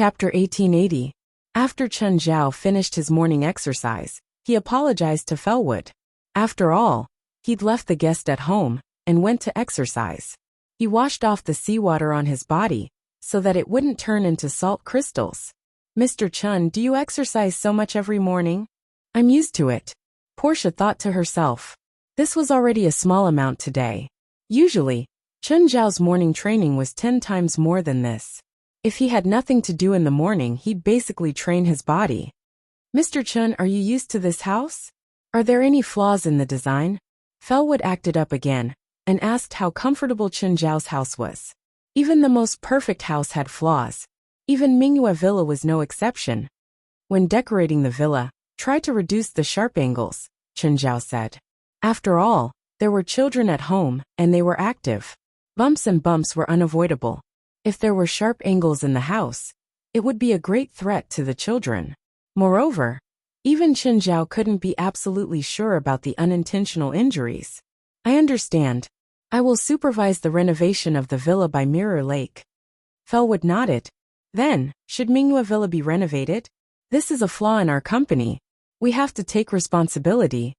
Chapter 1880. After Chen Zhao finished his morning exercise, he apologized to Fellwood. After all, he'd left the guest at home and went to exercise. He washed off the seawater on his body so that it wouldn't turn into salt crystals. "Mr. Chen, do you exercise so much every morning?" "I'm used to it," Portia thought to herself. This was already a small amount today. Usually, Chen Zhao's morning training was 10 times more than this. If he had nothing to do in the morning, he'd basically train his body. "Mr. Chen, are you used to this house? Are there any flaws in the design?" Fellwood acted up again and asked how comfortable Chen Zhao's house was. Even the most perfect house had flaws. Even Mingyue Villa was no exception. "When decorating the villa, try to reduce the sharp angles," Chen Zhao said. After all, there were children at home, and they were active. Bumps and bumps were unavoidable. If there were sharp angles in the house, it would be a great threat to the children. Moreover, even Chen Zhao couldn't be absolutely sure about the unintentional injuries. "I understand. I will supervise the renovation of the villa by Mirror Lake." Fellwood nodded. "Then, should Mingyue Villa be renovated? This is a flaw in our company. We have to take responsibility."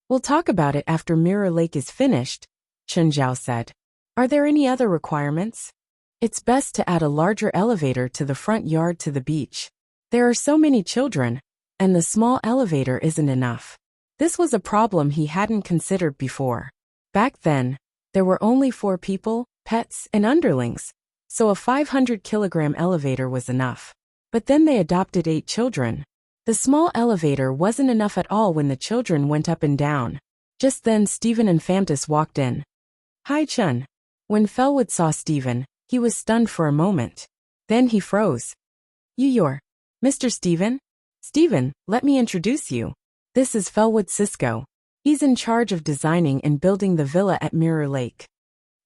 "We'll talk about it after Mirror Lake is finished," Chen Zhao said. "Are there any other requirements?" "It's best to add a larger elevator to the front yard to the beach. There are so many children, and the small elevator isn't enough." This was a problem he hadn't considered before. Back then, there were only 4 people, pets, and underlings, so a 500-kilogram elevator was enough. But then they adopted 8 children. The small elevator wasn't enough at all when the children went up and down. Just then Stephen and Phantus walked in. "Hi, Chen." When Fellwood saw Stephen, he was stunned for a moment. Then he froze. You're Mr. Stephen? "Stephen, let me introduce you. This is Fellwood Cisco. He's in charge of designing and building the villa at Mirror Lake."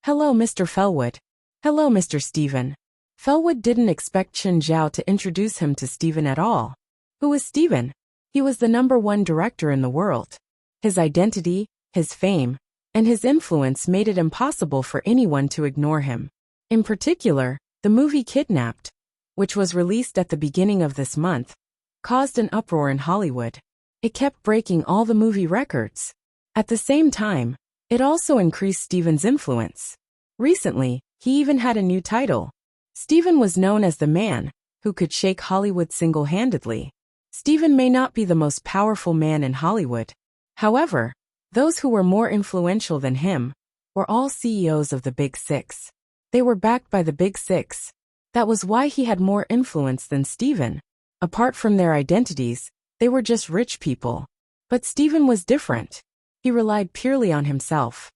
"Hello, Mr. Fellwood." "Hello, Mr. Stephen." Fellwood didn't expect Chen Zhao to introduce him to Stephen at all. Who was Stephen? He was the #1 director in the world. His identity, his fame, and his influence made it impossible for anyone to ignore him. In particular, the movie Kidnapped, which was released at the beginning of this month, caused an uproar in Hollywood. It kept breaking all the movie records. At the same time, it also increased Stephen's influence. Recently, he even had a new title. Stephen was known as the man who could shake Hollywood single-handedly. Stephen may not be the most powerful man in Hollywood. However, those who were more influential than him were all CEOs of the Big Six. They were backed by the Big Six. That was why he had more influence than Stephen. Apart from their identities, they were just rich people. But Stephen was different. He relied purely on himself.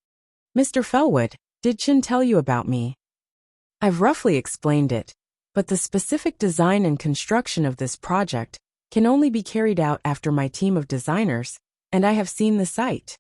"Mr. Fellwood, did Chen tell you about me?" "I've roughly explained it, but the specific design and construction of this project can only be carried out after my team of designers, and I have seen the site."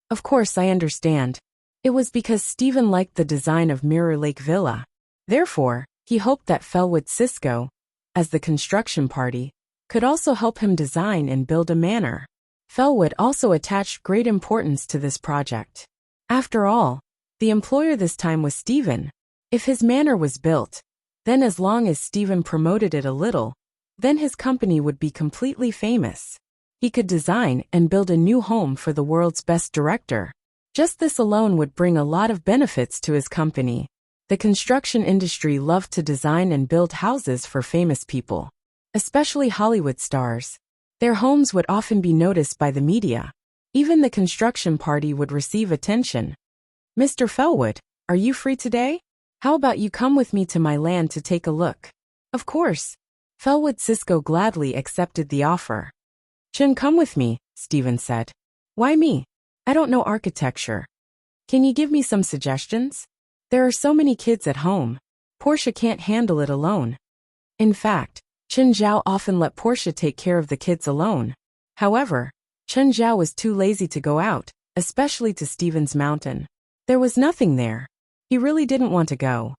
"Of course I understand. It was because Stephen liked the design of Mirror Lake Villa. Therefore, he hoped that Fellwood Cisco, as the construction party, could also help him design and build a manor." Fellwood also attached great importance to this project. After all, the employer this time was Stephen. If his manor was built, then as long as Stephen promoted it a little, then his company would be completely famous. He could design and build a new home for the world's best director. Just this alone would bring a lot of benefits to his company. The construction industry loved to design and build houses for famous people, especially Hollywood stars. Their homes would often be noticed by the media. Even the construction party would receive attention. "Mr. Fellwood, are you free today? How about you come with me to my land to take a look?" "Of course." Fellwood Cisco gladly accepted the offer. "Chen, come with me," Stephen said. "Why me? I don't know architecture. Can you give me some suggestions? There are so many kids at home. Portia can't handle it alone." In fact, Chen Zhao often let Portia take care of the kids alone. However, Chen Zhao was too lazy to go out, especially to Stephen's mountain. There was nothing there. He really didn't want to go.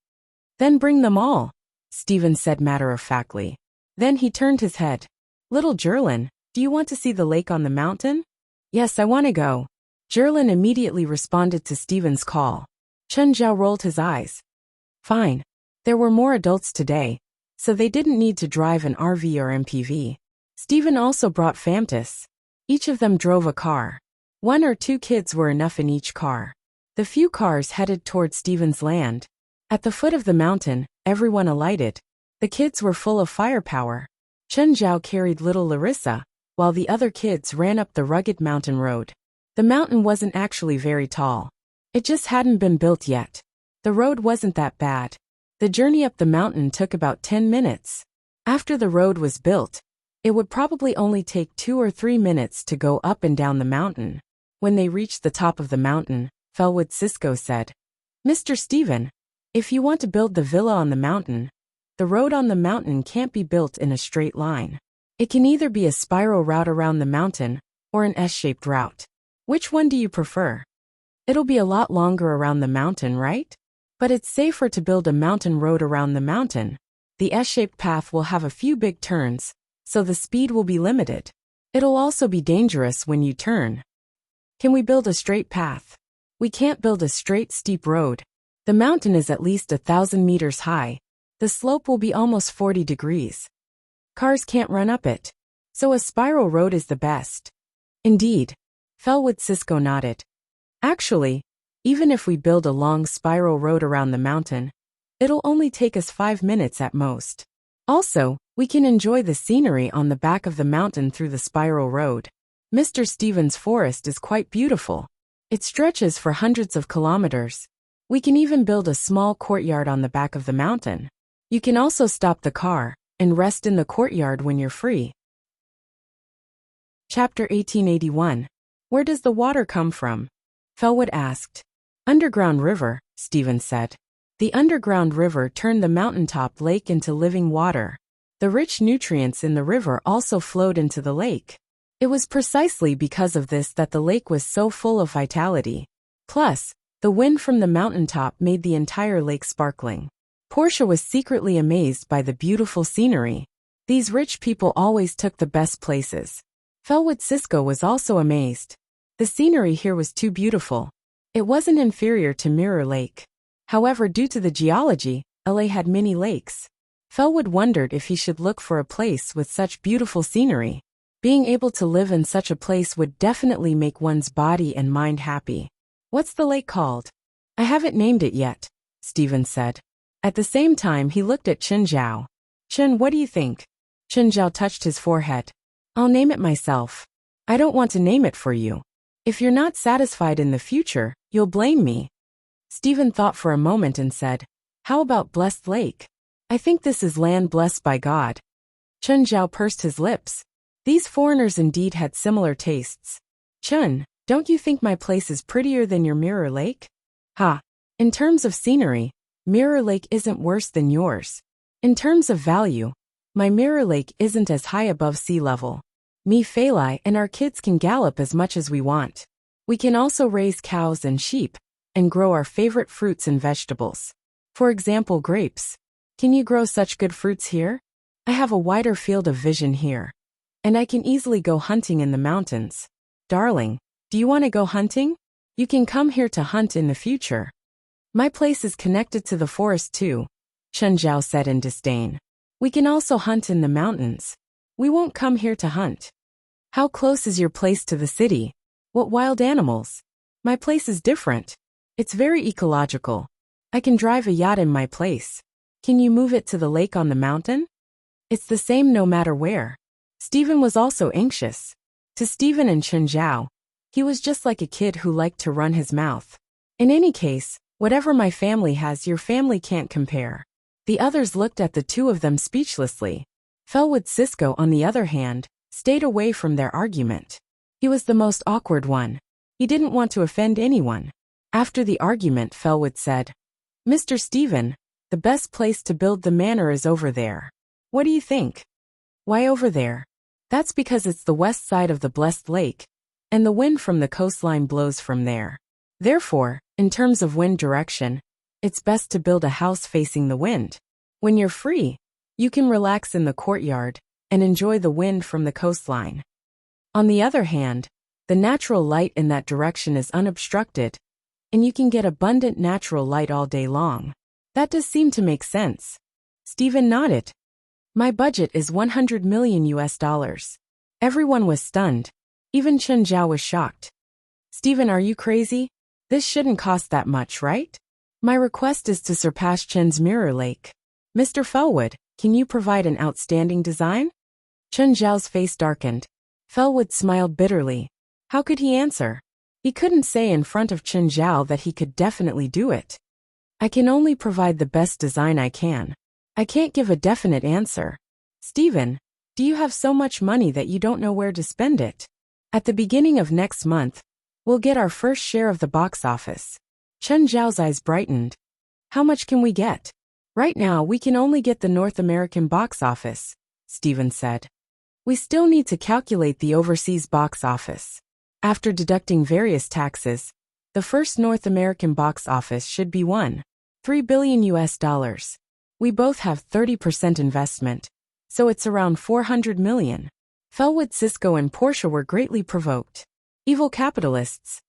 "Then bring them all," Stephen said matter-of-factly. Then he turned his head. "Little Jerlin, do you want to see the lake on the mountain?" "Yes, I want to go." Jerlin immediately responded to Stephen's call. Chen Zhao rolled his eyes. "Fine." There were more adults today, so they didn't need to drive an RV or MPV. Stephen also brought Famtus. Each of them drove a car. 1 or 2 kids were enough in each car. The few cars headed toward Stephen's land. At the foot of the mountain, everyone alighted. The kids were full of firepower. Chen Zhao carried little Larissa, while the other kids ran up the rugged mountain road. The mountain wasn't actually very tall. It just hadn't been built yet. The road wasn't that bad. The journey up the mountain took about 10 minutes. After the road was built, it would probably only take 2 or 3 minutes to go up and down the mountain. When they reached the top of the mountain, Fellwood Cisco said, "Mr. Stephen, if you want to build the villa on the mountain, the road on the mountain can't be built in a straight line. It can either be a spiral route around the mountain or an S-shaped route. Which one do you prefer? It'll be a lot longer around the mountain, right? But it's safer to build a mountain road around the mountain. The S-shaped path will have a few big turns, so the speed will be limited. It'll also be dangerous when you turn. Can we build a straight path? We can't build a straight, steep road. The mountain is at least 1,000 meters high. The slope will be almost 40 degrees. Cars can't run up it. So a spiral road is the best." "Indeed." Fellwood Cisco nodded. "Actually, even if we build a long spiral road around the mountain, it'll only take us 5 minutes at most. Also, we can enjoy the scenery on the back of the mountain through the spiral road. Mr. Stephen's forest is quite beautiful. It stretches for hundreds of kilometers. We can even build a small courtyard on the back of the mountain. You can also stop the car and rest in the courtyard when you're free." Chapter 1881. Where does the water come from? Fellwood asked. "Underground river," Stephen said. The underground river turned the mountaintop lake into living water. The rich nutrients in the river also flowed into the lake. It was precisely because of this that the lake was so full of vitality. Plus, the wind from the mountaintop made the entire lake sparkling. Portia was secretly amazed by the beautiful scenery. These rich people always took the best places. Fellwood Cisco was also amazed. The scenery here was too beautiful. It wasn't inferior to Mirror Lake. However, due to the geology, LA had many lakes. Fellwood wondered if he should look for a place with such beautiful scenery. Being able to live in such a place would definitely make one's body and mind happy. "What's the lake called?" "I haven't named it yet," Stephen said. At the same time, he looked at Chen Zhao. "Chen, what do you think?" Chen Zhao touched his forehead. "I'll name it myself. I don't want to name it for you. If you're not satisfied in the future, you'll blame me." Stephen thought for a moment and said, "How about Blessed Lake? I think this is land blessed by God." Chen Zhao pursed his lips. These foreigners indeed had similar tastes. "Chen, don't you think my place is prettier than your Mirror Lake?" "Ha! In terms of scenery, Mirror Lake isn't worse than yours. In terms of value, my Mirror Lake isn't as high above sea level. Me Phalai and our kids can gallop as much as we want. We can also raise cows and sheep, and grow our favorite fruits and vegetables. For example, grapes. Can you grow such good fruits here? I have a wider field of vision here. And I can easily go hunting in the mountains. Darling, do you want to go hunting? You can come here to hunt in the future. My place is connected to the forest too," Chen Zhao said in disdain. "We can also hunt in the mountains. We won't come here to hunt." "How close is your place to the city? What wild animals?" "My place is different. It's very ecological. I can drive a yacht in my place. Can you move it to the lake on the mountain?" "It's the same no matter where." Stephen was also anxious. To Stephen and Chen Zhao, he was just like a kid who liked to run his mouth. "In any case, whatever my family has, your family can't compare." The others looked at the two of them speechlessly. Fellwood Cisco, on the other hand, stayed away from their argument. He was the most awkward one. He didn't want to offend anyone. After the argument, Fellwood said, "Mr. Stephen, the best place to build the manor is over there. What do you think?" "Why over there?" "That's because it's the west side of the Blessed Lake, and the wind from the coastline blows from there. Therefore, in terms of wind direction, it's best to build a house facing the wind. When you're free, you can relax in the courtyard and enjoy the wind from the coastline. On the other hand, the natural light in that direction is unobstructed, and you can get abundant natural light all day long." "That does seem to make sense." Stephen nodded. My budget is 100 million US dollars. Everyone was stunned. Even Chen Zhao was shocked. Stephen, are you crazy? This shouldn't cost that much, right? My request is to surpass Chen's Mirror Lake. Mr. Fellwood, can you provide an outstanding design? Chen Zhao's face darkened. Fellwood smiled bitterly. How could he answer? He couldn't say in front of Chen Zhao that he could definitely do it. I can only provide the best design I can. I can't give a definite answer. Stephen, do you have so much money that you don't know where to spend it? At the beginning of next month, we'll get our first share of the box office. Chen Zhao's eyes brightened. How much can we get? Right now we can only get the North American box office, Stephen said. We still need to calculate the overseas box office. After deducting various taxes, the first North American box office should be 1.3 billion US dollars. We both have 30% investment, so it's around 400 million. Fellwood, Cisco and Portia were greatly provoked. Evil capitalists.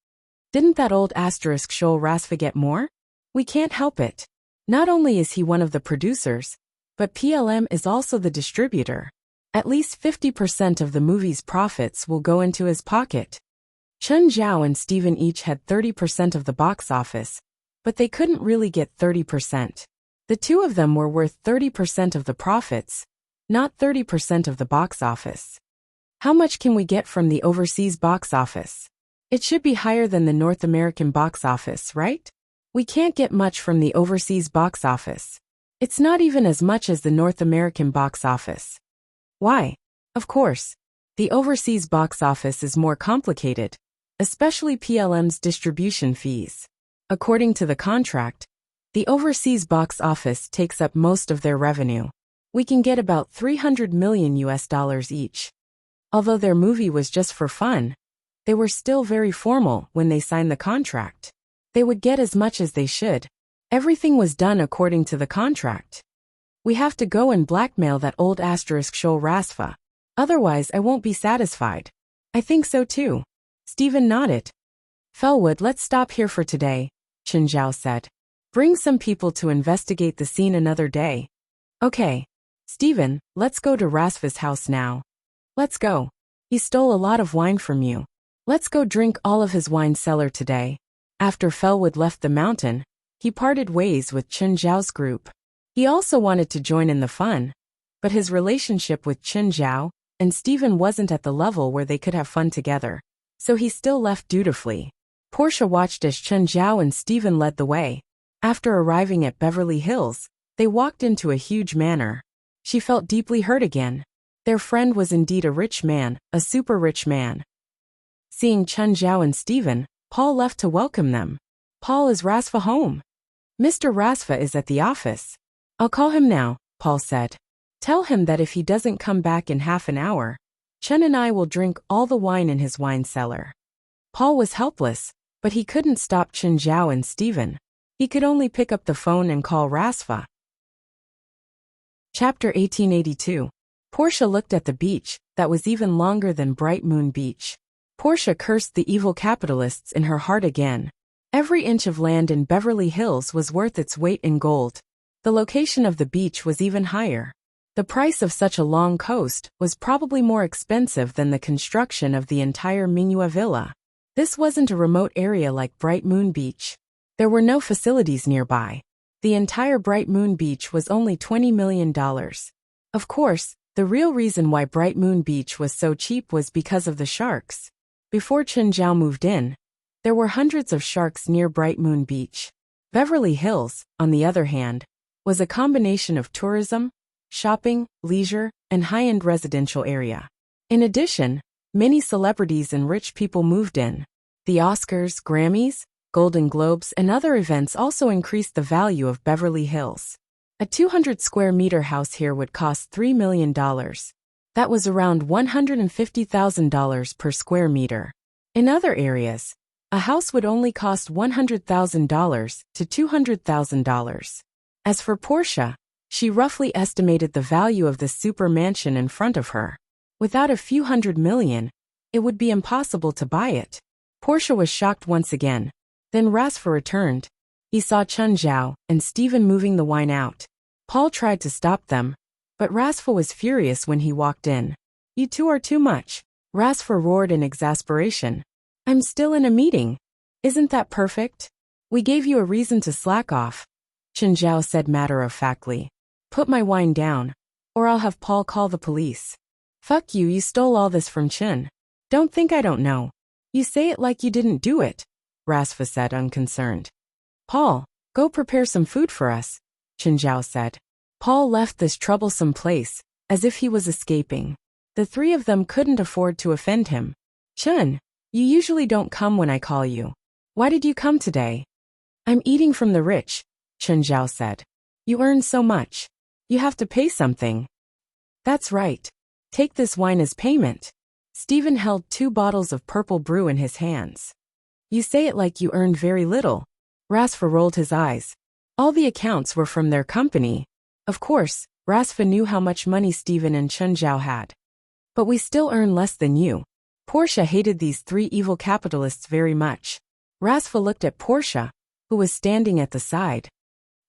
Didn't that old asterisk Shoal Rasva get more? We can't help it. Not only is he one of the producers, but PLM is also the distributor. At least 50% of the movie's profits will go into his pocket. Chen Zhao and Stephen each had 30% of the box office, but they couldn't really get 30%. The two of them were worth 30% of the profits, not 30% of the box office. How much can we get from the overseas box office? It should be higher than the North American box office, right? We can't get much from the overseas box office. It's not even as much as the North American box office. Why? Of course, the overseas box office is more complicated, especially PLM's distribution fees. According to the contract, the overseas box office takes up most of their revenue. We can get about 300 million US dollars each. Although their movie was just for fun, they were still very formal when they signed the contract. They would get as much as they should. Everything was done according to the contract. We have to go and blackmail that old asterisk Shoal Rasva. Otherwise I won't be satisfied. I think so too. Stephen nodded. Fellwood, let's stop here for today, Chen Zhao said. Bring some people to investigate the scene another day. Okay. Stephen, let's go to Rasva's house now. Let's go. He stole a lot of wine from you. Let's go drink all of his wine cellar today. After Fellwood left the mountain, he parted ways with Chen Zhao's group. He also wanted to join in the fun, but his relationship with Chen Zhao and Stephen wasn't at the level where they could have fun together, so he still left dutifully. Portia watched as Chen Zhao and Stephen led the way. After arriving at Beverly Hills, they walked into a huge manor. She felt deeply hurt again. Their friend was indeed a rich man, a super rich man. Seeing Chen Zhao and Stephen, Paul left to welcome them. Paul, is Rasva home? Mr. Rasva is at the office. I'll call him now, Paul said. Tell him that if he doesn't come back in half an hour, Chen and I will drink all the wine in his wine cellar. Paul was helpless, but he couldn't stop Chen Zhao and Stephen. He could only pick up the phone and call Rasva. Chapter 1882. Portia looked at the beach, that was even longer than Bright Moon Beach. Portia cursed the evil capitalists in her heart again. Every inch of land in Beverly Hills was worth its weight in gold. The location of the beach was even higher. The price of such a long coast was probably more expensive than the construction of the entire Minua Villa. This wasn't a remote area like Bright Moon Beach. There were no facilities nearby. The entire Bright Moon Beach was only $20 million. Of course, the real reason why Bright Moon Beach was so cheap was because of the sharks. Before Chen Zhao moved in, there were hundreds of sharks near Bright Moon Beach. Beverly Hills, on the other hand, was a combination of tourism, shopping, leisure, and high-end residential area. In addition, many celebrities and rich people moved in. The Oscars, Grammys, Golden Globes, and other events also increased the value of Beverly Hills. A 200-square-meter house here would cost $3 million. That was around $150,000 per square meter. In other areas, a house would only cost $100,000 to $200,000. As for Portia, she roughly estimated the value of the super mansion in front of her. Without a few $100 million, it would be impossible to buy it. Portia was shocked once again. Then Rasva returned. He saw Chen Zhao and Stephen moving the wine out. Paul tried to stop them, But Rasfa was furious when he walked in. You two are too much, Rasfa roared in exasperation. I'm still in a meeting. Isn't that perfect? We gave you a reason to slack off, Chen Zhao said matter-of-factly. Put my wine down, or I'll have Paul call the police. Fuck you, you stole all this from Chen. Don't think I don't know. You say it like you didn't do it, Rasfa said unconcerned. Paul, go prepare some food for us, Chen Zhao said. Paul left this troublesome place, as if he was escaping. The three of them couldn't afford to offend him. Chen, you usually don't come when I call you. Why did you come today? I'm eating from the rich, Chen Zhao said. You earn so much. You have to pay something. That's right. Take this wine as payment. Stephen held 2 bottles of purple brew in his hands. You say it like you earned very little. Rasfa rolled his eyes. All the accounts were from their company. Of course, Rasfa knew how much money Stephen and Chen Zhao had. But we still earn less than you. Portia hated these 3 evil capitalists very much. Rasfa looked at Portia, who was standing at the side.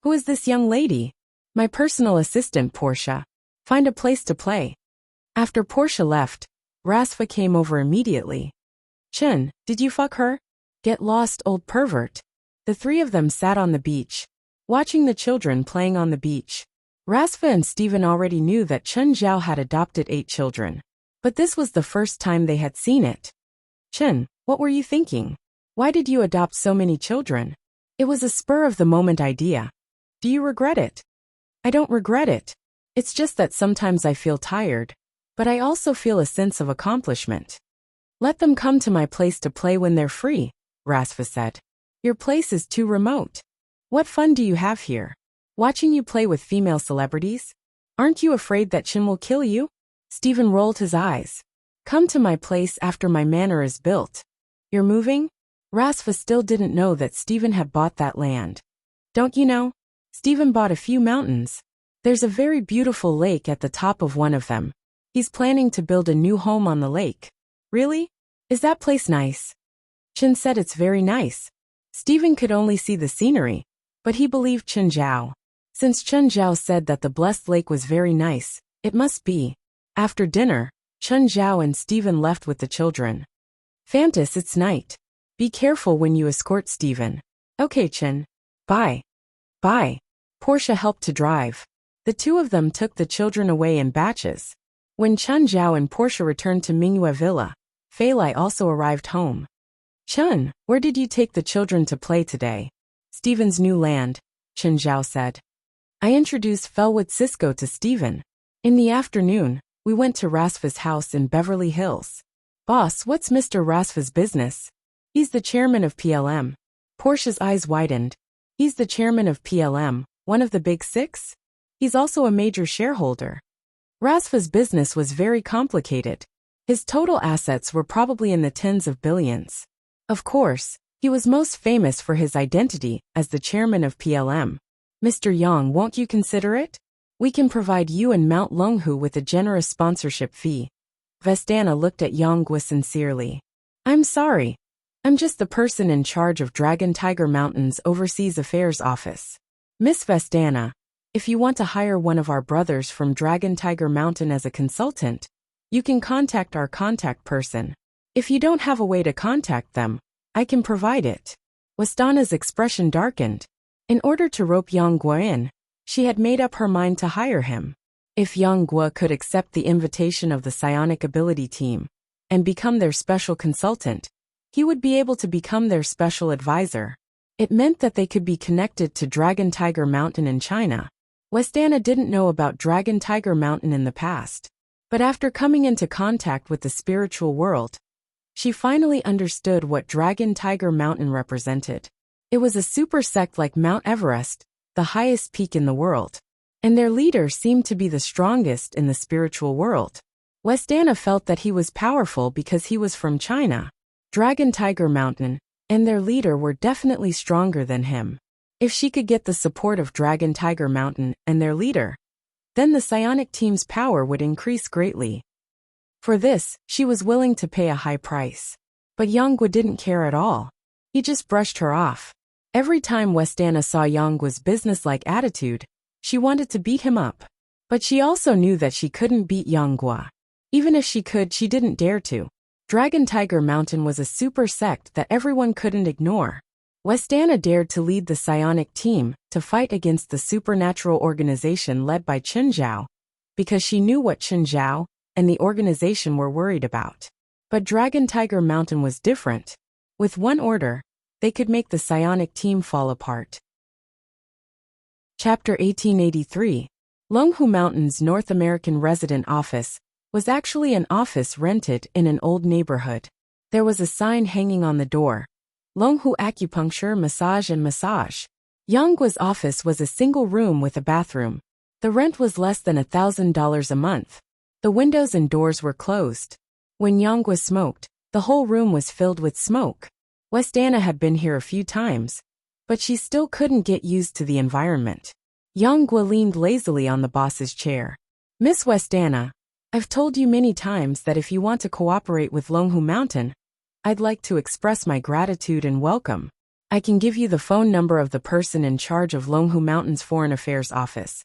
Who is this young lady? My personal assistant, Portia. Find a place to play. After Portia left, Rasfa came over immediately. Chen, did you fuck her? Get lost, old pervert. The 3 of them sat on the beach, watching the children playing on the beach. Rasfa and Stephen already knew that Chen Zhao had adopted 8 children. But this was the first time they had seen it. Chen, what were you thinking? Why did you adopt so many children? It was a spur-of-the-moment idea. Do you regret it? I don't regret it. It's just that sometimes I feel tired, but I also feel a sense of accomplishment. Let them come to my place to play when they're free, Rasfa said. Your place is too remote. What fun do you have here? Watching you play with female celebrities? Aren't you afraid that Chen will kill you? Stephen rolled his eyes. Come to my place after my manor is built. You're moving? Rasfa still didn't know that Stephen had bought that land. Don't you know? Stephen bought a few mountains. There's a very beautiful lake at the top of one of them. He's planning to build a new home on the lake. Really? Is that place nice? Chen said it's very nice. Stephen could only see the scenery, but he believed Chen Zhao. Since Chen Zhao said that the blessed lake was very nice, it must be. After dinner, Chen Zhao and Stephen left with the children. Fantas, it's night. Be careful when you escort Stephen. Okay, Chen. Bye. Bye. Portia helped to drive. The 2 of them took the children away in batches. When Chen Zhao and Portia returned to Mingyue Villa, Fei Lai also arrived home. Chen, where did you take the children to play today? Stephen's new land, Chen Zhao said. I introduced Felwood Cisco to Stephen. In the afternoon, we went to Rasfa's house in Beverly Hills. Boss, what's Mr. Rasfa's business? He's the chairman of PLM. Portia's eyes widened. He's the chairman of PLM, one of the big 6? He's also a major shareholder. Rasfa's business was very complicated. His total assets were probably in the tens of billions. Of course, he was most famous for his identity as the chairman of PLM. Mr. Yang, won't you consider it? We can provide you and Mount Longhu with a generous sponsorship fee. Vestana looked at Yang Gua sincerely. I'm sorry. I'm just the person in charge of Dragon Tiger Mountain's Overseas Affairs Office. Miss Vestana, if you want to hire one of our brothers from Dragon Tiger Mountain as a consultant, you can contact our contact person. If you don't have a way to contact them, I can provide it. Vestana's expression darkened. In order to rope Yang Gua in, she had made up her mind to hire him. If Yang Gua could accept the invitation of the psionic ability team and become their special consultant, he would be able to become their special advisor. It meant that they could be connected to Dragon Tiger Mountain in China. Vestana didn't know about Dragon Tiger Mountain in the past, but after coming into contact with the spiritual world, she finally understood what Dragon Tiger Mountain represented. It was a super sect like Mount Everest, the highest peak in the world, and their leader seemed to be the strongest in the spiritual world. Vestana felt that he was powerful because he was from China. Dragon Tiger Mountain and their leader were definitely stronger than him. If she could get the support of Dragon Tiger Mountain and their leader, then the psionic team's power would increase greatly. For this, she was willing to pay a high price. But Yang Gua didn't care at all. He just brushed her off. Every time Vestana saw Yang Gua's businesslike attitude, she wanted to beat him up. But she also knew that she couldn't beat Yang Guo. Even if she could, she didn't dare to. Dragon Tiger Mountain was a super sect that everyone couldn't ignore. Westana dared to lead the psionic team to fight against the supernatural organization led by Chen Zhao, because she knew what Chen Zhao and the organization were worried about. But Dragon Tiger Mountain was different. With one order, they could make the psionic team fall apart. Chapter 1883. Longhu Mountain's North American resident office was actually an office rented in an old neighborhood. There was a sign hanging on the door. Longhu Acupuncture, Massage and Massage. Yang Guo's office was a single room with a bathroom. The rent was less than $1,000 a month. The windows and doors were closed. When Yang Guo smoked, the whole room was filled with smoke. Westana had been here a few times, but she still couldn't get used to the environment. Yang Guo leaned lazily on the boss's chair. Miss Westana, I've told you many times that if you want to cooperate with Longhu Mountain, I'd like to express my gratitude and welcome. I can give you the phone number of the person in charge of Longhu Mountain's Foreign Affairs Office.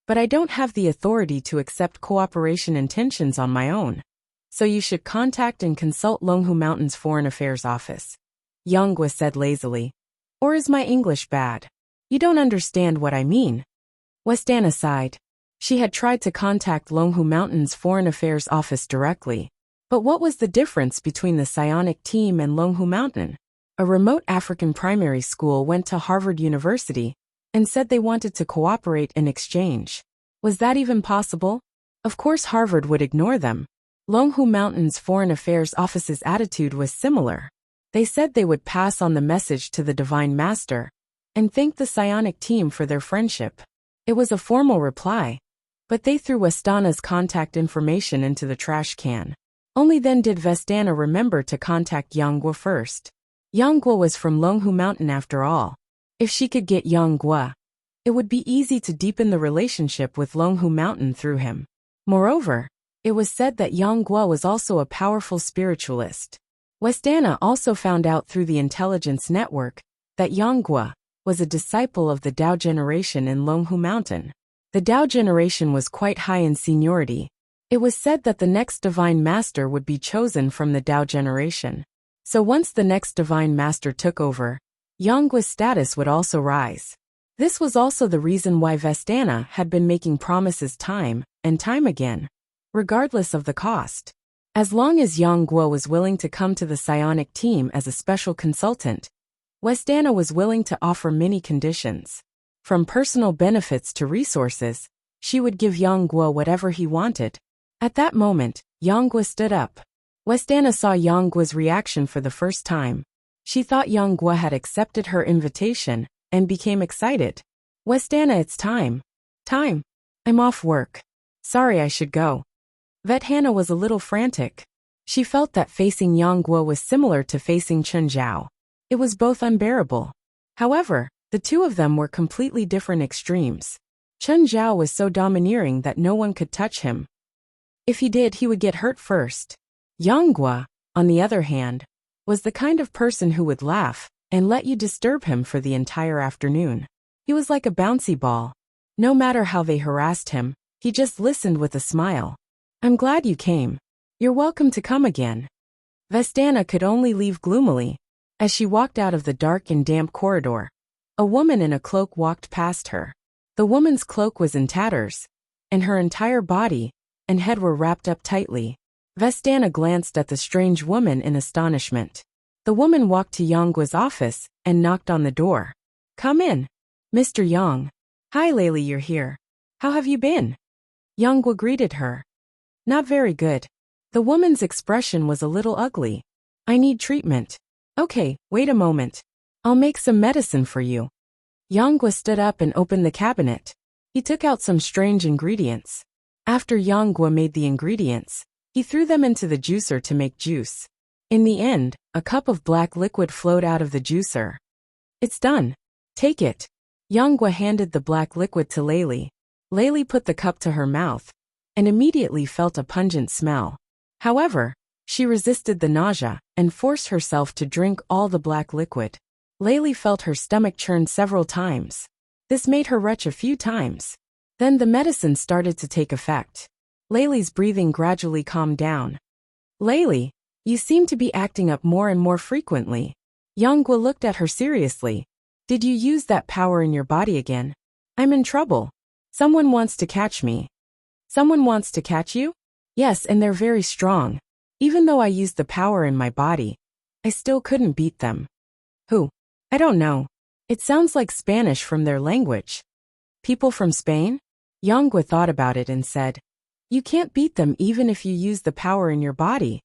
But I don't have the authority to accept cooperation intentions on my own. So you should contact and consult Longhu Mountain's Foreign Affairs Office. Yang Guo said lazily. Or is my English bad? You don't understand what I mean. Westana sighed. She had tried to contact Longhu Mountain's Foreign Affairs Office directly. But what was the difference between the psionic team and Longhu Mountain? A remote African primary school went to Harvard University and said they wanted to cooperate and exchange. Was that even possible? Of course Harvard would ignore them. Longhu Mountain's Foreign Affairs Office's attitude was similar. They said they would pass on the message to the Divine Master and thank the psionic team for their friendship. It was a formal reply. But they threw Westana's contact information into the trash can. Only then did Westana remember to contact Yang Guo first. Yang Guo was from Longhu Mountain after all. If she could get Yang Guo, it would be easy to deepen the relationship with Longhu Mountain through him. Moreover, it was said that Yang Guo was also a powerful spiritualist. Westana also found out through the intelligence network that Yang Guo was a disciple of the Dao generation in Longhu Mountain. The Dao generation was quite high in seniority. It was said that the next Divine Master would be chosen from the Dao generation. So once the next Divine Master took over, Yang Guo's status would also rise. This was also the reason why Westana had been making promises time and time again, regardless of the cost. As long as Yang Guo was willing to come to the psionic team as a special consultant, Westana was willing to offer many conditions. From personal benefits to resources, she would give Yang Guo whatever he wanted. At that moment, Yang Guo stood up. Westana saw Yang Guo's reaction for the first time. She thought Yang Guo had accepted her invitation and became excited. Westana, it's time. Time. I'm off work. Sorry, I should go. Westana was a little frantic. She felt that facing Yang Guo was similar to facing Chen Zhao. It was both unbearable. However, the two of them were completely different extremes. Chen Zhao was so domineering that no one could touch him. If he did, he would get hurt first. Yang Guo, on the other hand, was the kind of person who would laugh and let you disturb him for the entire afternoon. He was like a bouncy ball. No matter how they harassed him, he just listened with a smile. I'm glad you came. You're welcome to come again. Westana could only leave gloomily. As she walked out of the dark and damp corridor, a woman in a cloak walked past her. The woman's cloak was in tatters, and her entire body and head were wrapped up tightly. Westana glanced at the strange woman in astonishment. The woman walked to Yang Guo's office and knocked on the door. Come in. Mr. Yang. Hi Lily, you're here. How have you been? Yang Guo greeted her. Not very good. The woman's expression was a little ugly. I need treatment. Okay, wait a moment. I'll make some medicine for you. Yang Guo stood up and opened the cabinet. He took out some strange ingredients. After Yang Guo made the ingredients, he threw them into the juicer to make juice. In the end, a cup of black liquid flowed out of the juicer. It's done. Take it. Yang Guo handed the black liquid to Lily. Lily put the cup to her mouth and immediately felt a pungent smell. However, she resisted the nausea and forced herself to drink all the black liquid. Lily felt her stomach churn several times. This made her retch a few times. Then the medicine started to take effect. Layli's breathing gradually calmed down. Layli, you seem to be acting up more and more frequently. Yanghua looked at her seriously. Did you use that power in your body again? I'm in trouble. Someone wants to catch me. Someone wants to catch you? Yes, and they're very strong. Even though I used the power in my body, I still couldn't beat them. Who? I don't know. It sounds like Spanish from their language. People from Spain? Yanghua thought about it and said, you can't beat them even if you use the power in your body.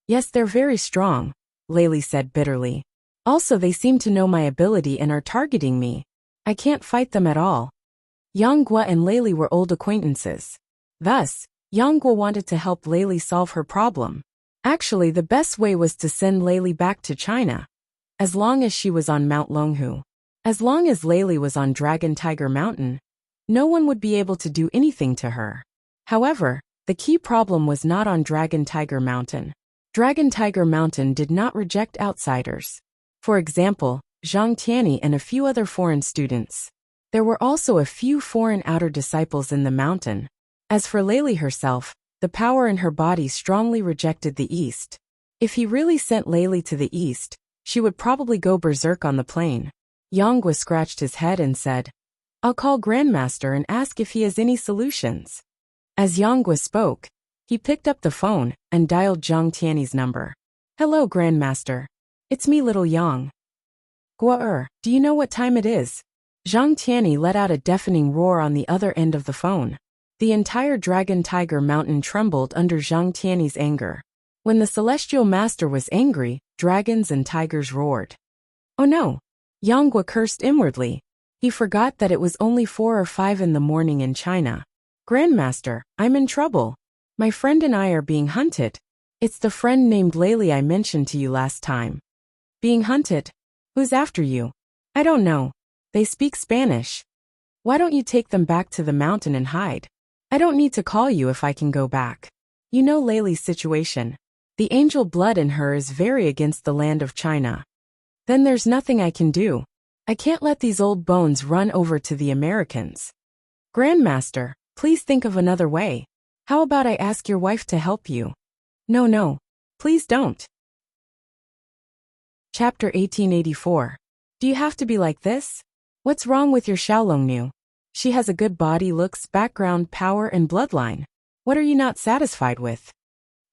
Yes, they're very strong, Layli said bitterly. Also, they seem to know my ability and are targeting me. I can't fight them at all. Yanghua and Layli were old acquaintances. Thus, Yanghua wanted to help Layli solve her problem. Actually, the best way was to send Layli back to China. As long as she was on Mount Longhu. As long as Layli was on Dragon Tiger Mountain, no one would be able to do anything to her. However, the key problem was not on Dragon Tiger Mountain. Dragon Tiger Mountain did not reject outsiders. For example, Zhang Tianyi and a few other foreign students. There were also a few foreign outer disciples in the mountain. As for Layli herself, the power in her body strongly rejected the East. If he really sent Layli to the East, she would probably go berserk on the plain. Yanghua scratched his head and said, I'll call Grandmaster and ask if he has any solutions. As Yanghua spoke, he picked up the phone and dialed Zhang Tianyi's number. Hello, Grandmaster. It's me, little Yang. Gua do you know what time it is? Zhang Tianyi let out a deafening roar on the other end of the phone. The entire Dragon Tiger Mountain trembled under Zhang Tianyi's anger. When the Celestial Master was angry, dragons and tigers roared. Oh no! Yanghua cursed inwardly. He forgot that it was only 4 or 5 in the morning in China. Grandmaster, I'm in trouble. My friend and I are being hunted. It's the friend named Layli I mentioned to you last time. Being hunted? Who's after you? I don't know. They speak Spanish. Why don't you take them back to the mountain and hide? I don't need to call you if I can go back. You know Layli's situation. The angel blood in her is very against the land of China. Then there's nothing I can do. I can't let these old bones run over to the Americans. Grandmaster, please think of another way. How about I ask your wife to help you? No, please don't. Chapter 1884. Do you have to be like this? What's wrong with your Xiaolongnu? She has a good body, looks, background, power, and bloodline. What are you not satisfied with?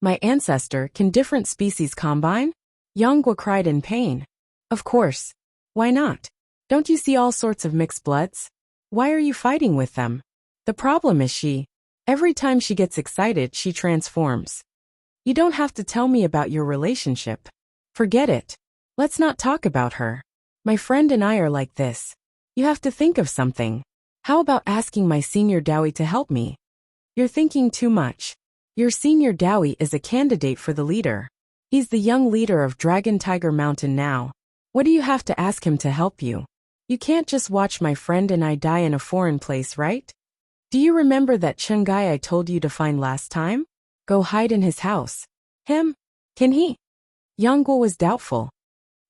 My ancestor, can different species combine? Yanghua cried in pain. Of course. Why not? Don't you see all sorts of mixed bloods? Why are you fighting with them? The problem is every time she gets excited she transforms. You don't have to tell me about your relationship. Forget it. Let's not talk about her. My friend and I are like this. You have to think of something. How about asking my senior Dowie to help me? You're thinking too much. Your senior Dowie is a candidate for the leader. He's the young leader of Dragon Tiger Mountain now. What do you have to ask him to help you? You can't just watch my friend and I die in a foreign place, right? Do you remember that Chen guy I told you to find last time? Go hide in his house. Him? Can he? Yanghua was doubtful.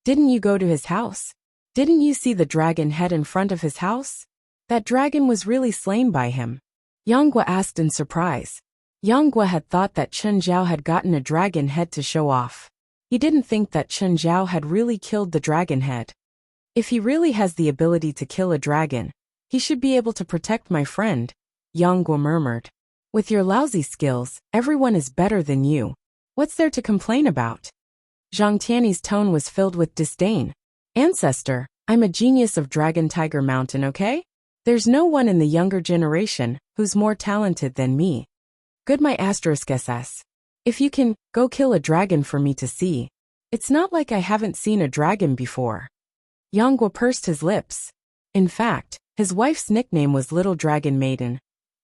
Didn't you go to his house? Didn't you see the dragon head in front of his house? That dragon was really slain by him. Yanghua asked in surprise. Yanghua had thought that Chen Zhao had gotten a dragon head to show off. He didn't think that Chen Zhao had really killed the dragon head. If he really has the ability to kill a dragon, he should be able to protect my friend, Yanghua murmured. With your lousy skills, everyone is better than you. What's there to complain about? Zhang Tianyi's tone was filled with disdain. Ancestor, I'm a genius of Dragon Tiger Mountain, okay? There's no one in the younger generation who's more talented than me. Good my asterisk SS. If you can, go kill a dragon for me to see. It's not like I haven't seen a dragon before. Yanghua pursed his lips. In fact, his wife's nickname was Little Dragon Maiden,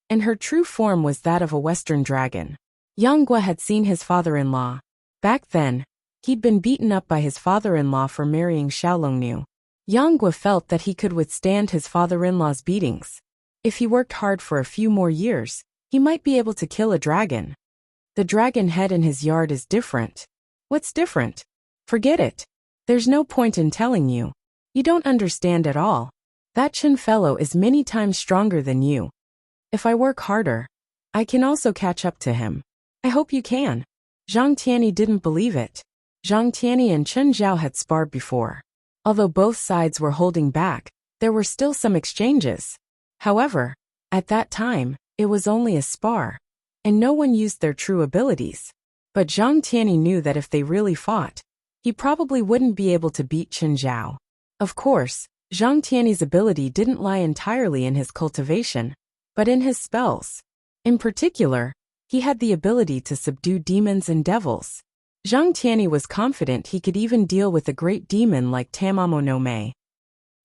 and her true form was that of a Western dragon. Yanghua had seen his father-in-law. Back then, he'd been beaten up by his father-in-law for marrying Xiaolongnu. Yanghua felt that he could withstand his father-in-law's beatings. If he worked hard for a few more years, he might be able to kill a dragon. The dragon head in his yard is different. What's different? Forget it. There's no point in telling you. You don't understand at all. That Chen fellow is many times stronger than you. If I work harder, I can also catch up to him. I hope you can. Zhang Tianyi didn't believe it. Zhang Tianyi and Chen Zhao had sparred before. Although both sides were holding back, there were still some exchanges. However, at that time, it was only a spar, and no one used their true abilities. But Zhang Tianyi knew that if they really fought, he probably wouldn't be able to beat Chen Zhao. Of course, Zhang Tianyi's ability didn't lie entirely in his cultivation, but in his spells. In particular, he had the ability to subdue demons and devils. Zhang Tianyi was confident he could even deal with a great demon like Tamamo no Mei.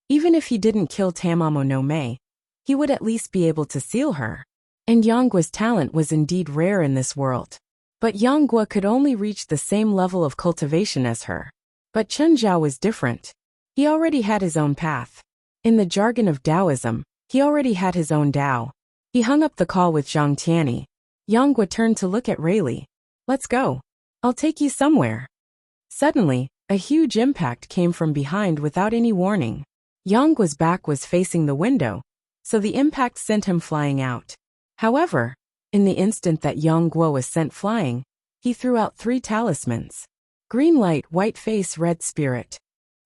Even if he didn't kill Tamamo no Mei, he would at least be able to seal her. And Yanggua's talent was indeed rare in this world. But Yanggua could only reach the same level of cultivation as her. But Chen Zhao was different. He already had his own path. In the jargon of Taoism, he already had his own Tao. He hung up the call with Zhang Tianyi. Yanggua turned to look at Rayleigh. Let's go. I'll take you somewhere. Suddenly, a huge impact came from behind without any warning. Yanggua's back was facing the window, so the impact sent him flying out. However, in the instant that Yanggua was sent flying, he threw out 3 talismans. Green light, white face, red spirit.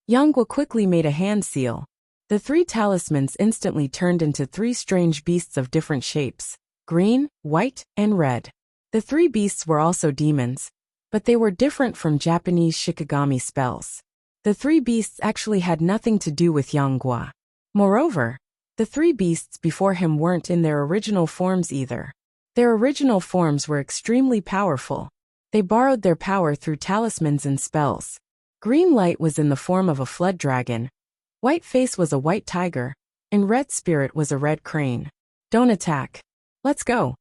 Yanggua quickly made a hand seal. The 3 talismans instantly turned into 3 strange beasts of different shapes: green, white, and red. The 3 beasts were also demons, but they were different from Japanese shikigami spells. The 3 beasts actually had nothing to do with Yanggua. Moreover, the 3 beasts before him weren't in their original forms either. Their original forms were extremely powerful. They borrowed their power through talismans and spells. Green light was in the form of a flood dragon, white face was a white tiger, and red spirit was a red crane. Don't attack. Let's go.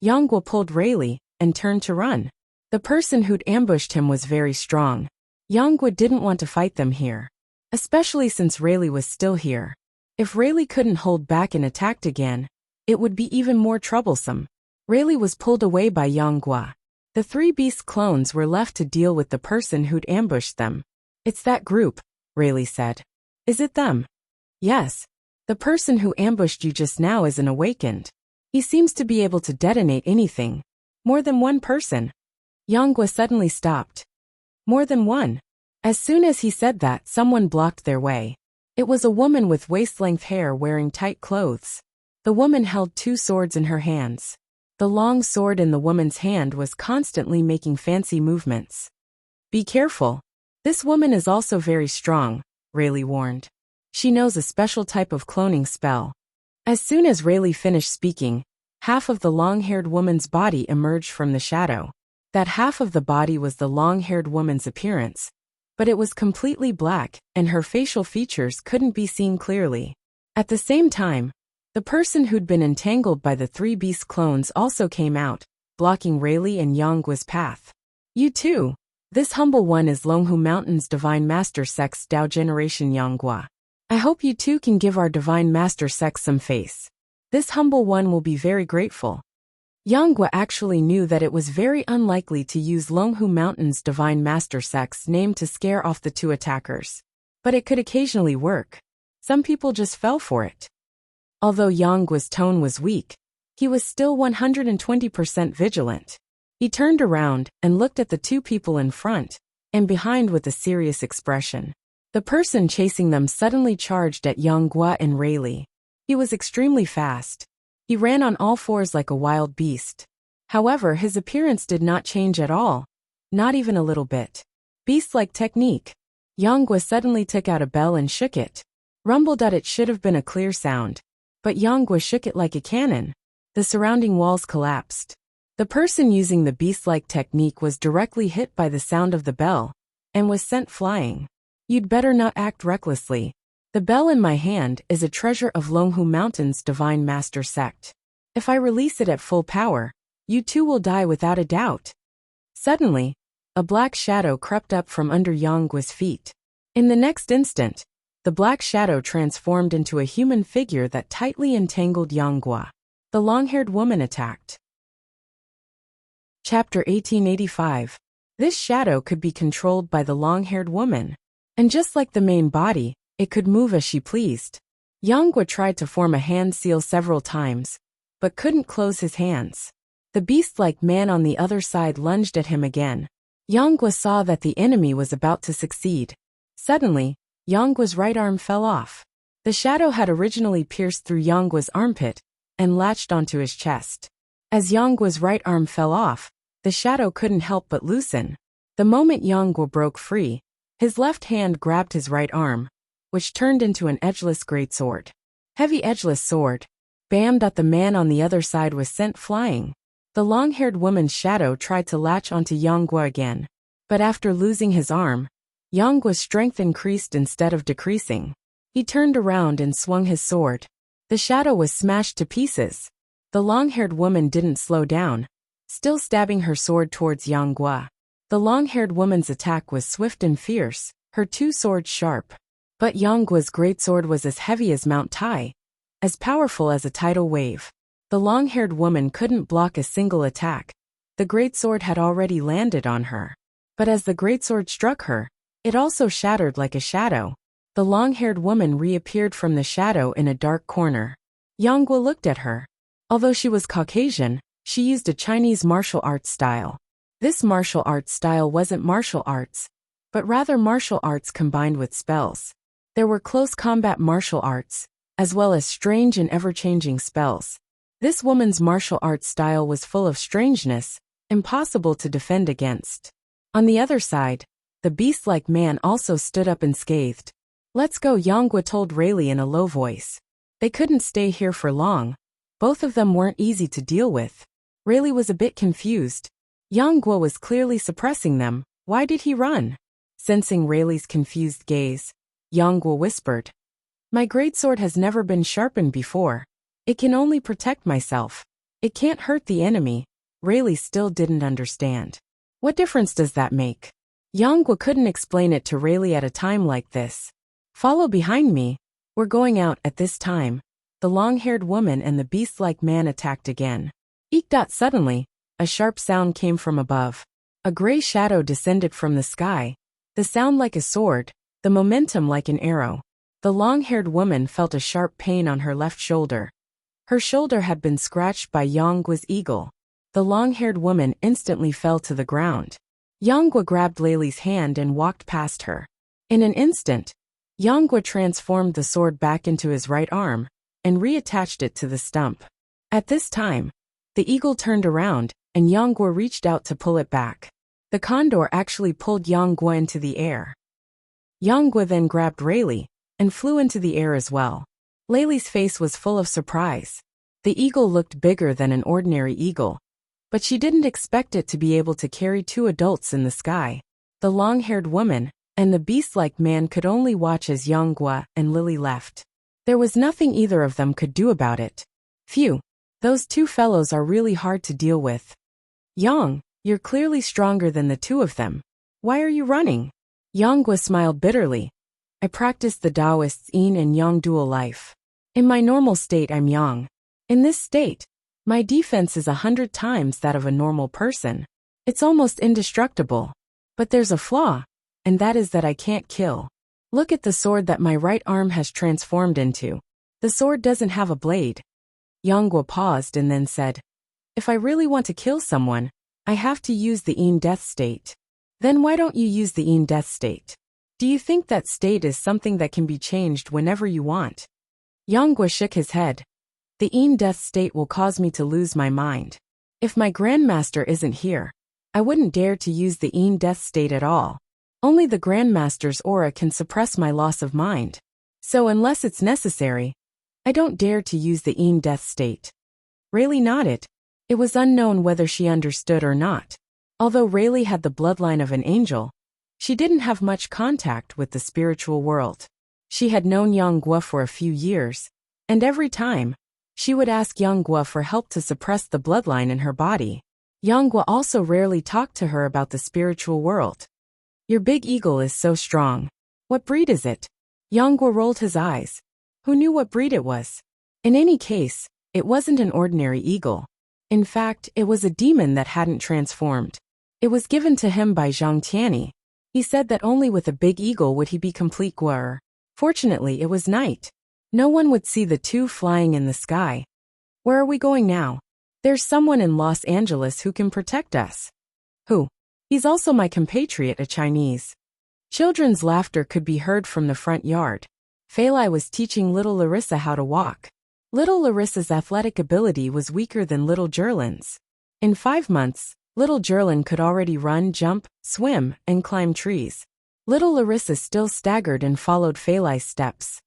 Yanggua pulled Rayleigh and turned to run. The person who'd ambushed him was very strong. Yanggua didn't want to fight them here, especially since Rayleigh was still here. If Rayleigh couldn't hold back and attacked again, it would be even more troublesome. Rayleigh was pulled away by Yanggua. The 3 beast clones were left to deal with the person who'd ambushed them. It's that group, Rayleigh said. Is it them? Yes. The person who ambushed you just now isn't awakened. He seems to be able to detonate anything. More than one person. Yanggua suddenly stopped. More than one. As soon as he said that, someone blocked their way. It was a woman with waist-length hair wearing tight clothes. The woman held 2 swords in her hands. The long sword in the woman's hand was constantly making fancy movements. Be careful. This woman is also very strong, Rayleigh warned. She knows a special type of cloning spell. As soon as Rayleigh finished speaking, half of the long-haired woman's body emerged from the shadow. That half of the body was the long-haired woman's appearance, but it was completely black, and her facial features couldn't be seen clearly. At the same time, the person who'd been entangled by the 3 beast clones also came out, blocking Rayleigh and Yanggua's path. You too. This humble one is Longhu Mountain's Divine Master Sex Dao Generation Yanggua. I hope you too can give our Divine Master Sex some face. This humble one will be very grateful. Yanggua actually knew that it was very unlikely to use Longhu Mountain's Divine Master Sex name to scare off the 2 attackers. But it could occasionally work. Some people just fell for it. Although Yanggua's tone was weak, he was still 120% vigilant. He turned around and looked at the 2 people in front and behind with a serious expression. The person chasing them suddenly charged at Yanggua and Rayleigh. He was extremely fast. He ran on all 4s like a wild beast. However, his appearance did not change at all, not even a little bit. Beast-like technique. Yanggua suddenly took out a bell and shook it. Rumbled that it should have been a clear sound. But Yanggua shook it like a cannon. The surrounding walls collapsed. The person using the beast-like technique was directly hit by the sound of the bell, and was sent flying. You'd better not act recklessly. The bell in my hand is a treasure of Longhu Mountain's Divine Master Sect. If I release it at full power, you too will die without a doubt. Suddenly, a black shadow crept up from under Yanggua's feet. In the next instant, the black shadow transformed into a human figure that tightly entangled Yanggua. The long-haired woman attacked. Chapter 1885. This shadow could be controlled by the long-haired woman. And just like the main body, it could move as she pleased. Yanggua tried to form a hand seal several times, but couldn't close his hands. The beast-like man on the other side lunged at him again. Yang Guo saw that the enemy was about to succeed. Suddenly, Yang Guo's right arm fell off. The shadow had originally pierced through Yang Guo's armpit and latched onto his chest. As Yang Guo's right arm fell off, the shadow couldn't help but loosen. The moment Yang Guo broke free, his left hand grabbed his right arm, which turned into an edgeless greatsword. Heavy edgeless sword. Bam! The man on the other side was sent flying. The long-haired woman's shadow tried to latch onto Yang Guo again. But after losing his arm, Yang Guo's strength increased instead of decreasing. He turned around and swung his sword. The shadow was smashed to pieces. The long-haired woman didn't slow down, still stabbing her sword towards Yang Guo. The long-haired woman's attack was swift and fierce, her two swords sharp. But Yang Guo's greatsword was as heavy as Mount Tai, as powerful as a tidal wave. The long-haired woman couldn't block a single attack. The greatsword had already landed on her. But as the greatsword struck her, it also shattered like a shadow. The long-haired woman reappeared from the shadow in a dark corner. Yang Guo looked at her. Although she was Caucasian, she used a Chinese martial arts style. This martial arts style wasn't martial arts, but rather martial arts combined with spells. There were close combat martial arts, as well as strange and ever-changing spells. This woman's martial arts style was full of strangeness, impossible to defend against. On the other side, the beast-like man also stood up and scathed. "Let's go," Yang Guo told Rayleigh in a low voice. They couldn't stay here for long. Both of them weren't easy to deal with. Rayleigh was a bit confused. Yang Guo was clearly suppressing them. Why did he run? Sensing Rayleigh's confused gaze, Yang Guo whispered, "My greatsword has never been sharpened before. It can only protect myself. It can't hurt the enemy." Rayleigh still didn't understand. What difference does that make? Yang Guo couldn't explain it to Rayleigh at a time like this. "Follow behind me. We're going out." At this time, the long-haired woman and the beast-like man attacked again. Eek! Suddenly, a sharp sound came from above. A gray shadow descended from the sky, the sound like a sword, the momentum like an arrow. The long-haired woman felt a sharp pain on her left shoulder. Her shoulder had been scratched by Yang Guo's eagle. The long-haired woman instantly fell to the ground. Yang Guo grabbed Rayleigh's hand and walked past her. In an instant, Yang Guo transformed the sword back into his right arm and reattached it to the stump. At this time, the eagle turned around, and Yang Guo reached out to pull it back. The condor actually pulled Yang Guo into the air. Yang Guo then grabbed Rayleigh and flew into the air as well. Rayleigh's face was full of surprise. The eagle looked bigger than an ordinary eagle, but she didn't expect it to be able to carry two adults in the sky. The long-haired woman and the beast-like man could only watch as Yang Guo and Lily left. There was nothing either of them could do about it. Phew, those two fellows are really hard to deal with. "Yang, you're clearly stronger than the two of them. Why are you running?" Yang Guo smiled bitterly. "I practiced the Taoist's yin and yang dual life. In my normal state I'm yang. In this state, my defense is 100 times that of a normal person. It's almost indestructible. But there's a flaw, and that is that I can't kill. Look at the sword that my right arm has transformed into. The sword doesn't have a blade." Yang Guo paused and then said, "If I really want to kill someone, I have to use the yin death state. Then why don't you use the yin death state? Do you think that state is something that can be changed whenever you want?" Yang Guo shook his head. "The yin death state will cause me to lose my mind. If my grandmaster isn't here, I wouldn't dare to use the yin death state at all. Only the grandmaster's aura can suppress my loss of mind. So unless it's necessary, I don't dare to use the yin death state." Rayleigh nodded. It was unknown whether she understood or not. Although Rayleigh had the bloodline of an angel, she didn't have much contact with the spiritual world. She had known Yang Guo for a few years, and every time, she would ask Yang Guo for help to suppress the bloodline in her body. Yang Guo also rarely talked to her about the spiritual world. "Your big eagle is so strong. What breed is it?" Yang Guo rolled his eyes. Who knew what breed it was? In any case, it wasn't an ordinary eagle. In fact, it was a demon that hadn't transformed. It was given to him by Zhang Tianyi. He said that only with a big eagle would he be complete guer. Fortunately, it was night. No one would see the two flying in the sky. Where are we going now? There's someone in Los Angeles who can protect us. Who? He's also my compatriot, a Chinese. Children's laughter could be heard from the front yard. Feilai was teaching little Larissa how to walk. Little Larissa's athletic ability was weaker than little Jerlin's. In 5 months, little Jerlin could already run, jump, swim, and climb trees. Little Larissa still staggered and followed Feilai's steps.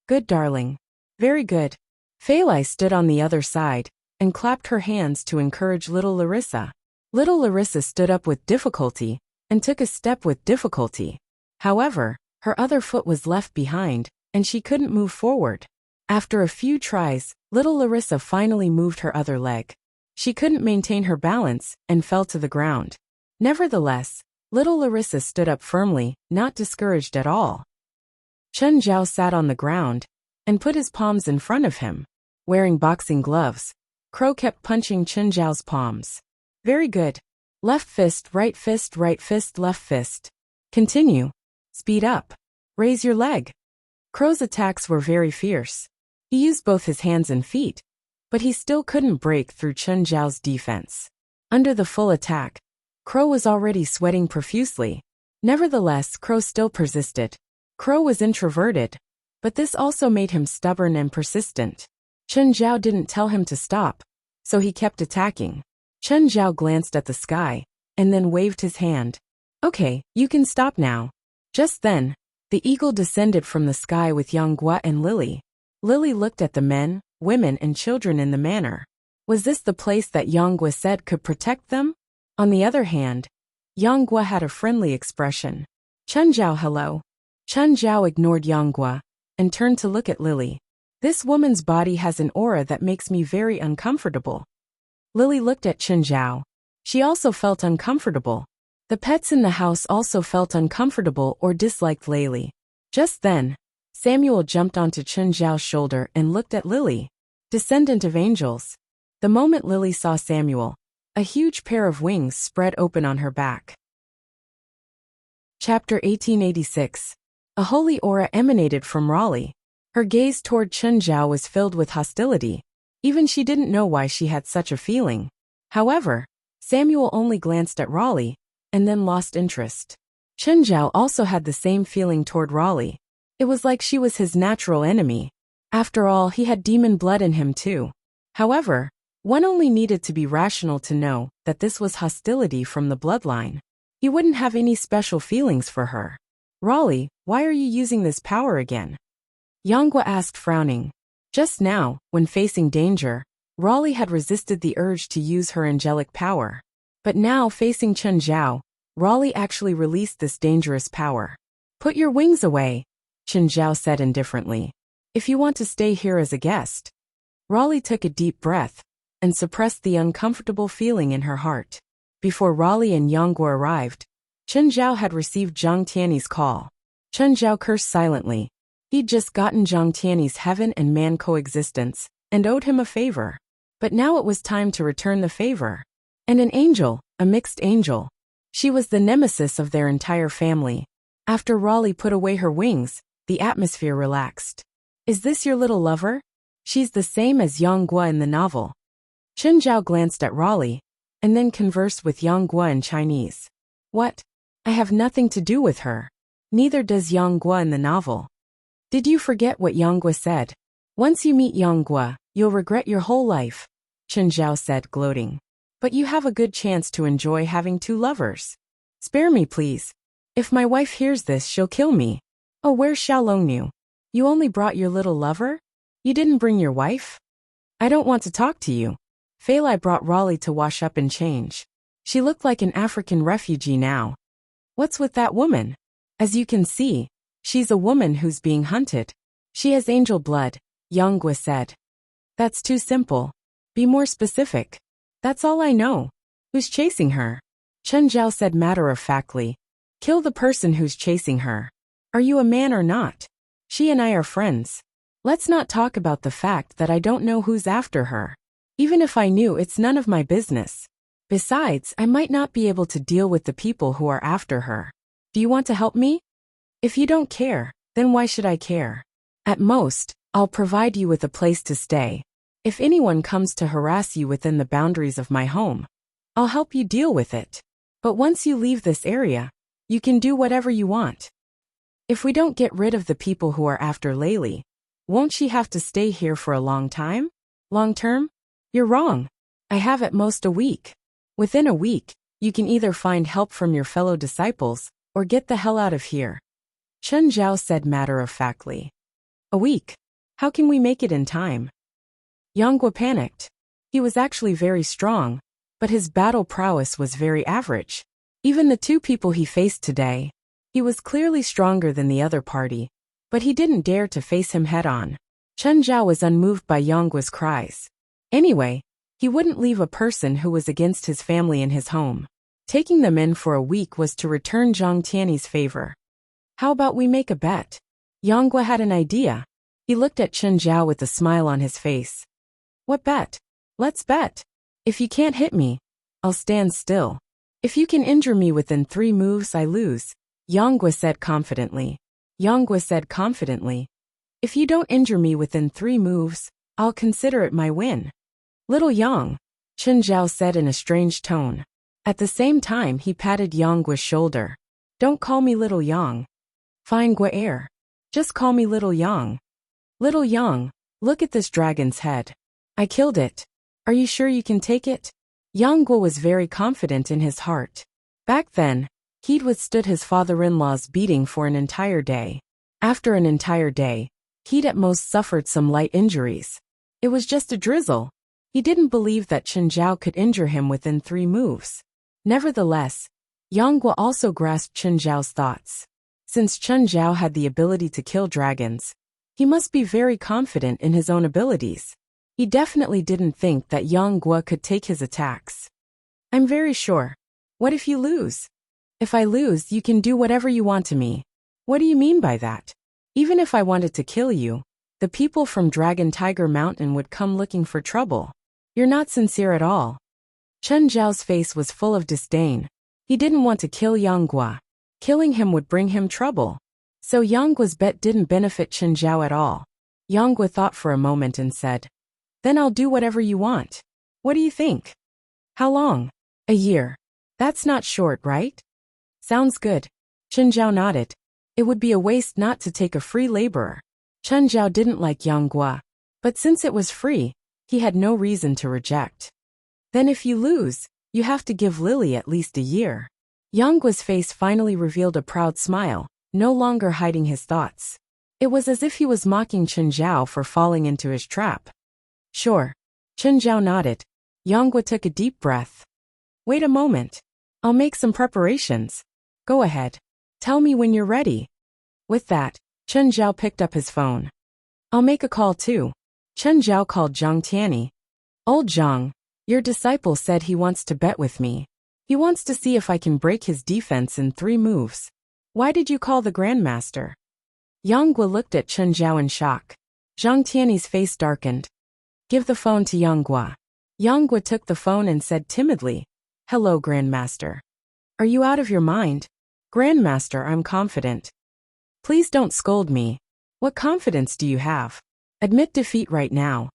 Good, darling. Very good. Feilai stood on the other side and clapped her hands to encourage little Larissa. Little Larissa stood up with difficulty and took a step with difficulty. However, her other foot was left behind, and she couldn't move forward. After a few tries, little Larissa finally moved her other leg. She couldn't maintain her balance and fell to the ground. Nevertheless, little Larissa stood up firmly, not discouraged at all. Chen Zhao sat on the ground and put his palms in front of him. Wearing boxing gloves, Crow kept punching Chen Zhao's palms. Very good. Left fist, right fist, left fist. Continue. Speed up. Raise your leg. Crow's attacks were very fierce. He used both his hands and feet, but he still couldn't break through Chen Zhao's defense. Under the full attack, Crow was already sweating profusely. Nevertheless, Crow still persisted. Crow was introverted, but this also made him stubborn and persistent. Chen Zhao didn't tell him to stop, so he kept attacking. Chen Zhao glanced at the sky and then waved his hand. Okay, you can stop now. Just then, the eagle descended from the sky with Yang Guo and Lily. Lily looked at the men, women, and children in the manor. Was this the place that Yang Guo said could protect them? On the other hand, Yang Guo had a friendly expression. Chen Zhao, hello. Chen Zhao ignored Yang Guo and turned to look at Lily. This woman's body has an aura that makes me very uncomfortable. Lily looked at Chen Zhao. She also felt uncomfortable. The pets in the house also felt uncomfortable or disliked Lily. Just then, Samuel jumped onto Chen Zhao's shoulder and looked at Lily. Descendant of angels. The moment Lily saw Samuel, a huge pair of wings spread open on her back. Chapter 1886. A holy aura emanated from Raleigh. Her gaze toward Chen Zhao was filled with hostility. Even she didn't know why she had such a feeling. However, Samuel only glanced at Raleigh and then lost interest. Chen Zhao also had the same feeling toward Raleigh. It was like she was his natural enemy. After all, he had demon blood in him too. However, one only needed to be rational to know that this was hostility from the bloodline. He wouldn't have any special feelings for her. Raleigh, why are you using this power again? Yang Guo asked, frowning. Just now, when facing danger, Raleigh had resisted the urge to use her angelic power. But now, facing Chen Zhao, Raleigh actually released this dangerous power. Put your wings away, Chen Zhao said indifferently. If you want to stay here as a guest. Raleigh took a deep breath and suppressed the uncomfortable feeling in her heart. Before Raleigh and Yang Guo arrived, Chen Zhao had received Zhang Tiany's call. Chen Zhao cursed silently. He'd just gotten Zhang Tiany's heaven and man coexistence and owed him a favor. But now it was time to return the favor. And an angel, a mixed angel. She was the nemesis of their entire family. After Raleigh put away her wings, the atmosphere relaxed. Is this your little lover? She's the same as Yang Guo in the novel. Chen Zhao glanced at Raleigh and then conversed with Yang Guo in Chinese. What? I have nothing to do with her. Neither does Yang Guo in the novel. Did you forget what Yang Guo said? Once you meet Yang Guo, you'll regret your whole life, Chen Zhao said, gloating. But you have a good chance to enjoy having 2 lovers. Spare me, please. If my wife hears this, she'll kill me. Oh, where's Xiaolongnu? You only brought your little lover? You didn't bring your wife? I don't want to talk to you. Feilai brought Raleigh to wash up and change. She looked like an African refugee now. What's with that woman? As you can see, she's a woman who's being hunted. She has angel blood, Yang Guo said. That's too simple. Be more specific. That's all I know. Who's chasing her? Chen Zhao said matter-of-factly. Kill the person who's chasing her. Are you a man or not? She and I are friends. Let's not talk about the fact that I don't know who's after her. Even if I knew, it's none of my business. Besides, I might not be able to deal with the people who are after her. Do you want to help me? If you don't care, then why should I care? At most, I'll provide you with a place to stay. If anyone comes to harass you within the boundaries of my home, I'll help you deal with it. But once you leave this area, you can do whatever you want. If we don't get rid of the people who are after Layli, won't she have to stay here for a long time? Long term? You're wrong. I have at most a week. Within a week, you can either find help from your fellow disciples, or get the hell out of here. Chen Zhao said matter-of-factly. A week? How can we make it in time? Yang Guo panicked. He was actually very strong, but his battle prowess was very average. Even the two people he faced today, he was clearly stronger than the other party, but he didn't dare to face him head-on. Chen Zhao was unmoved by Yang Guo's cries. Anyway, he wouldn't leave a person who was against his family in his home. Taking them in for a week was to return Zhang Tianyi's favor. How about we make a bet? Yang Guo had an idea. He looked at Chen Zhao with a smile on his face. What bet? Let's bet. If you can't hit me, I'll stand still. If you can injure me within 3 moves, I lose, Yang Guo said confidently. Yang Guo said confidently. If you don't injure me within 3 moves, I'll consider it my win. Little Yang, Chen Zhao said in a strange tone. At the same time he patted Yang Guo's shoulder. Don't call me Little Yang. Fine Guo Air. Just call me Little Yang. Little Yang, look at this dragon's head. I killed it. Are you sure you can take it? Yang Guo was very confident in his heart. Back then, he'd withstood his father-in-law's beating for an entire day. After an entire day, he'd at most suffered some light injuries. It was just a drizzle. He didn't believe that Chen Zhao could injure him within 3 moves. Nevertheless, Yang Guo also grasped Chen Zhao's thoughts. Since Chen Zhao had the ability to kill dragons, he must be very confident in his own abilities. He definitely didn't think that Yang Guo could take his attacks. I'm very sure. What if you lose? If I lose, you can do whatever you want to me. What do you mean by that? Even if I wanted to kill you, the people from Dragon Tiger Mountain would come looking for trouble. You're not sincere at all. Chen Zhao's face was full of disdain. He didn't want to kill Yang Guo. Killing him would bring him trouble. So Yang Guo's bet didn't benefit Chen Zhao at all. Yang Guo thought for a moment and said, Then I'll do whatever you want. What do you think? How long? A year. That's not short, right? Sounds good. Chen Zhao nodded. It would be a waste not to take a free laborer. Chen Zhao didn't like Yang Guo, but since it was free, he had no reason to reject. Then if you lose, you have to give Lily at least a year. Yang Guo's face finally revealed a proud smile, no longer hiding his thoughts. It was as if he was mocking Chen Zhao for falling into his trap. Sure. Chen Zhao nodded. Yang Guo took a deep breath. Wait a moment. I'll make some preparations. Go ahead. Tell me when you're ready. With that, Chen Zhao picked up his phone. I'll make a call too. Chen Zhao called Zhang Tianyi. Old Zhang, your disciple said he wants to bet with me. He wants to see if I can break his defense in 3 moves. Why did you call the Grandmaster? Yang Guo looked at Chen Zhao in shock. Zhang Tianyi's face darkened. Give the phone to Yang Guo. Yang Guo took the phone and said timidly, Hello, Grandmaster. Are you out of your mind? Grandmaster, I'm confident. Please don't scold me. What confidence do you have? Admit defeat right now.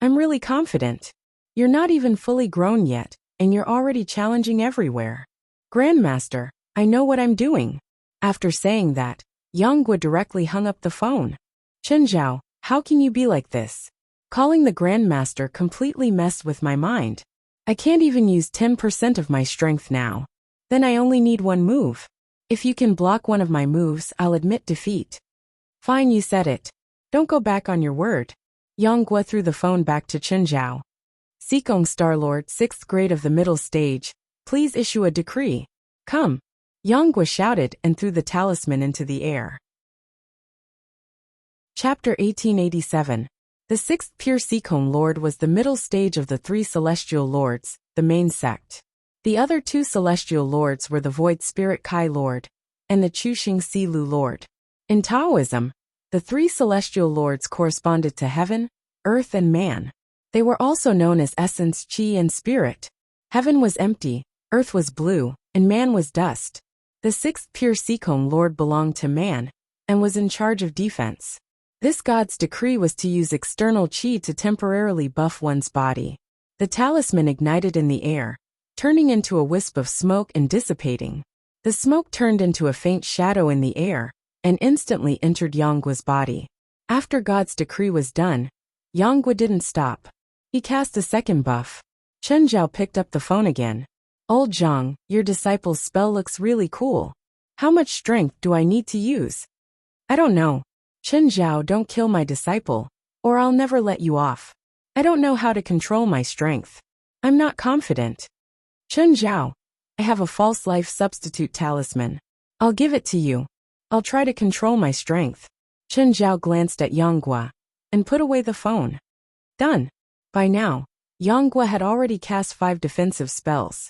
I'm really confident. You're not even fully grown yet, and you're already challenging everywhere. Grandmaster, I know what I'm doing. After saying that, Yang Guo directly hung up the phone. Chen Zhao, how can you be like this? Calling the Grandmaster completely messed with my mind. I can't even use 10% of my strength now. Then I only need 1 move. If you can block one of my moves, I'll admit defeat. Fine, you said it. Don't go back on your word. Yang Guo threw the phone back to Chen Zhao. Sikong Starlord, 6th grade of the middle stage, please issue a decree. Come. Yang Guo shouted and threw the talisman into the air. Chapter 1887. The 6th pure Sikong Lord was the middle stage of the 3 celestial lords, the main sect. The other 2 celestial lords were the Void Spirit Kai Lord and the Chuxing Silu Lord. In Taoism, the 3 celestial lords corresponded to heaven, earth and man. They were also known as essence, chi and spirit. Heaven was empty, earth was blue, and man was dust. The 6th pure Sikong Lord belonged to man and was in charge of defense. This god's decree was to use external chi to temporarily buff one's body. The talisman ignited in the air, turning into a wisp of smoke and dissipating. The smoke turned into a faint shadow in the air, and instantly entered Yanggua's body. After God's decree was done, Yanggua didn't stop. He cast a second buff. Chen Zhao picked up the phone again. Old Zhang, your disciple's spell looks really cool. How much strength do I need to use? I don't know. Chen Zhao, don't kill my disciple, or I'll never let you off. I don't know how to control my strength. I'm not confident. Chen Zhao, I have a false life substitute talisman. I'll give it to you. I'll try to control my strength. Chen Zhao glanced at Yanggua and put away the phone. Done. By now, Yanggua had already cast 5 defensive spells.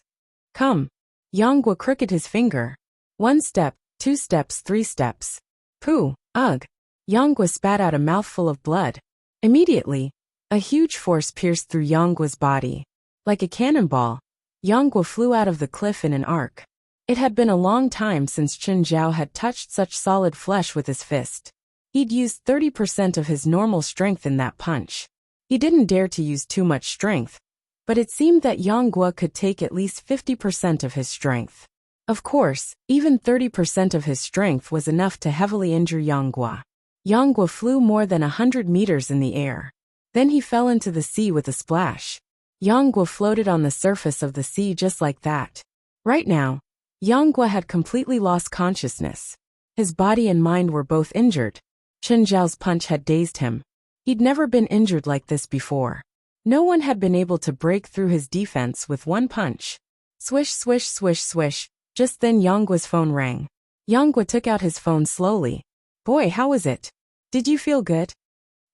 Come. Yanggua crooked his finger. 1 step, 2 steps, 3 steps. Pooh, ugh. Yanggua spat out a mouthful of blood. Immediately, a huge force pierced through Yanggua's body. Like a cannonball, Yanggua flew out of the cliff in an arc. It had been a long time since Chen Zhao had touched such solid flesh with his fist. He'd used 30% of his normal strength in that punch. He didn't dare to use too much strength, but it seemed that Yanggua could take at least 50% of his strength. Of course, even 30% of his strength was enough to heavily injure Yanggua. Yanggua flew more than 100 meters in the air. Then he fell into the sea with a splash. Yanggua floated on the surface of the sea just like that. Right now, Yanggua had completely lost consciousness. His body and mind were both injured. Chen Zhao's punch had dazed him. He'd never been injured like this before. No one had been able to break through his defense with one punch. Swish, swish, swish, swish. Just then Yanggua's phone rang. Yanggua took out his phone slowly. Boy, how was it? Did you feel good?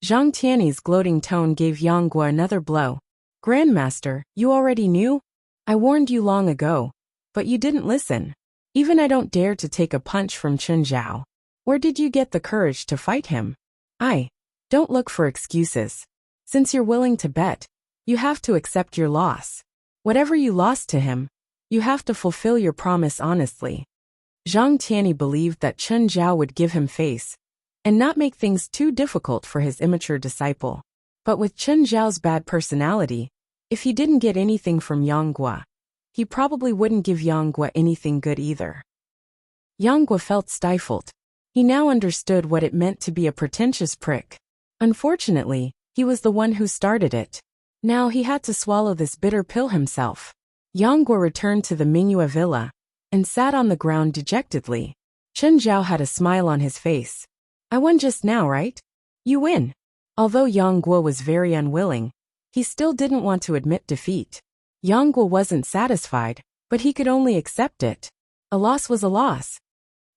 Zhang Tianyi's gloating tone gave Yanggua another blow. Grandmaster, you already knew? I warned you long ago. But you didn't listen. Even I don't dare to take a punch from Chen Zhao. Where did you get the courage to fight him? Don't look for excuses. Since you're willing to bet, you have to accept your loss. Whatever you lost to him, you have to fulfill your promise honestly. Zhang Tianyi believed that Chen Zhao would give him face and not make things too difficult for his immature disciple. But with Chen Zhao's bad personality, if he didn't get anything from Yanggua, he probably wouldn't give Yanggua anything good either. Yanggua felt stifled. He now understood what it meant to be a pretentious prick. Unfortunately, he was the one who started it. Now he had to swallow this bitter pill himself. Yanggua returned to the Mingyue villa and sat on the ground dejectedly. Chen Zhao had a smile on his face. I won just now, right? You win. Although Yanggua was very unwilling, he still didn't want to admit defeat. Yanggua wasn't satisfied, but he could only accept it. A loss was a loss.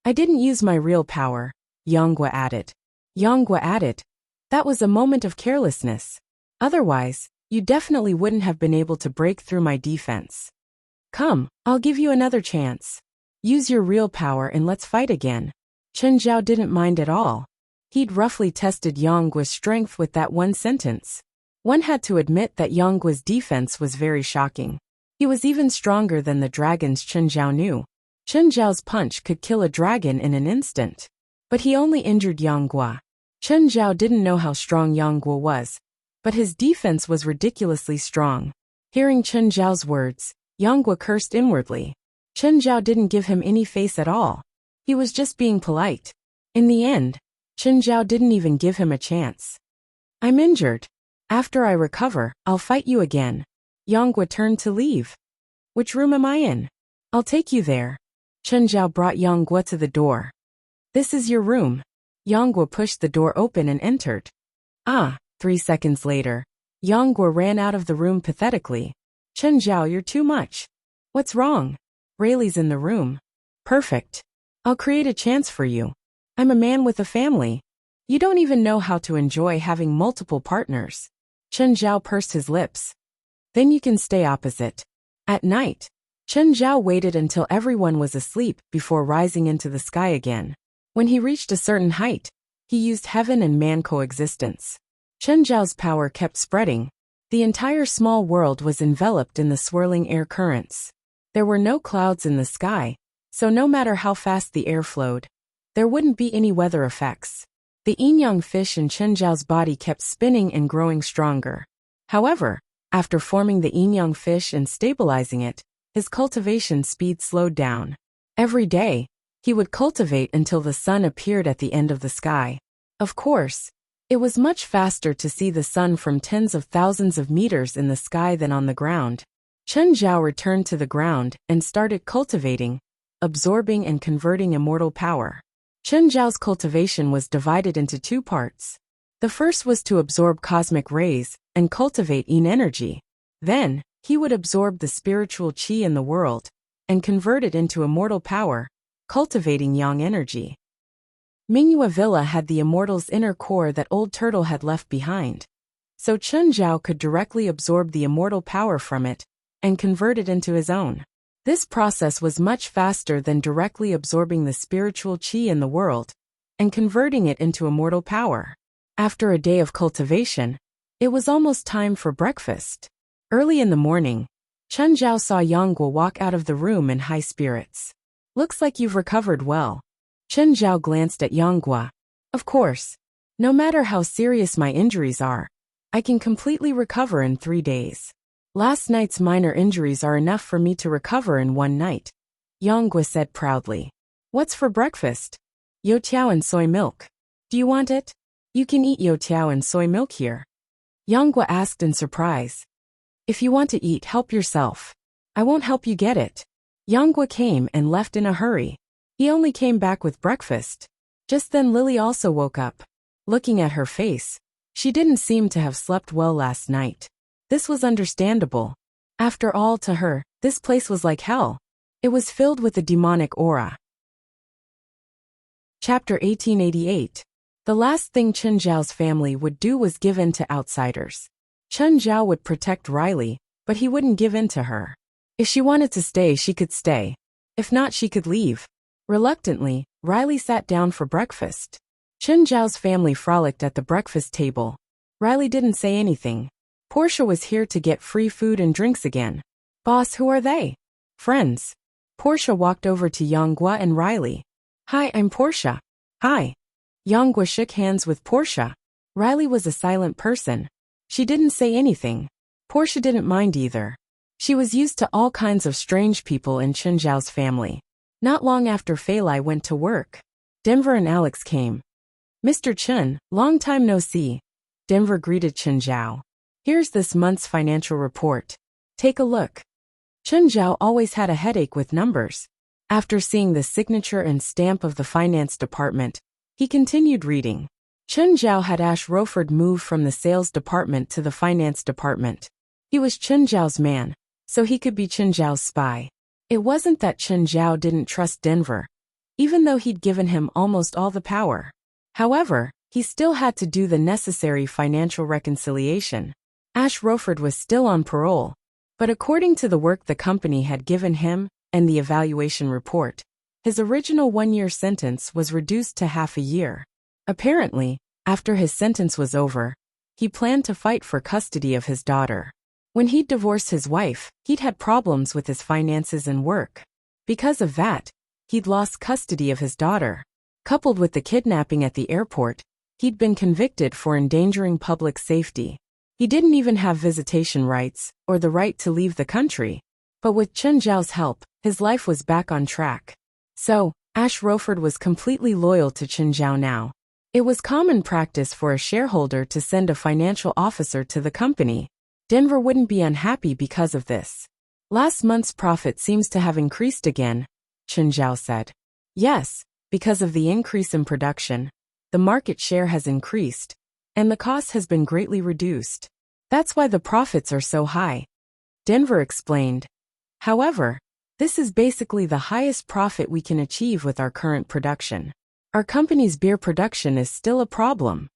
I didn't use my real power, Yanggua added. Yanggua added, that was a moment of carelessness. Otherwise, you definitely wouldn't have been able to break through my defense. Come, I'll give you another chance. Use your real power and let's fight again. Chen Zhao didn't mind at all. He'd roughly tested Yanggua's strength with that one sentence. One had to admit that Yanggua's defense was very shocking. He was even stronger than the dragons Chen Zhao knew. Chen Zhao's punch could kill a dragon in an instant. But he only injured Yanggua. Chen Zhao didn't know how strong Yanggua was, but his defense was ridiculously strong. Hearing Chen Zhao's words, Yanggua cursed inwardly. Chen Zhao didn't give him any face at all. He was just being polite. In the end, Chen Zhao didn't even give him a chance. I'm injured. After I recover, I'll fight you again. Yanggua turned to leave. Which room am I in? I'll take you there. Chen Zhao brought Yanggua to the door. This is your room. Yanggua pushed the door open and entered. 3 seconds later, Yanggua ran out of the room pathetically. Chen Zhao, you're too much. What's wrong? Rayleigh's in the room. Perfect. I'll create a chance for you. I'm a man with a family. You don't even know how to enjoy having multiple partners. Chen Zhao pursed his lips. Then you can stay opposite. At night, Chen Zhao waited until everyone was asleep before rising into the sky again. When he reached a certain height, he used heaven and man coexistence. Chen Zhao's power kept spreading. The entire small world was enveloped in the swirling air currents. There were no clouds in the sky, so no matter how fast the air flowed, there wouldn't be any weather effects. The yin-yang fish in Chen Zhao's body kept spinning and growing stronger. However, after forming the yin-yang fish and stabilizing it, his cultivation speed slowed down. Every day, he would cultivate until the sun appeared at the end of the sky. Of course, it was much faster to see the sun from tens of thousands of meters in the sky than on the ground. Chen Zhao returned to the ground and started cultivating, absorbing and converting immortal power. Chen Zhao's cultivation was divided into two parts. The first was to absorb cosmic rays and cultivate yin energy. Then, he would absorb the spiritual qi in the world and convert it into immortal power, cultivating yang energy. Mingyue Villa had the immortal's inner core that Old Turtle had left behind. So Chen Zhao could directly absorb the immortal power from it and convert it into his own. This process was much faster than directly absorbing the spiritual qi in the world and converting it into immortal power. After a day of cultivation, it was almost time for breakfast. Early in the morning, Chen Zhao saw Yang Guo walk out of the room in high spirits. "Looks like you've recovered well." Chen Zhao glanced at Yang Guo. "Of course. No matter how serious my injuries are, I can completely recover in 3 days. Last night's minor injuries are enough for me to recover in 1 night," Yang Guo said proudly. "What's for breakfast?" "Youtiao and soy milk. Do you want it?" "You can eat youtiao and soy milk here," Yang Guo asked in surprise. "If you want to eat, help yourself. I won't help you get it." Yang Guo came and left in a hurry. He only came back with breakfast. Just then Lily also woke up. Looking at her face, she didn't seem to have slept well last night. This was understandable. After all, to her, this place was like hell. It was filled with a demonic aura. Chapter 1888. The last thing Chen Zhao's family would do was give in to outsiders. Chen Zhao would protect Riley, but he wouldn't give in to her. If she wanted to stay, she could stay. If not, she could leave. Reluctantly, Riley sat down for breakfast. Chen Zhao's family frolicked at the breakfast table. Riley didn't say anything. Portia was here to get free food and drinks again. "Boss, who are they?" "Friends." Portia walked over to Yang Guo and Riley. "Hi, I'm Portia." "Hi." Yang Guo shook hands with Portia. Riley was a silent person. She didn't say anything. Portia didn't mind either. She was used to all kinds of strange people in Chen Zhao's family. Not long after Fei Lai went to work, Denver and Alex came. "Mr. Chen, long time no see." Denver greeted Chen Zhao. "Here's this month's financial report. Take a look." Chen Zhao always had a headache with numbers. After seeing the signature and stamp of the finance department, he continued reading. Chen Zhao had Ash Roford move from the sales department to the finance department. He was Chen Zhao's man, so he could be Chen Zhao's spy. It wasn't that Chen Zhao didn't trust Denver, even though he'd given him almost all the power. However, he still had to do the necessary financial reconciliation. Ash Roford was still on parole, but according to the work the company had given him and the evaluation report, his original 1-year sentence was reduced to half a year. Apparently, after his sentence was over, he planned to fight for custody of his daughter. When he'd divorced his wife, he'd had problems with his finances and work. Because of that, he'd lost custody of his daughter. Coupled with the kidnapping at the airport, he'd been convicted for endangering public safety. He didn't even have visitation rights or the right to leave the country. But with Chen Zhao's help, his life was back on track. So, Ash Roford was completely loyal to Chen Zhao now. It was common practice for a shareholder to send a financial officer to the company. Denver wouldn't be unhappy because of this. "Last month's profit seems to have increased again," Chen Zhao said. "Yes, because of the increase in production. The market share has increased, and the cost has been greatly reduced. That's why the profits are so high," Denver explained. "However, this is basically the highest profit we can achieve with our current production. Our company's beer production is still a problem.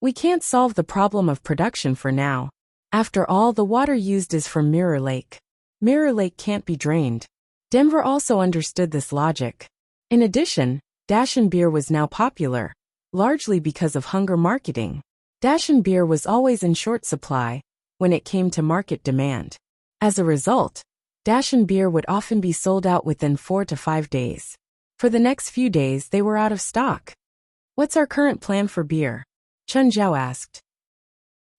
We can't solve the problem of production for now. After all, the water used is from Mirror Lake. Mirror Lake can't be drained." Denver also understood this logic. In addition, Dashin beer was now popular, largely because of hunger marketing. Dashin beer was always in short supply when it came to market demand. As a result, Dashin beer would often be sold out within 4 to 5 days. For the next few days, they were out of stock. What's our current plan for beer? Chen Zhao asked.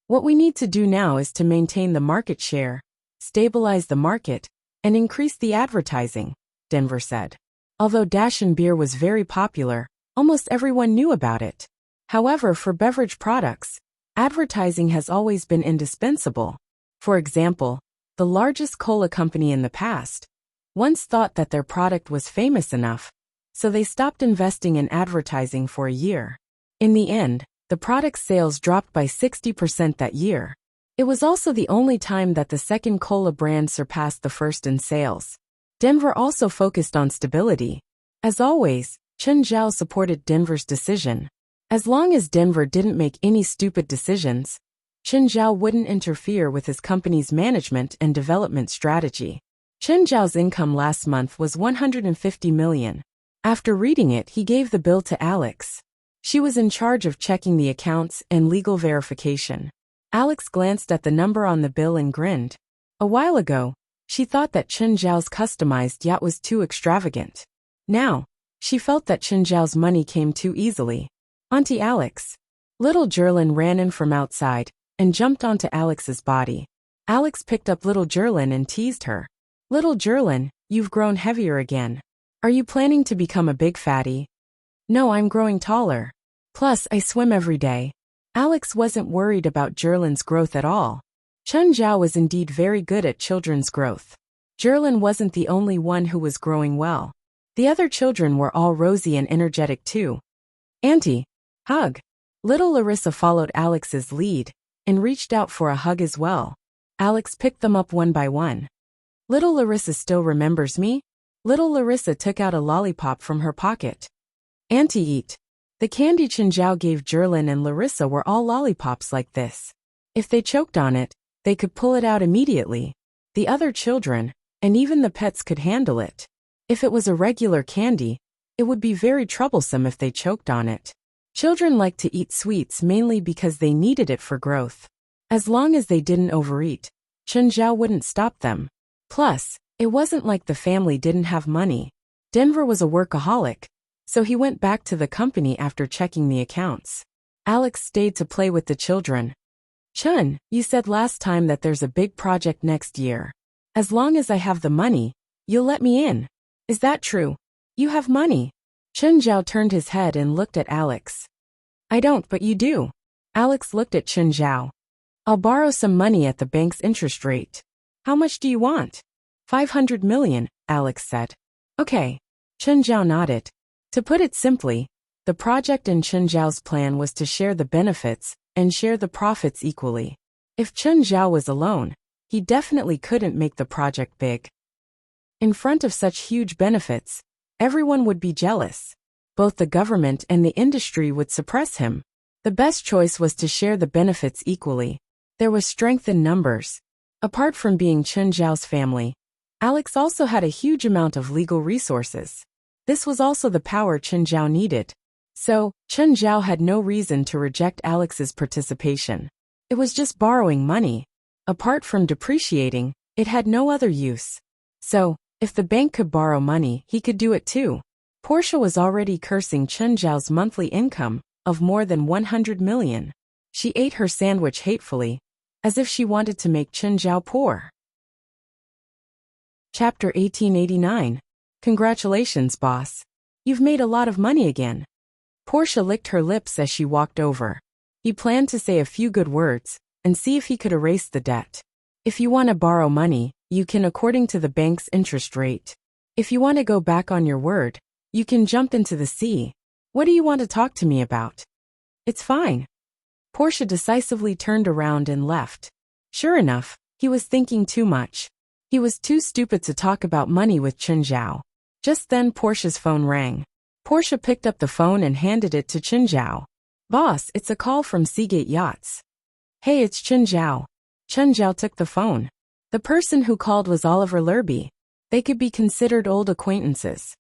What we need to do now is to maintain the market share, stabilize the market, and increase the advertising, Denver said. Although Dashin beer was very popular, almost everyone knew about it. However, for beverage products, advertising has always been indispensable. For example, the largest cola company in the past once thought that their product was famous enough, so they stopped investing in advertising for a year. In the end, the product's sales dropped by 60% that year. It was also the only time that the second cola brand surpassed the first in sales. Denver also focused on stability. As always, Chen Zhao supported Denver's decision. As long as Denver didn't make any stupid decisions, Chen Zhao wouldn't interfere with his company's management and development strategy. Chen Zhao's income last month was 150 million. After reading it, he gave the bill to Alex. She was in charge of checking the accounts and legal verification. Alex glanced at the number on the bill and grinned. A while ago, she thought that Chen Zhao's customized yacht was too extravagant. Now, she felt that Chen Zhao's money came too easily. Auntie Alex. Little Jerlin ran in from outside and jumped onto Alex's body. Alex picked up little Jerlin and teased her. Little Jerlin, you've grown heavier again. Are you planning to become a big fatty? No, I'm growing taller. Plus, I swim every day. Alex wasn't worried about Jerlin's growth at all. Chen Zhao was indeed very good at children's growth. Jerlin wasn't the only one who was growing well. The other children were all rosy and energetic too. Auntie, hug. Little Larissa followed Alex's lead and reached out for a hug as well. Alex picked them up one by one. Little Larissa still remembers me? Little Larissa took out a lollipop from her pocket. Auntie, eat. The candy Chen Zhao gave Jerlin and Larissa were all lollipops like this. If they choked on it, they could pull it out immediately. The other children, and even the pets, could handle it. If it was a regular candy, it would be very troublesome if they choked on it. Children like to eat sweets mainly because they needed it for growth. As long as they didn't overeat, Chen Zhao wouldn't stop them. Plus, it wasn't like the family didn't have money. Denver was a workaholic, so he went back to the company after checking the accounts. Alex stayed to play with the children. Chen, you said last time that there's a big project next year. As long as I have the money, you'll let me in. Is that true? You have money. Chen Zhao turned his head and looked at Alex. I don't, but you do. Alex looked at Chen Zhao. I'll borrow some money at the bank's interest rate. How much do you want? 500 million, Alex said. Okay. Chen Zhao nodded. To put it simply, the project in Chen Zhao's plan was to share the benefits and share the profits equally. If Chen Zhao was alone, he definitely couldn't make the project big. In front of such huge benefits, everyone would be jealous. Both the government and the industry would suppress him. The best choice was to share the benefits equally. There was strength in numbers. Apart from being Chen Zhao's family, Alex also had a huge amount of legal resources. This was also the power Chen Zhao needed. So, Chen Zhao had no reason to reject Alex's participation. It was just borrowing money. Apart from depreciating, it had no other use. So, if the bank could borrow money, he could do it too. Portia was already cursing Chen Zhao's monthly income of more than 100 million. She ate her sandwich hatefully, as if she wanted to make Chen Zhao poor. Chapter 1889. Congratulations, boss. You've made a lot of money again. Portia licked her lips as she walked over. He planned to say a few good words and see if he could erase the debt. If you want to borrow money, you can according to the bank's interest rate. If you want to go back on your word, you can jump into the sea. What do you want to talk to me about? It's fine. Portia decisively turned around and left. Sure enough, he was thinking too much. He was too stupid to talk about money with Chen Zhao. Just then Portia's phone rang. Portia picked up the phone and handed it to Chen Zhao. Boss, it's a call from Seagate Yachts. Hey, it's Chen Zhao. Chen Zhao took the phone. The person who called was Oliver Lerby. They could be considered old acquaintances.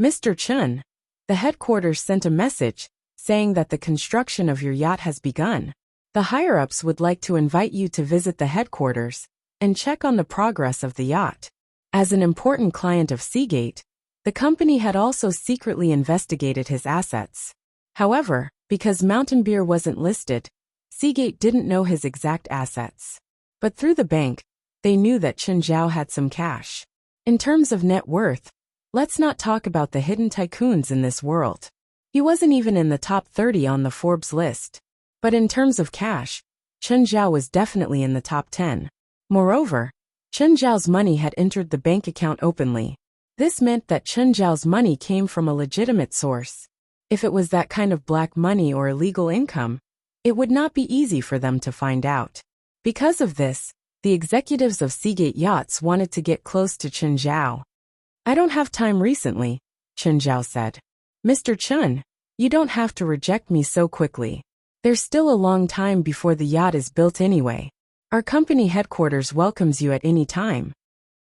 Mr. Chen, the headquarters sent a message saying that the construction of your yacht has begun. The higher-ups would like to invite you to visit the headquarters and check on the progress of the yacht. As an important client of Seagate, the company had also secretly investigated his assets. However, because Mountain Beer wasn't listed, Seagate didn't know his exact assets. But through the bank, they knew that Chen Zhao had some cash. In terms of net worth, let's not talk about the hidden tycoons in this world. He wasn't even in the top 30 on the Forbes list. But in terms of cash, Chen Zhao was definitely in the top 10. Moreover, Chen Zhao's money had entered the bank account openly. This meant that Chen Zhao's money came from a legitimate source. If it was that kind of black money or illegal income, it would not be easy for them to find out. Because of this, the executives of Seagate Yachts wanted to get close to Chen Zhao. "I don't have time recently," Chen Zhao said. "Mr. Chen, you don't have to reject me so quickly. There's still a long time before the yacht is built anyway. Our company headquarters welcomes you at any time."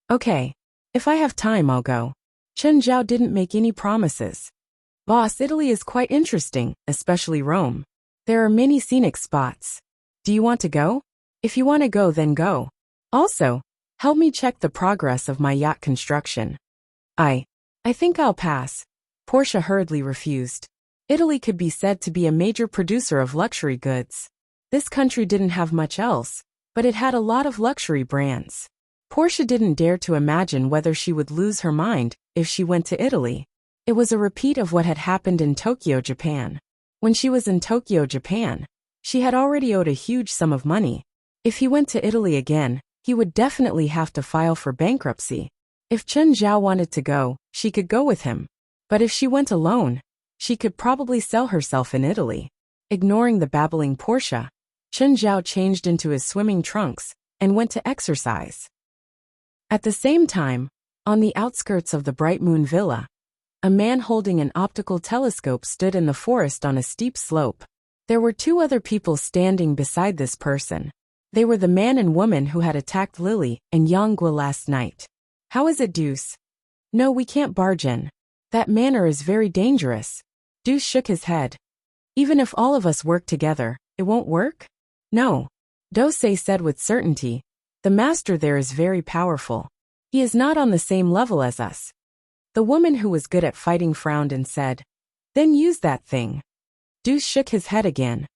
"Okay. If I have time, I'll go." Chen Zhao didn't make any promises. "Boss, Italy is quite interesting, especially Rome. There are many scenic spots. Do you want to go? If you want to go, then go. Also, help me check the progress of my yacht construction." I think I'll pass." Portia hurriedly refused. Italy could be said to be a major producer of luxury goods. This country didn't have much else, but it had a lot of luxury brands. Portia didn't dare to imagine whether she would lose her mind if she went to Italy. It was a repeat of what had happened in Tokyo, Japan. When she was in Tokyo, Japan, she had already owed a huge sum of money. If he went to Italy again, he would definitely have to file for bankruptcy. If Chen Zhao wanted to go, she could go with him. But if she went alone, she could probably sell herself in Italy. Ignoring the babbling Portia, Chen Zhao changed into his swimming trunks and went to exercise. At the same time, on the outskirts of the Bright Moon Villa, a man holding an optical telescope stood in the forest on a steep slope. There were two other people standing beside this person. They were the man and woman who had attacked Lily and Yanghua last night. "How is it, Deuce?" "No, we can't barge in. That manor is very dangerous." Deuce shook his head. "Even if all of us work together, it won't work?" "No," Dosei said with certainty. "The master there is very powerful. He is not on the same level as us." The woman who was good at fighting frowned and said, "Then use that thing." Deuce shook his head again.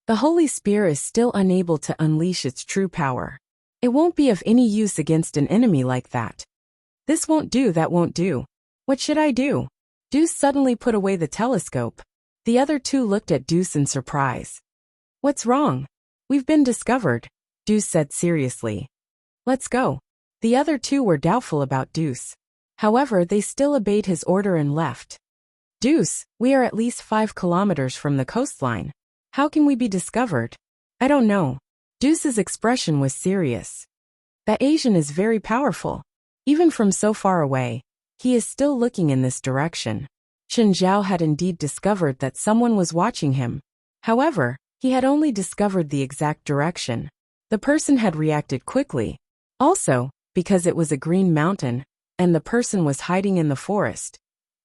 "The Holy Spear is still unable to unleash its true power. It won't be of any use against an enemy like that." "This won't do, that won't do. What should I do?" Deuce suddenly put away the telescope. The other two looked at Deuce in surprise. "What's wrong?" "We've been discovered," Deuce said seriously. "Let's go." The other two were doubtful about Deuce. However, they still obeyed his order and left. "Deuce, we are at least 5 kilometers from the coastline. How can we be discovered?" "I don't know." Deuce's expression was serious. "That Asian is very powerful. Even from so far away, he is still looking in this direction." Chen Zhao had indeed discovered that someone was watching him. However, he had only discovered the exact direction. The person had reacted quickly. Also, because it was a green mountain, and the person was hiding in the forest,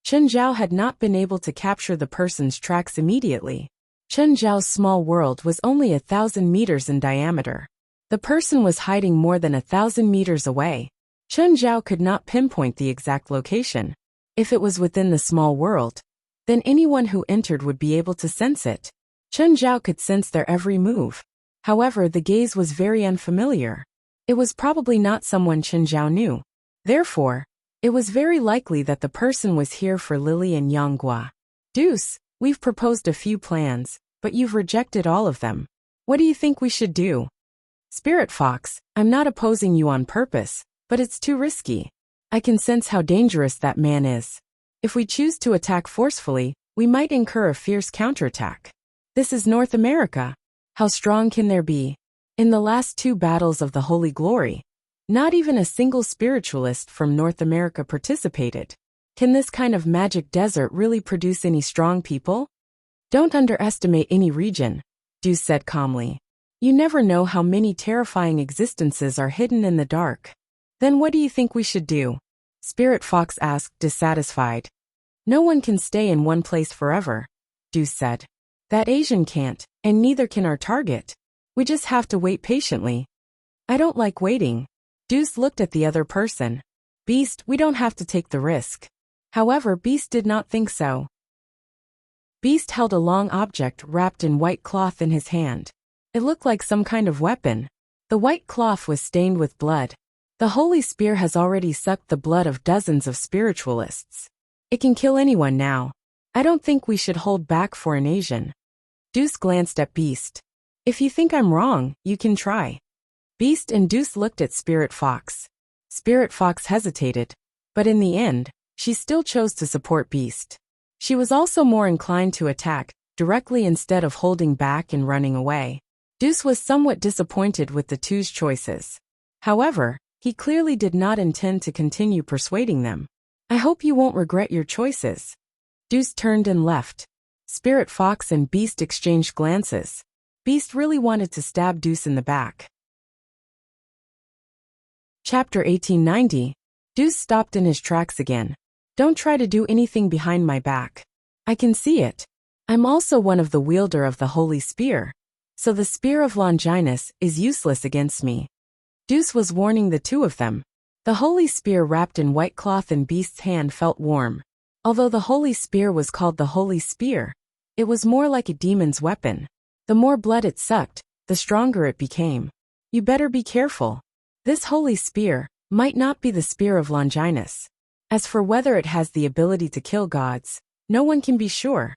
Chen Zhao had not been able to capture the person's tracks immediately. Chen Zhao's small world was only 1,000 meters in diameter. The person was hiding more than 1,000 meters away. Chen Zhao could not pinpoint the exact location. If it was within the small world, then anyone who entered would be able to sense it. Chen Zhao could sense their every move. However, the gaze was very unfamiliar. It was probably not someone Chen Zhao knew. Therefore, it was very likely that the person was here for Lily and Yanghua. "Deuce, we've proposed a few plans, but you've rejected all of them. What do you think we should do?" "Spirit Fox, I'm not opposing you on purpose, but it's too risky. I can sense how dangerous that man is. If we choose to attack forcefully, we might incur a fierce counterattack. This is North America. How strong can there be? In the last 2 battles of the Holy Glory, not even a single spiritualist from North America participated. Can this kind of magic desert really produce any strong people?" "Don't underestimate any region," Deuce said calmly. "You never know how many terrifying existences are hidden in the dark." "Then what do you think we should do?" Spirit Fox asked, dissatisfied. "No one can stay in one place forever," Deuce said. "That Asian can't, and neither can our target. We just have to wait patiently." "I don't like waiting." Deuce looked at the other person. "Beast, we don't have to take the risk." However, Beast did not think so. Beast held a long object wrapped in white cloth in his hand. It looked like some kind of weapon. The white cloth was stained with blood. The holy spear has already sucked the blood of dozens of spiritualists. It can kill anyone now. I don't think we should hold back for an Asian. Deuce glanced at Beast. If you think I'm wrong, you can try. Beast and Deuce looked at Spirit Fox. Spirit Fox hesitated, but in the end, she still chose to support Beast. She was also more inclined to attack, directly instead of holding back and running away. Deuce was somewhat disappointed with the two's choices. However, he clearly did not intend to continue persuading them. I hope you won't regret your choices. Deuce turned and left. Spirit Fox and Beast exchanged glances. Beast really wanted to stab Deuce in the back. Chapter 1890. Deuce stopped in his tracks again. Don't try to do anything behind my back. I can see it. I'm also one of the wielder of the Holy Spear, so the Spear of Longinus is useless against me. Deuce was warning the two of them. The Holy Spear wrapped in white cloth in Beast's hand felt warm. Although the Holy Spear was called the Holy Spear, it was more like a demon's weapon. The more blood it sucked, the stronger it became. You better be careful. This Holy Spear might not be the Spear of Longinus. As for whether it has the ability to kill gods, no one can be sure,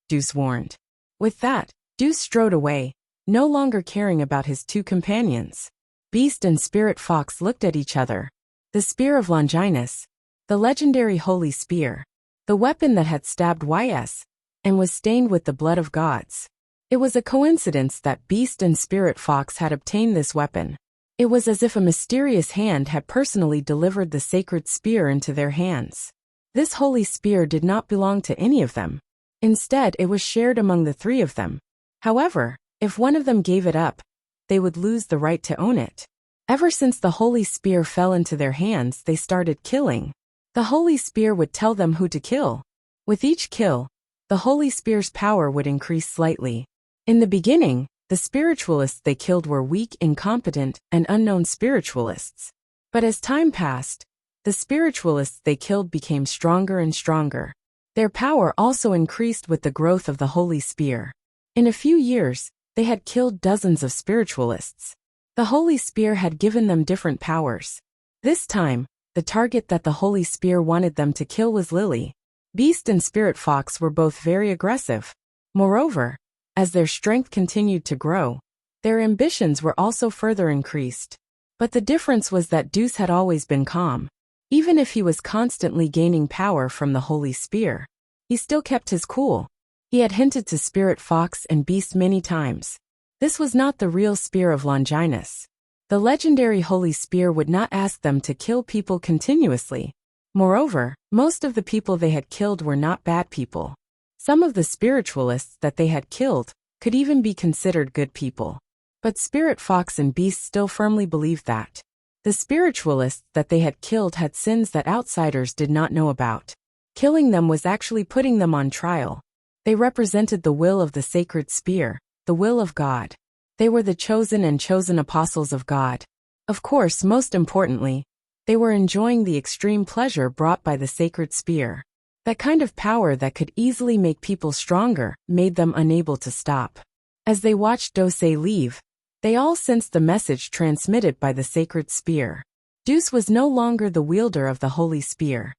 Deuce warned. With that, Deuce strode away, no longer caring about his two companions. Beast and Spirit Fox looked at each other. The Spear of Longinus, the legendary Holy Spear, the weapon that had stabbed YS, and was stained with the blood of gods. It was a coincidence that Beast and Spirit Fox had obtained this weapon. It was as if a mysterious hand had personally delivered the sacred spear into their hands. This holy spear did not belong to any of them. Instead, it was shared among the three of them. However, if one of them gave it up, they would lose the right to own it. Ever since the holy spear fell into their hands, they started killing. The holy spear would tell them who to kill. With each kill, the holy spear's power would increase slightly. In the beginning, the spiritualists they killed were weak, incompetent, and unknown spiritualists. But as time passed, the spiritualists they killed became stronger and stronger. Their power also increased with the growth of the Holy Spear. In a few years, they had killed dozens of spiritualists. The Holy Spear had given them different powers. This time, the target that the Holy Spear wanted them to kill was Lily. Beast and Spirit Fox were both very aggressive. Moreover, as their strength continued to grow, their ambitions were also further increased. But the difference was that Deuce had always been calm. Even if he was constantly gaining power from the Holy Spear, he still kept his cool. He had hinted to Spirit Fox and Beast many times. This was not the real Spear of Longinus. The legendary Holy Spear would not ask them to kill people continuously. Moreover, most of the people they had killed were not bad people. Some of the spiritualists that they had killed could even be considered good people. But Spirit Fox and Beast still firmly believed that the spiritualists that they had killed had sins that outsiders did not know about. Killing them was actually putting them on trial. They represented the will of the sacred spear, the will of God. They were the chosen and chosen apostles of God. Of course, most importantly, they were enjoying the extreme pleasure brought by the sacred spear. That kind of power that could easily make people stronger made them unable to stop. As they watched Dose leave, they all sensed the message transmitted by the sacred spear. Deuce was no longer the wielder of the Holy Spear.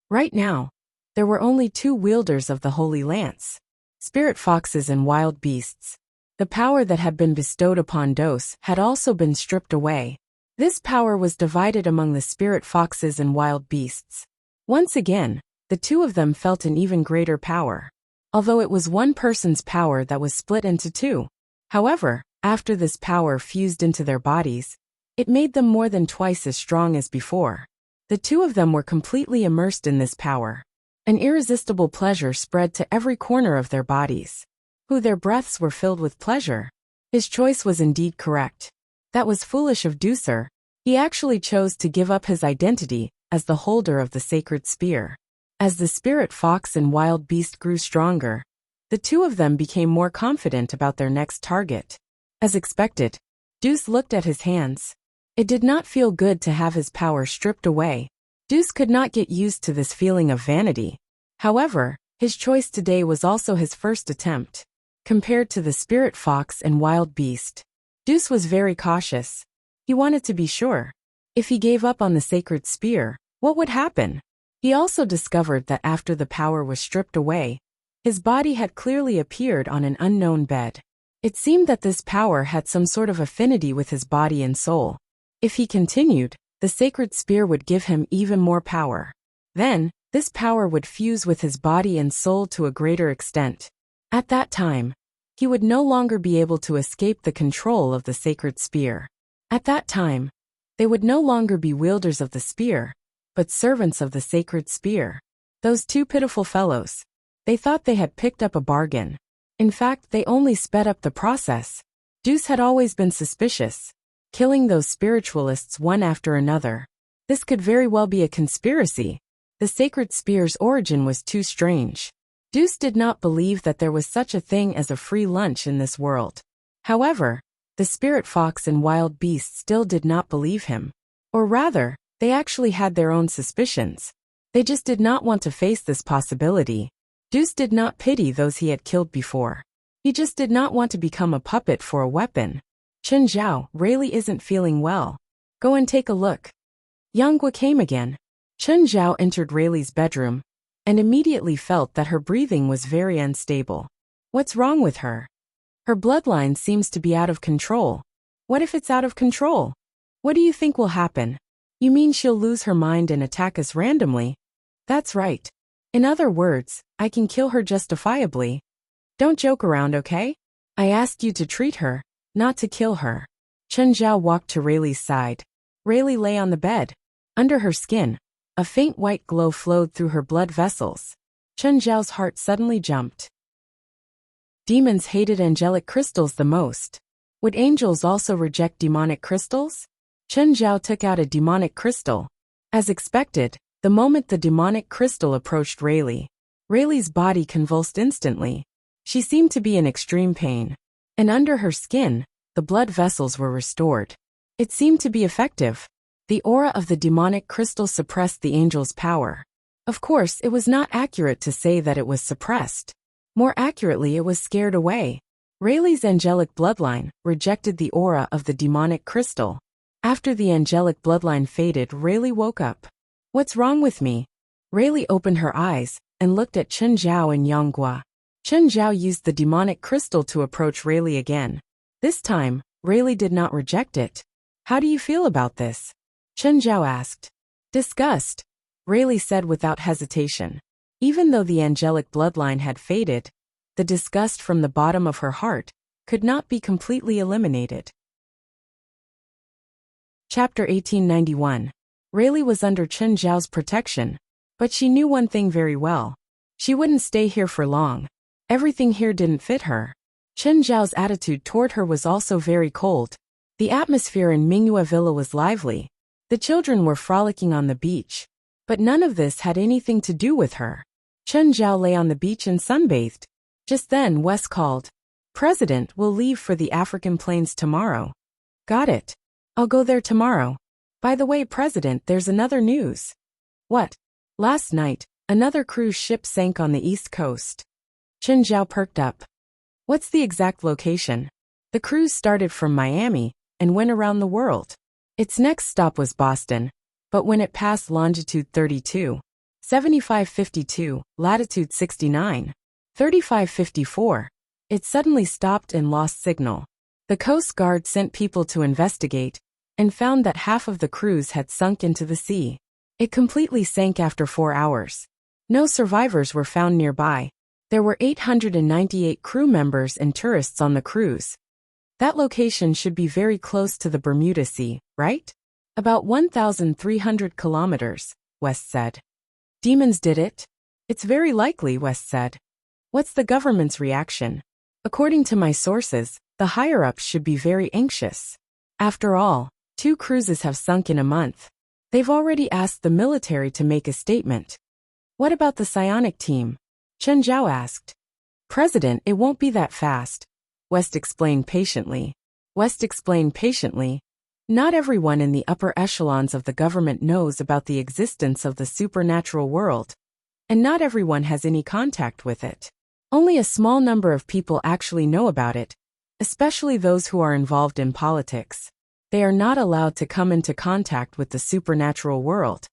Right now, there were only two wielders of the Holy Lance, Spirit Foxes and Wild Beasts. The power that had been bestowed upon Dose had also been stripped away. This power was divided among the Spirit Foxes and Wild Beasts. Once again, the two of them felt an even greater power. Although it was one person's power that was split into two. However, after this power fused into their bodies, it made them more than twice as strong as before. The two of them were completely immersed in this power. An irresistible pleasure spread to every corner of their bodies. Their breaths were filled with pleasure. His choice was indeed correct. That was foolish of Deucer. He actually chose to give up his identity as the holder of the sacred spear. As the Spirit Fox and Wild Beast grew stronger, the two of them became more confident about their next target. As expected, Deuce looked at his hands. It did not feel good to have his power stripped away. Deuce could not get used to this feeling of vanity. However, His choice today was also his first attempt. Compared to the spirit fox and wild beast, Deuce was very cautious. He wanted to be sure. If he gave up on the sacred spear, what would happen? He also discovered that after the power was stripped away, his body had clearly appeared on an unknown bed. It seemed that this power had some sort of affinity with his body and soul. If he continued, the sacred spear would give him even more power. Then, this power would fuse with his body and soul to a greater extent. At that time, he would no longer be able to escape the control of the sacred spear. At that time, they would no longer be wielders of the spear, but servants of the sacred spear. Those two pitiful fellows. They thought they had picked up a bargain. In fact, they only sped up the process. Deuce had always been suspicious, killing those spiritualists one after another. This could very well be a conspiracy. The sacred spear's origin was too strange. Deuce did not believe that there was such a thing as a free lunch in this world. However, the spirit fox and wild beast still did not believe him. Or rather, they actually had their own suspicions. They just did not want to face this possibility. Deuce did not pity those he had killed before. He just did not want to become a puppet for a weapon. Chen Zhao really isn't feeling well. Go and take a look. Yang Gua came again. Chen Zhao entered Rayleigh's bedroom and immediately felt that her breathing was very unstable. What's wrong with her? Her bloodline seems to be out of control. What if it's out of control? What do you think will happen? You mean she'll lose her mind and attack us randomly? That's right. In other words, I can kill her justifiably. Don't joke around, okay? I asked you to treat her, not to kill her. Chen Zhao walked to Rayleigh's side. Rayleigh lay on the bed. Under her skin, a faint white glow flowed through her blood vessels. Chen Zhao's heart suddenly jumped. Demons hated angelic crystals the most. Would angels also reject demonic crystals? Chen Zhao took out a demonic crystal. As expected, the moment the demonic crystal approached Rayleigh's body convulsed instantly. She seemed to be in extreme pain. And under her skin, the blood vessels were restored. It seemed to be effective. The aura of the demonic crystal suppressed the angel's power. Of course, it was not accurate to say that it was suppressed. More accurately, it was scared away. Rayleigh's angelic bloodline rejected the aura of the demonic crystal. After the angelic bloodline faded, Rayleigh woke up. What's wrong with me? Rayleigh opened her eyes and looked at Chen Zhao and Yang Gua. Chen Zhao used the demonic crystal to approach Rayleigh again. This time, Rayleigh did not reject it. How do you feel about this? Chen Zhao asked. Disgust, Rayleigh said without hesitation. Even though the angelic bloodline had faded, the disgust from the bottom of her heart could not be completely eliminated. Chapter 1891. Rayleigh was under Chen Zhao's protection, but she knew one thing very well. She wouldn't stay here for long. Everything here didn't fit her. Chen Zhao's attitude toward her was also very cold. The atmosphere in Mingyue Villa was lively. The children were frolicking on the beach. But none of this had anything to do with her. Chen Zhao lay on the beach and sunbathed. Just then Wes called. President will leave for the African plains tomorrow. Got it. I'll go there tomorrow. By the way, President, there's another news. What? Last night, another cruise ship sank on the east coast. Chen Zhao perked up. What's the exact location? The cruise started from Miami and went around the world. Its next stop was Boston, but when it passed longitude 32, 7552, latitude 69, 3554, it suddenly stopped and lost signal. The Coast Guard sent people to investigate and found that half of the cruise had sunk into the sea. It completely sank after 4 hours. No survivors were found nearby. There were 898 crew members and tourists on the cruise. That location should be very close to the Bermuda Sea, right? About 1,300 kilometers, West said. Demons did it? It's very likely, West said. What's the government's reaction? According to my sources, the higher-ups should be very anxious. After all, 2 cruises have sunk in a month. They've already asked the military to make a statement. What about the psionic team? Chen Zhao asked. President, it won't be that fast. West explained patiently. Not everyone in the upper echelons of the government knows about the existence of the supernatural world. and not everyone has any contact with it. Only a small number of people actually know about it, especially those who are involved in politics. They are not allowed to come into contact with the supernatural world,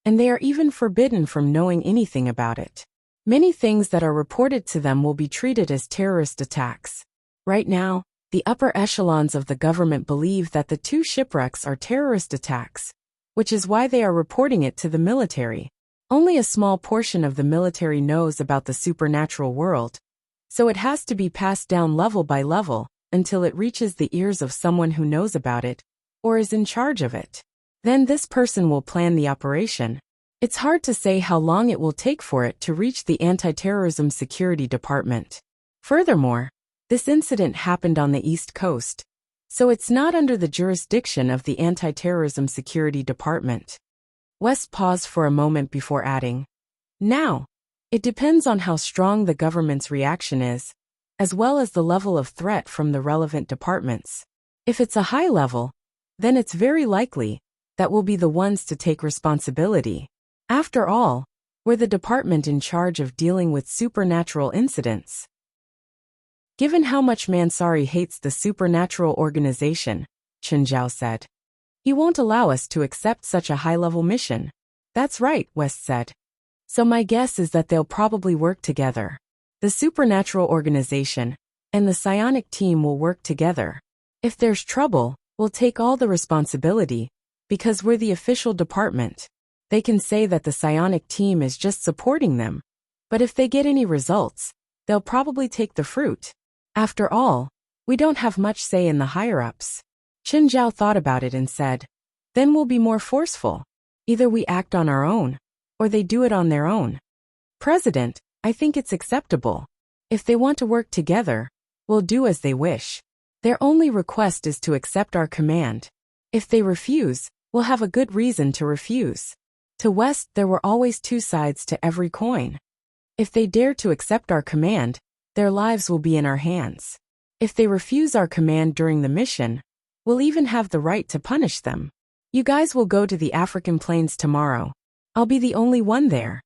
and they are even forbidden from knowing anything about it. Many things that are reported to them will be treated as terrorist attacks. Right now, the upper echelons of the government believe that the 2 shipwrecks are terrorist attacks, which is why they are reporting it to the military. Only a small portion of the military knows about the supernatural world, so it has to be passed down level by level until it reaches the ears of someone who knows about it or is in charge of it. Then this person will plan the operation. It's hard to say how long it will take for it to reach the Anti-Terrorism Security Department. Furthermore, this incident happened on the East Coast, so it's not under the jurisdiction of the Anti-Terrorism Security Department. West paused for a moment before adding, "Now, it depends on how strong the government's reaction is, as well as the level of threat from the relevant departments. If it's a high level, then it's very likely that we'll be the ones to take responsibility. After all, we're the department in charge of dealing with supernatural incidents." Given how much Mansari hates the supernatural organization, Chen Zhao said, "He won't allow us to accept such a high-level mission." "That's right," West said. "So my guess is that they'll probably work together. The supernatural organization and the psionic team will work together. If there's trouble, we'll take all the responsibility, because we're the official department. They can say that the psionic team is just supporting them, but if they get any results, they'll probably take the fruit. After all, we don't have much say in the higher-ups." Chen Zhao thought about it and said, "Then we'll be more forceful. Either we act on our own, or they do it on their own." "President, I think it's acceptable. If they want to work together, we'll do as they wish. Their only request is to accept our command. If they refuse, we'll have a good reason to refuse." To West, there were always 2 sides to every coin. If they dare to accept our command, their lives will be in our hands. If they refuse our command during the mission, we'll even have the right to punish them. "You guys will go to the African plains tomorrow. I'll be the only one there."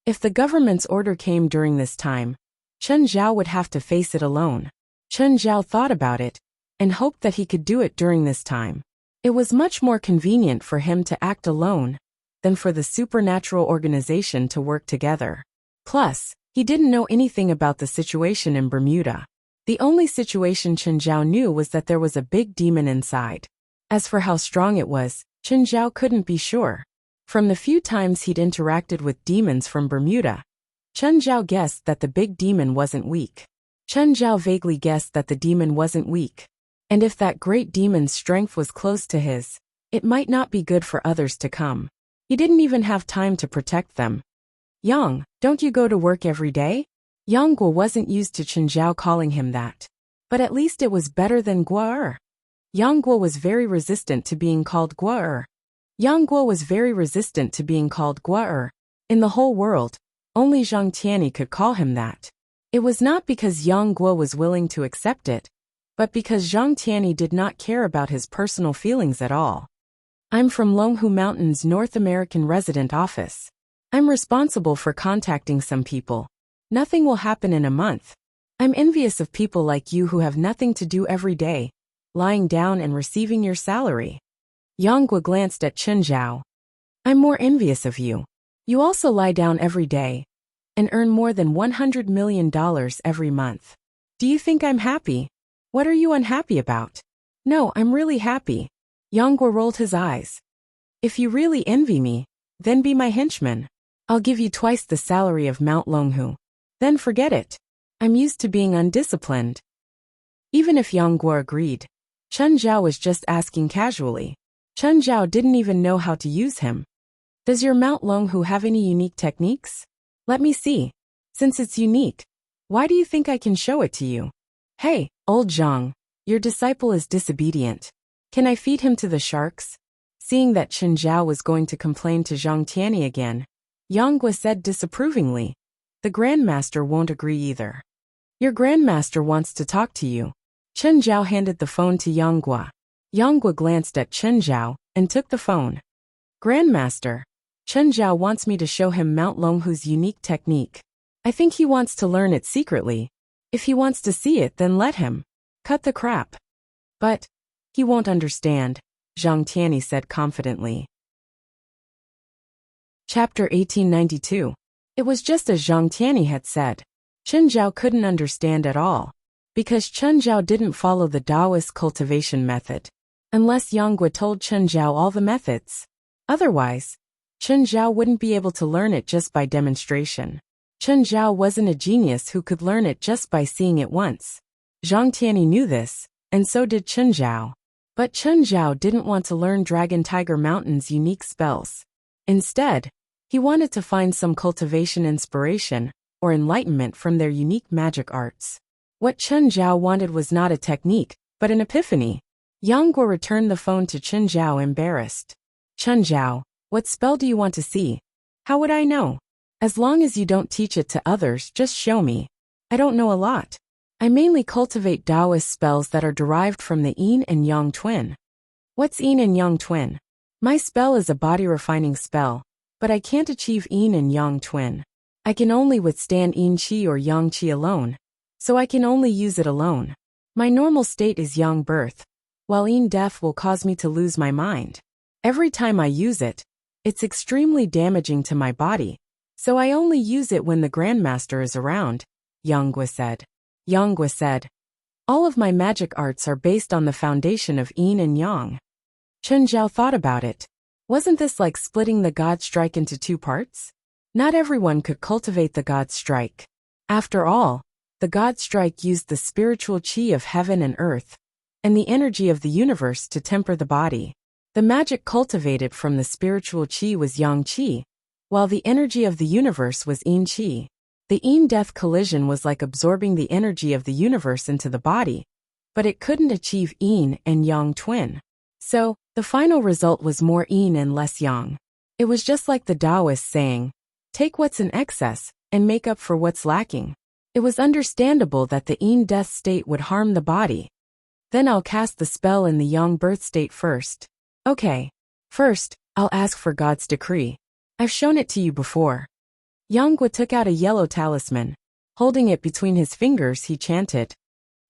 If the government's order came during this time, Chen Zhao would have to face it alone. Chen Zhao thought about it and hoped that he could do it during this time. It was much more convenient for him to act alone than for the supernatural organization to work together. Plus, he didn't know anything about the situation in Bermuda. The only situation Chen Zhao knew was that there was a big demon inside. As for how strong it was, Chen Zhao couldn't be sure. From the few times he'd interacted with demons from Bermuda, Chen Zhao guessed that the big demon wasn't weak. Chen Zhao vaguely guessed that the demon wasn't weak. And if that great demon's strength was close to his, it might not be good for others to come. He didn't even have time to protect them. "Yang, don't you go to work every day?" Yang Guo wasn't used to Chen Zhao calling him that. But at least it was better than Guo. Yang Guo was very resistant to being called Guo. Yang Guo was very resistant to being called Guo. In the whole world, only Zhang Tianyi could call him that. It was not because Yang Guo was willing to accept it, but because Zhang Tianyi did not care about his personal feelings at all. "I'm from Longhu Mountain's North American resident office. I'm responsible for contacting some people. Nothing will happen in a month. I'm envious of people like you who have nothing to do every day, lying down and receiving your salary." Yang Guo glanced at Chen Zhao. "I'm more envious of you. You also lie down every day and earn more than $100 million every month. Do you think I'm happy? What are you unhappy about?" "No, I'm really happy." Yang Guo rolled his eyes. "If you really envy me, then be my henchman. I'll give you twice the salary of Mount Longhu. Then forget it. I'm used to being undisciplined." Even if Yang Guo agreed, Chen Zhao was just asking casually. Chen Zhao didn't even know how to use him. "Does your Mount Longhu have any unique techniques? Let me see. Since it's unique, why do you think I can show it to you?" "Hey, old Zhang, your disciple is disobedient. Can I feed him to the sharks?" Seeing that Chen Zhao was going to complain to Zhang Tianyi again, Yang Guo said disapprovingly, "The Grandmaster won't agree either." "Your Grandmaster wants to talk to you." Chen Zhao handed the phone to Yang Guo. Yang Guo glanced at Chen Zhao and took the phone. "Grandmaster, Chen Zhao wants me to show him Mount Longhu's unique technique. I think he wants to learn it secretly. If he wants to see it, then let him. Cut the crap. But he won't understand, Zhang Tianyi said confidently. Chapter 1892. It was just as Zhang Tianyi had said. Chen Zhao couldn't understand at all, because Chen Zhao didn't follow the Taoist cultivation method, unless Yang Gui told Chen Zhao all the methods. Otherwise, Chen Zhao wouldn't be able to learn it just by demonstration. Chen Zhao wasn't a genius who could learn it just by seeing it once. Zhang Tianyi knew this, and so did Chen Zhao. But Chen Zhao didn't want to learn Dragon Tiger Mountain's unique spells. Instead, he wanted to find some cultivation inspiration or enlightenment from their unique magic arts. What Chen Zhao wanted was not a technique, but an epiphany. Yang Gui returned the phone to Chen Zhao embarrassed. Chen Zhao, what spell do you want to see? How would I know? As long as you don't teach it to others, just show me. I don't know a lot. I mainly cultivate Taoist spells that are derived from the Yin and Yang twin. What's Yin and Yang twin? My spell is a body-refining spell, but I can't achieve Yin and Yang twin. I can only withstand Yin Qi or Yang Qi alone, so I can only use it alone. My normal state is Yang birth, while Yin death will cause me to lose my mind. Every time I use it, it's extremely damaging to my body, so I only use it when the Grandmaster is around, Yang Gui said. Yang Gui said, all of my magic arts are based on the foundation of Yin and Yang. Chen Zhao thought about it. Wasn't this like splitting the God Strike into two parts? Not everyone could cultivate the God Strike. After all, the God Strike used the spiritual qi of heaven and earth, and the energy of the universe to temper the body. The magic cultivated from the spiritual qi was Yang Qi, while the energy of the universe was Yin Qi. The Yin-death collision was like absorbing the energy of the universe into the body, but it couldn't achieve Yin and Yang twin. So, the final result was more Yin and less Yang. It was just like the Taoist saying, take what's in excess and make up for what's lacking. It was understandable that the Yin-death state would harm the body. Then I'll cast the spell in the Yang birth state first. Okay. First, I'll ask for God's decree. I've shown it to you before. Yang Gui took out a yellow talisman. Holding it between his fingers, he chanted,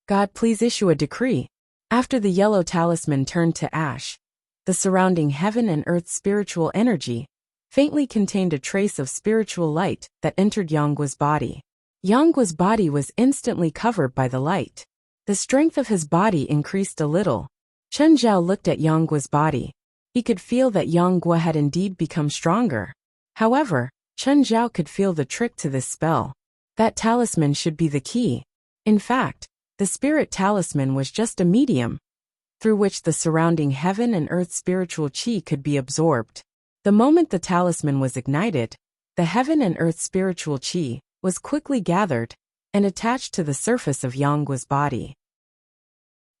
God, please issue a decree. After the yellow talisman turned to ash, the surrounding heaven and earth spiritual energy faintly contained a trace of spiritual light that entered Yang Gui's body. Yang Gui's body was instantly covered by the light. The strength of his body increased a little. Chen Zhao looked at Yang Gui's body. He could feel that Yang Gui had indeed become stronger. However, Chen Zhao could feel the trick to this spell. That talisman should be the key. In fact, the spirit talisman was just a medium, through which the surrounding heaven and earth spiritual qi could be absorbed. The moment the talisman was ignited, the heaven and earth spiritual qi was quickly gathered and attached to the surface of Yang Gui's body.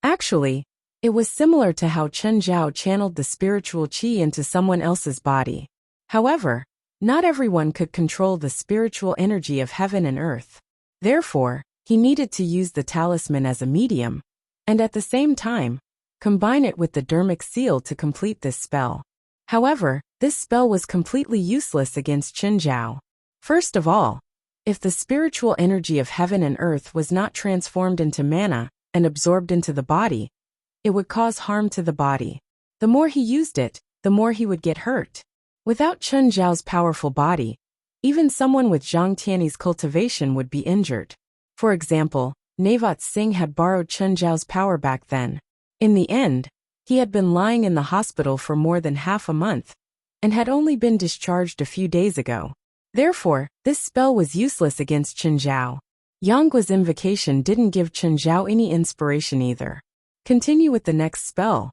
Actually, it was similar to how Chen Zhao channeled the spiritual qi into someone else's body. However, not everyone could control the spiritual energy of heaven and earth. Therefore, he needed to use the talisman as a medium, and at the same time, combine it with the dermic seal to complete this spell. However, this spell was completely useless against Chen Zhao. First of all, if the spiritual energy of heaven and earth was not transformed into mana and absorbed into the body, it would cause harm to the body. The more he used it, the more he would get hurt. Without Chen Zhao's powerful body, even someone with Zhang Tianyi's cultivation would be injured. For example, Navat Singh had borrowed Chen Zhao's power back then. In the end, he had been lying in the hospital for more than half a month, and had only been discharged a few days ago. Therefore, this spell was useless against Chen Zhao. Yang Gui's invocation didn't give Chen Zhao any inspiration either. Continue with the next spell.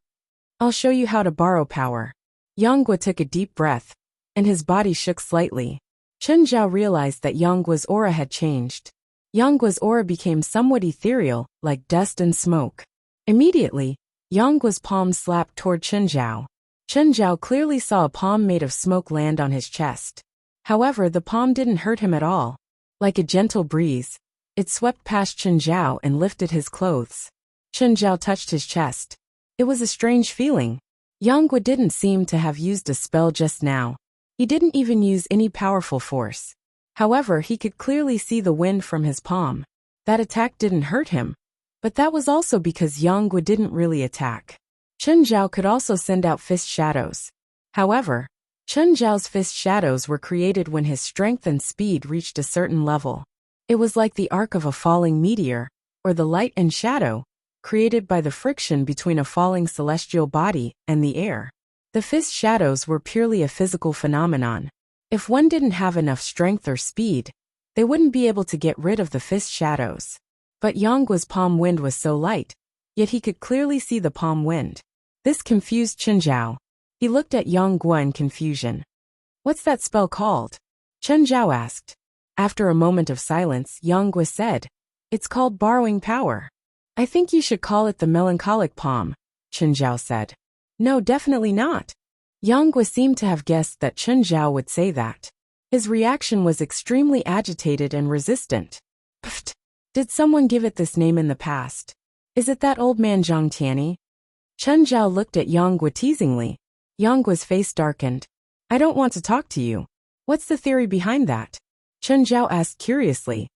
I'll show you how to borrow power. Yang Gui took a deep breath, and his body shook slightly. Chen Zhao realized that Yang Gui's aura had changed. Yang Gui's aura became somewhat ethereal, like dust and smoke. Immediately, Yang Gui's palm slapped toward Chen Zhao. Chen Zhao clearly saw a palm made of smoke land on his chest. However, the palm didn't hurt him at all. Like a gentle breeze, it swept past Chen Zhao and lifted his clothes. Chen Zhao touched his chest. It was a strange feeling. Yang Gui didn't seem to have used a spell just now. He didn't even use any powerful force. However, he could clearly see the wind from his palm. That attack didn't hurt him. But that was also because Yang Gu didn't really attack. Chen Zhao could also send out fist shadows. However, Chen Zhao's fist shadows were created when his strength and speed reached a certain level. It was like the arc of a falling meteor, or the light and shadow, created by the friction between a falling celestial body and the air. The fist shadows were purely a physical phenomenon. If one didn't have enough strength or speed, they wouldn't be able to get rid of the fist shadows. But Yang Guo's palm wind was so light, yet he could clearly see the palm wind. This confused Chen Zhao. He looked at Yang Guo in confusion. "What's that spell called?" Chen Zhao asked. After a moment of silence, Yang Guo said, "It's called borrowing power." "I think you should call it the melancholic palm," Chen Zhao said. "No, definitely not." Yang Guo seemed to have guessed that Chen Zhao would say that. His reaction was extremely agitated and resistant. "Pfft! Did someone give it this name in the past? Is it that old man Zhang Tianyi?" Chen Zhao looked at Yang Guo teasingly. Yang Guo's face darkened. "I don't want to talk to you. What's the theory behind that?" Chen Zhao asked curiously.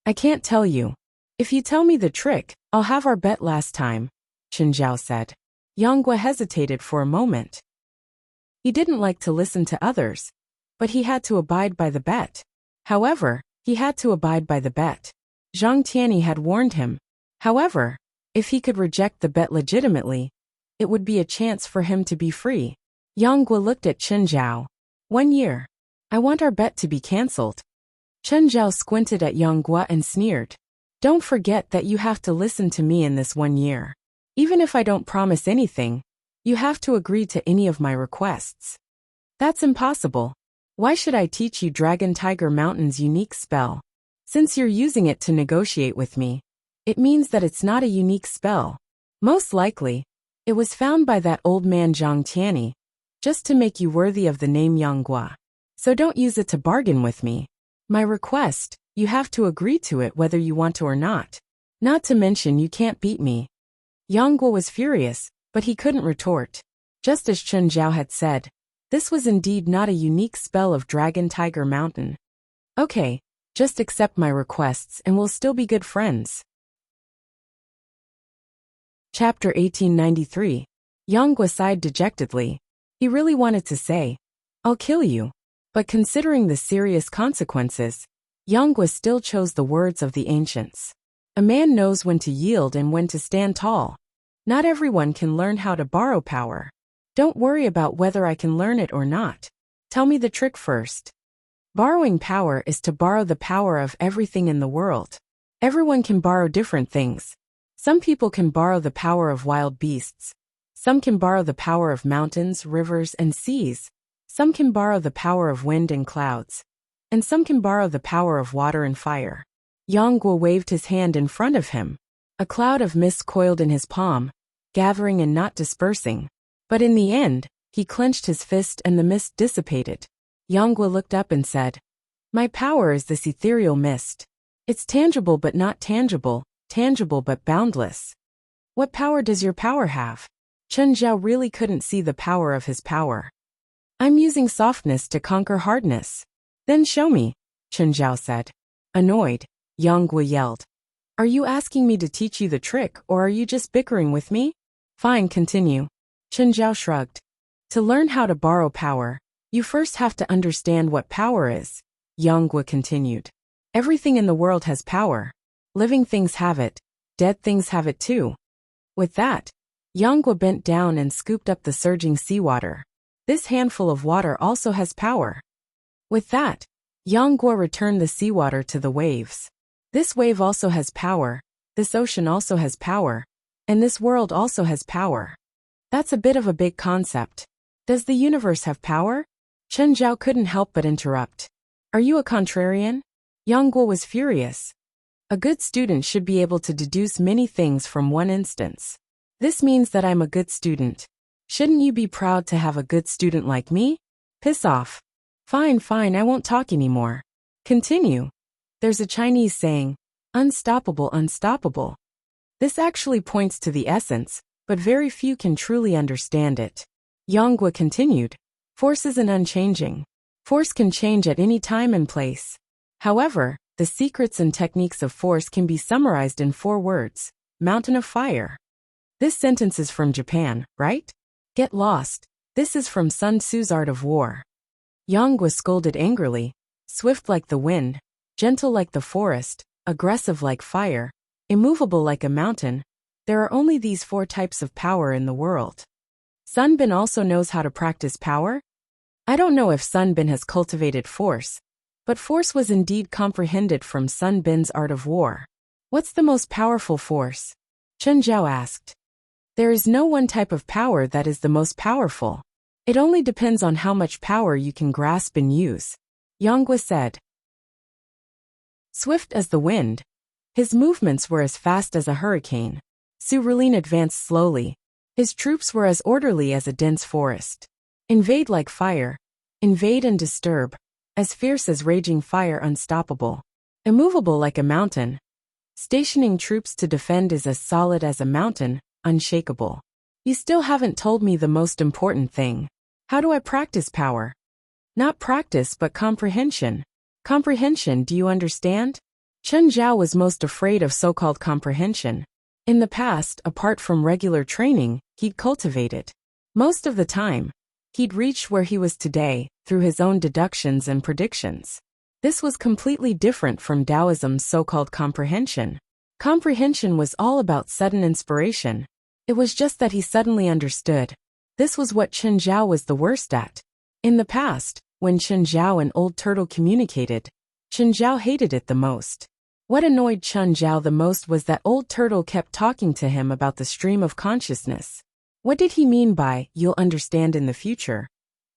"I can't tell you. If you tell me the trick, I'll have our bet last time," Chen Zhao said. Yang Guo hesitated for a moment. He didn't like to listen to others, but he had to abide by the bet. However, he had to abide by the bet. Zhang Tianyi had warned him. However, if he could reject the bet legitimately, it would be a chance for him to be free. Yang Guo looked at Chen Zhao. 1 year. I want our bet to be cancelled." Chen Zhao squinted at Yang Guo and sneered. "Don't forget that you have to listen to me in this 1 year. Even if I don't promise anything, you have to agree to any of my requests." "That's impossible. Why should I teach you Dragon Tiger Mountain's unique spell? Since you're using it to negotiate with me, it means that it's not a unique spell. Most likely, it was found by that old man Zhang Tianyi, just to make you worthy of the name Yang Guo. So don't use it to bargain with me. My request, you have to agree to it whether you want to or not. Not to mention you can't beat me." Yang Guo was furious, but he couldn't retort. Just as Chen Zhao had said, this was indeed not a unique spell of Dragon Tiger Mountain. "Okay, just accept my requests and we'll still be good friends." Chapter 1893. Yang Guo sighed dejectedly. He really wanted to say, "I'll kill you." But considering the serious consequences, Yang Guo still chose the words of the ancients. A man knows when to yield and when to stand tall. Not everyone can learn how to borrow power. Don't worry about whether I can learn it or not. Tell me the trick first. Borrowing power is to borrow the power of everything in the world. Everyone can borrow different things. Some people can borrow the power of wild beasts. Some can borrow the power of mountains, rivers, and seas. Some can borrow the power of wind and clouds. And some can borrow the power of water and fire. Yang Guo waved his hand in front of him. A cloud of mist coiled in his palm, gathering and not dispersing. But in the end, he clenched his fist and the mist dissipated. Yang Guo looked up and said, "My power is this ethereal mist. It's tangible but not tangible, tangible but boundless." "What power does your power have?" Chen Zhao really couldn't see the power of his power. "I'm using softness to conquer hardness." "Then show me," Chen Zhao said. Annoyed, Yang Guo yelled, "Are you asking me to teach you the trick or are you just bickering with me?" "Fine, continue." Chen Zhao shrugged. "To learn how to borrow power, you first have to understand what power is," Yang Guo continued. "Everything in the world has power. Living things have it, dead things have it too." With that, Yang Guo bent down and scooped up the surging seawater. This handful of water also has power. With that, Yang Guo returned the seawater to the waves. This wave also has power, this ocean also has power, and this world also has power. That's a bit of a big concept. Does the universe have power? Chen Zhao couldn't help but interrupt. "Are you a contrarian?" Yang Guo was furious. A good student should be able to deduce many things from one instance. This means that I'm a good student. Shouldn't you be proud to have a good student like me? Piss off. Fine, I won't talk anymore. Continue. There's a Chinese saying, unstoppable, unstoppable. This actually points to the essence, but very few can truly understand it. Yang Guo continued, force isn't unchanging. Force can change at any time and place. However, the secrets and techniques of force can be summarized in 4 words: Mountain of Fire. This sentence is from Japan, right? Get lost. This is from Sun Tzu's Art of War. Yang was scolded angrily, swift like the wind, gentle like the forest, aggressive like fire, immovable like a mountain. There are only these 4 types of power in the world. Sun Bin also knows how to practice power? I don't know if Sun Bin has cultivated force, but force was indeed comprehended from Sun Bin's Art of War. What's the most powerful force? Chen Zhao asked. There is no one type of power that is the most powerful. It only depends on how much power you can grasp and use, Yang Gua said. Swift as the wind. His movements were as fast as a hurricane. Su Rilin advanced slowly. His troops were as orderly as a dense forest. Invade like fire. Invade and disturb. As fierce as raging fire, unstoppable. Immovable like a mountain. Stationing troops to defend is as solid as a mountain, unshakable. You still haven't told me the most important thing. How do I practice power? Not practice but comprehension. Comprehension, do you understand? Chen Zhao was most afraid of so-called comprehension. In the past, apart from regular training, he'd cultivated. Most of the time, he'd reached where he was today, through his own deductions and predictions. This was completely different from Taoism's so-called comprehension. Comprehension was all about sudden inspiration. It was just that he suddenly understood. This was what Chen Zhao was the worst at. In the past, when Chen Zhao and Old Turtle communicated, Chen Zhao hated it the most. What annoyed Chen Zhao the most was that Old Turtle kept talking to him about the stream of consciousness. What did he mean by, "You'll understand in the future"?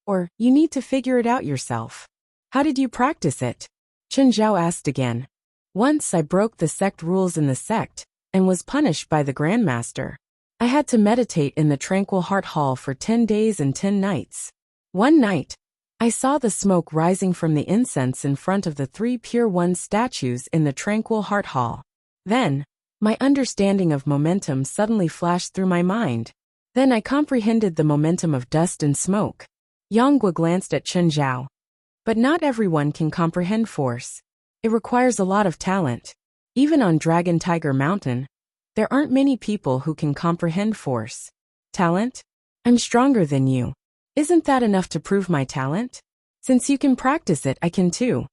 Or, "You need to figure it out yourself"? How did you practice it? Chen Zhao asked again. Once I broke the sect rules in the sect, and was punished by the Grandmaster. I had to meditate in the Tranquil Heart Hall for 10 days and 10 nights. One night, I saw the smoke rising from the incense in front of the 3 Pure One statues in the Tranquil Heart Hall. Then, my understanding of momentum suddenly flashed through my mind. Then I comprehended the momentum of dust and smoke. Yang Gua glanced at Chen Zhao. But not everyone can comprehend force. It requires a lot of talent. Even on Dragon Tiger Mountain, there aren't many people who can comprehend force. Talent? I'm stronger than you. Isn't that enough to prove my talent? Since you can practice it, I can too.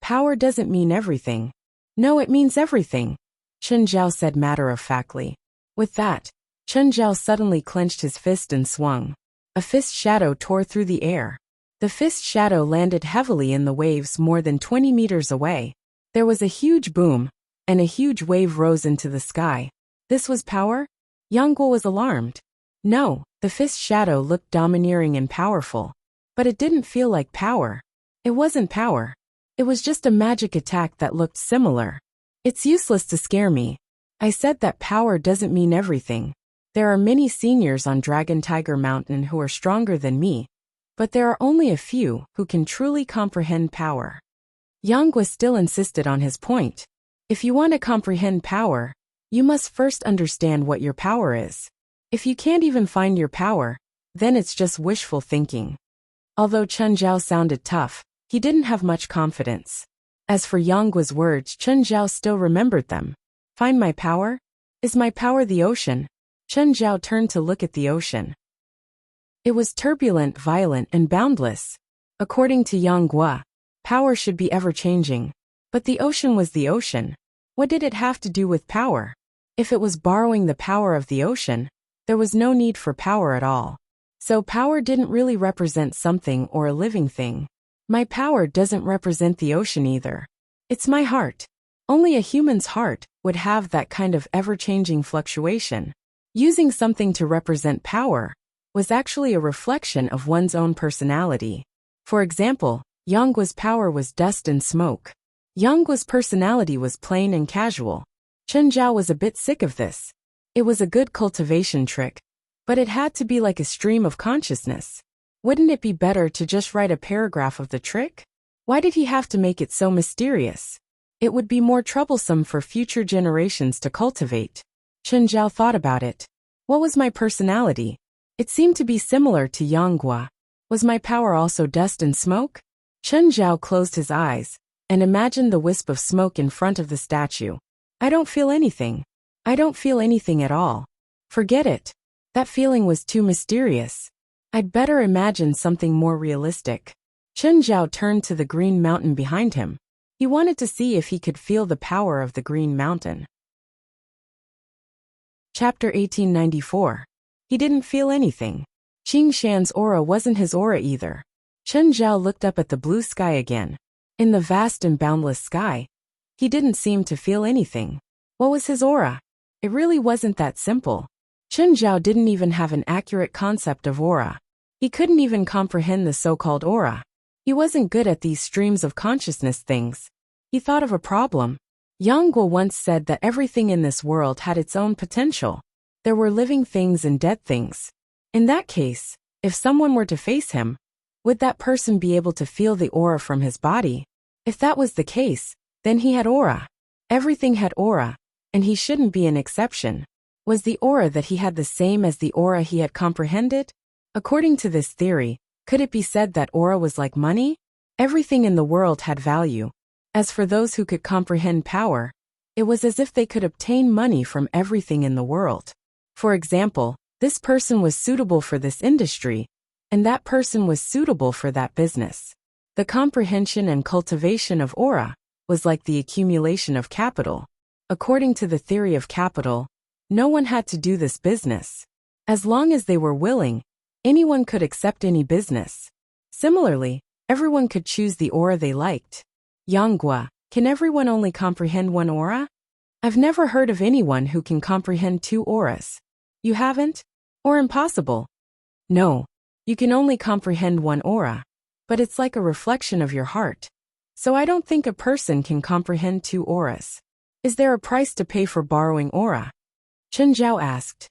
Power doesn't mean everything. No, it means everything, Chen Zhao said matter-of-factly. With that, Chen Zhao suddenly clenched his fist and swung. A fist shadow tore through the air. The fist shadow landed heavily in the waves more than 20 meters away. There was a huge boom, and a huge wave rose into the sky. This was power? Yang Guo was alarmed. No, the fist shadow looked domineering and powerful. But it didn't feel like power. It wasn't power. It was just a magic attack that looked similar. It's useless to scare me. I said that power doesn't mean everything. There are many seniors on Dragon Tiger Mountain who are stronger than me, but there are only a few who can truly comprehend power. Yang Guo still insisted on his point. If you want to comprehend power, you must first understand what your power is. If you can't even find your power, then it's just wishful thinking. Although Chen Zhao sounded tough, he didn't have much confidence. As for Yang Guo's words, Chen Zhao still remembered them. Find my power? Is my power the ocean? Chen Zhao turned to look at the ocean. It was turbulent, violent, and boundless. According to Yang Guo, power should be ever-changing. But the ocean was the ocean. What did it have to do with power? If it was borrowing the power of the ocean, there was no need for power at all. So power didn't really represent something or a living thing. My power doesn't represent the ocean either. It's my heart. Only a human's heart would have that kind of ever-changing fluctuation. Using something to represent power was actually a reflection of one's own personality. For example, Yang Guo's power was dust and smoke. Yang Guo's personality was plain and casual. Chen Zhao was a bit sick of this. It was a good cultivation trick, but it had to be like a stream of consciousness. Wouldn't it be better to just write a paragraph of the trick? Why did he have to make it so mysterious? It would be more troublesome for future generations to cultivate. Chen Zhao thought about it. What was my personality? It seemed to be similar to Yang Guo. Was my power also dust and smoke? Chen Zhao closed his eyes and imagined the wisp of smoke in front of the statue. I don't feel anything. I don't feel anything at all. Forget it. That feeling was too mysterious. I'd better imagine something more realistic. Chen Zhao turned to the green mountain behind him. He wanted to see if he could feel the power of the green mountain. Chapter 1894. He didn't feel anything. Qing Shan's aura wasn't his aura either. Chen Zhao looked up at the blue sky again. In the vast and boundless sky, he didn't seem to feel anything. What was his aura? It really wasn't that simple. Chen Zhao didn't even have an accurate concept of aura. He couldn't even comprehend the so-called aura. He wasn't good at these streams of consciousness things. He thought of a problem. Yang Guo once said that everything in this world had its own potential. There were living things and dead things. In that case, if someone were to face him, would that person be able to feel the aura from his body? If that was the case, then he had aura. Everything had aura, and he shouldn't be an exception. Was the aura that he had the same as the aura he had comprehended? According to this theory, could it be said that aura was like money? Everything in the world had value. As for those who could comprehend power, it was as if they could obtain money from everything in the world. For example, this person was suitable for this industry, and that person was suitable for that business. The comprehension and cultivation of aura was like the accumulation of capital. According to the theory of capital, no one had to do this business. As long as they were willing, anyone could accept any business. Similarly, everyone could choose the aura they liked. Yang Guo, can everyone only comprehend one aura? I've never heard of anyone who can comprehend two auras. You haven't? Or impossible? No, you can only comprehend one aura, but it's like a reflection of your heart. So I don't think a person can comprehend two auras. Is there a price to pay for borrowing aura? Chen Zhao asked.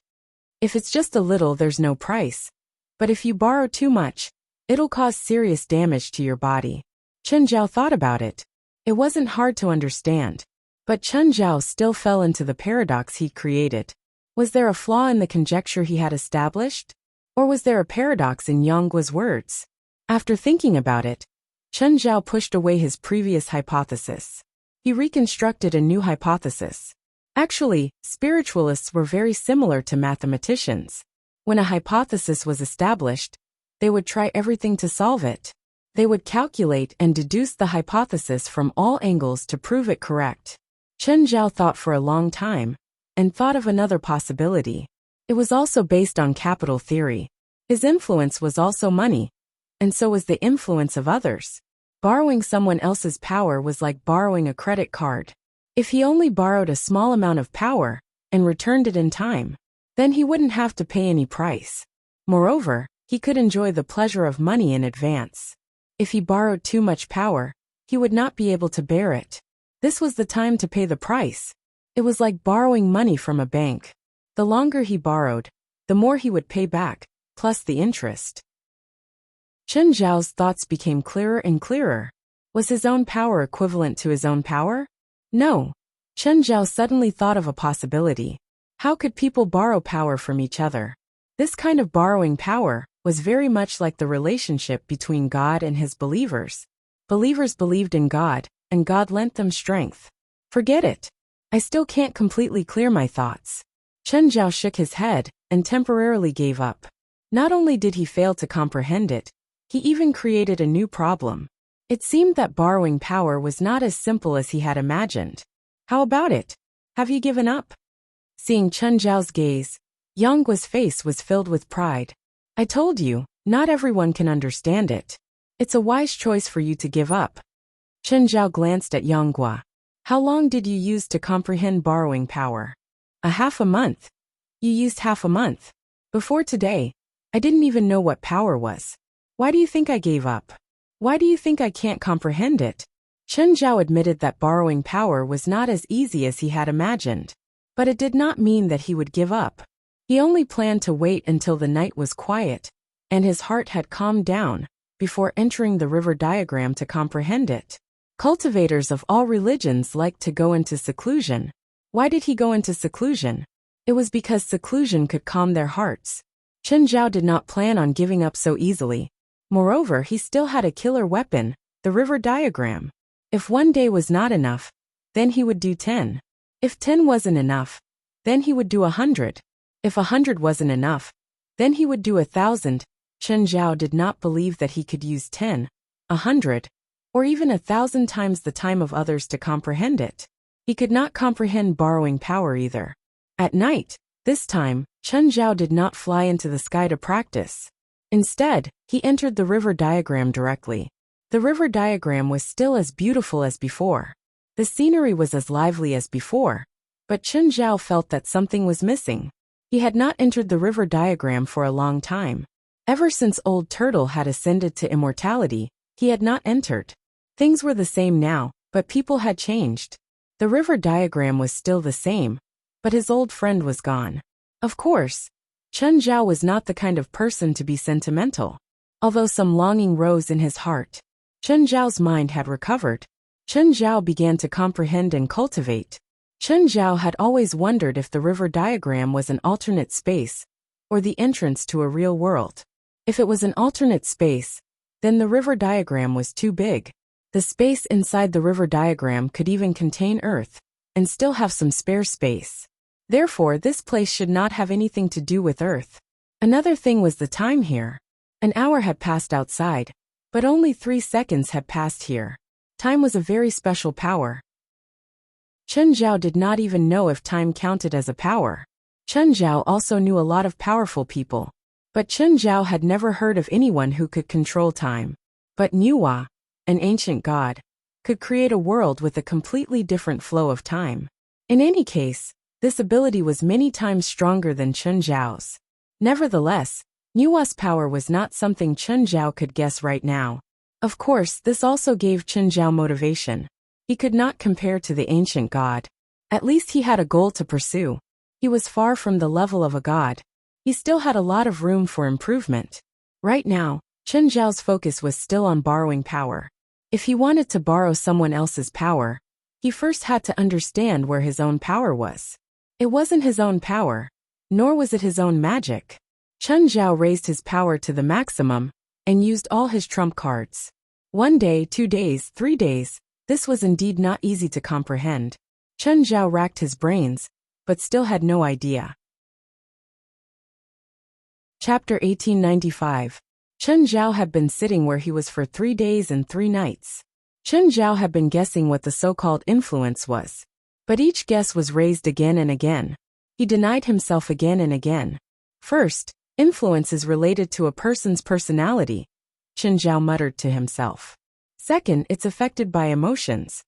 If it's just a little, there's no price. But if you borrow too much, it'll cause serious damage to your body. Chen Zhao thought about it. It wasn't hard to understand. But Chen Zhao still fell into the paradox he created. Was there a flaw in the conjecture he had established? Or was there a paradox in Yang Guo's words? After thinking about it, Chen Zhao pushed away his previous hypothesis. He reconstructed a new hypothesis. Actually, spiritualists were very similar to mathematicians. When a hypothesis was established, they would try everything to solve it. They would calculate and deduce the hypothesis from all angles to prove it correct. Chen Zhao thought for a long time, and thought of another possibility. It was also based on capital theory. His influence was also money, and so was the influence of others. Borrowing someone else's power was like borrowing a credit card. If he only borrowed a small amount of power and returned it in time, then he wouldn't have to pay any price. Moreover, he could enjoy the pleasure of money in advance. If he borrowed too much power, he would not be able to bear it. This was the time to pay the price. It was like borrowing money from a bank. The longer he borrowed, the more he would pay back, plus the interest. Chen Zhao's thoughts became clearer and clearer. Was his own power equivalent to his own power? No. Chen Zhao suddenly thought of a possibility. How could people borrow power from each other? This kind of borrowing power was very much like the relationship between God and his believers. Believers believed in God, and God lent them strength. Forget it. I still can't completely clear my thoughts. Chen Zhao shook his head and temporarily gave up. Not only did he fail to comprehend it, he even created a new problem. It seemed that borrowing power was not as simple as he had imagined. How about it? Have you given up? Seeing Chen Zhao's gaze, Yang Guo's face was filled with pride. I told you, not everyone can understand it. It's a wise choice for you to give up. Chen Zhao glanced at Yang Guo. How long did you use to comprehend borrowing power? Half a month. You used half a month. Before today, I didn't even know what power was. Why do you think I gave up? Why do you think I can't comprehend it? Chen Zhao admitted that borrowing power was not as easy as he had imagined. But it did not mean that he would give up. He only planned to wait until the night was quiet, and his heart had calmed down, before entering the river diagram to comprehend it. Cultivators of all religions like to go into seclusion. Why did he go into seclusion? It was because seclusion could calm their hearts. Chen Zhao did not plan on giving up so easily. Moreover, he still had a killer weapon, The river diagram. If one day was not enough, then he would do 10. If 10 wasn't enough, then he would do 100. If 100 wasn't enough, then he would do 1,000. Chen Zhao did not believe that he could use 10, 100, or even 1,000 times the time of others to comprehend it. He could not comprehend borrowing power either. At night, this time, Chen Zhao did not fly into the sky to practice. Instead, he entered the river diagram directly. The river diagram was still as beautiful as before. The scenery was as lively as before, but Chen Zhao felt that something was missing. He had not entered the river diagram for a long time. Ever since Old Turtle had ascended to immortality, he had not entered. Things were the same now, but people had changed. The river diagram was still the same, but his old friend was gone. Of course, Chen Zhao was not the kind of person to be sentimental. Although some longing rose in his heart, Chen Zhao's mind had recovered. Chen Zhao began to comprehend and cultivate. Chen Zhao had always wondered if the river diagram was an alternate space, or the entrance to a real world. If it was an alternate space, then the river diagram was too big. The space inside the river diagram could even contain Earth, and still have some spare space. Therefore, this place should not have anything to do with Earth. Another thing was the time here. An hour had passed outside, but only 3 seconds had passed here. Time was a very special power. Chen Zhao did not even know if time counted as a power. Chen Zhao also knew a lot of powerful people, but Chen Zhao had never heard of anyone who could control time. But Wuxia, an ancient god, could create a world with a completely different flow of time. In any case, this ability was many times stronger than Chen Zhao's. Nevertheless, Wuxia's power was not something Chen Zhao could guess right now. Of course, this also gave Chen Zhao motivation. He could not compare to the ancient god. At least he had a goal to pursue. He was far from the level of a god. He still had a lot of room for improvement. Right now, Chen Zhao's focus was still on borrowing power. If he wanted to borrow someone else's power, he first had to understand where his own power was. It wasn't his own power, nor was it his own magic. Chen Zhao raised his power to the maximum and used all his trump cards. 1 day, 2 days, 3 days, this was indeed not easy to comprehend. Chen Zhao racked his brains, but still had no idea. Chapter 1895. Chen Zhao had been sitting where he was for 3 days and 3 nights. Chen Zhao had been guessing what the so-called influence was. But each guess was raised again and again. He denied himself again and again. First, influence is related to a person's personality, Chen Zhao muttered to himself. Second, it's affected by emotions.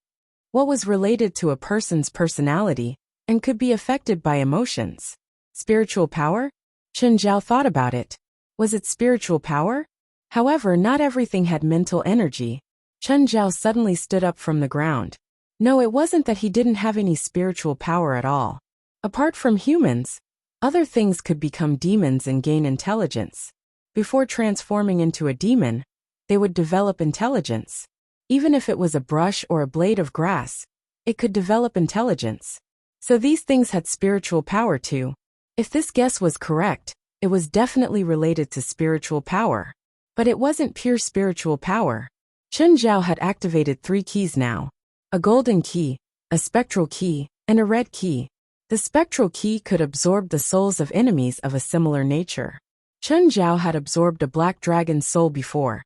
What was related to a person's personality and could be affected by emotions? Spiritual power? Chen Zhao thought about it. Was it spiritual power? However, not everything had mental energy. Chen Zhao suddenly stood up from the ground. No, it wasn't that he didn't have any spiritual power at all. Apart from humans, other things could become demons and gain intelligence. Before transforming into a demon, they would develop intelligence. Even if it was a brush or a blade of grass, it could develop intelligence. So these things had spiritual power too. If this guess was correct, it was definitely related to spiritual power. But it wasn't pure spiritual power. Chen Zhao had activated 3 keys now. A golden key, a spectral key, and a red key. The spectral key could absorb the souls of enemies of a similar nature. Chen Zhao had absorbed a black dragon's soul before,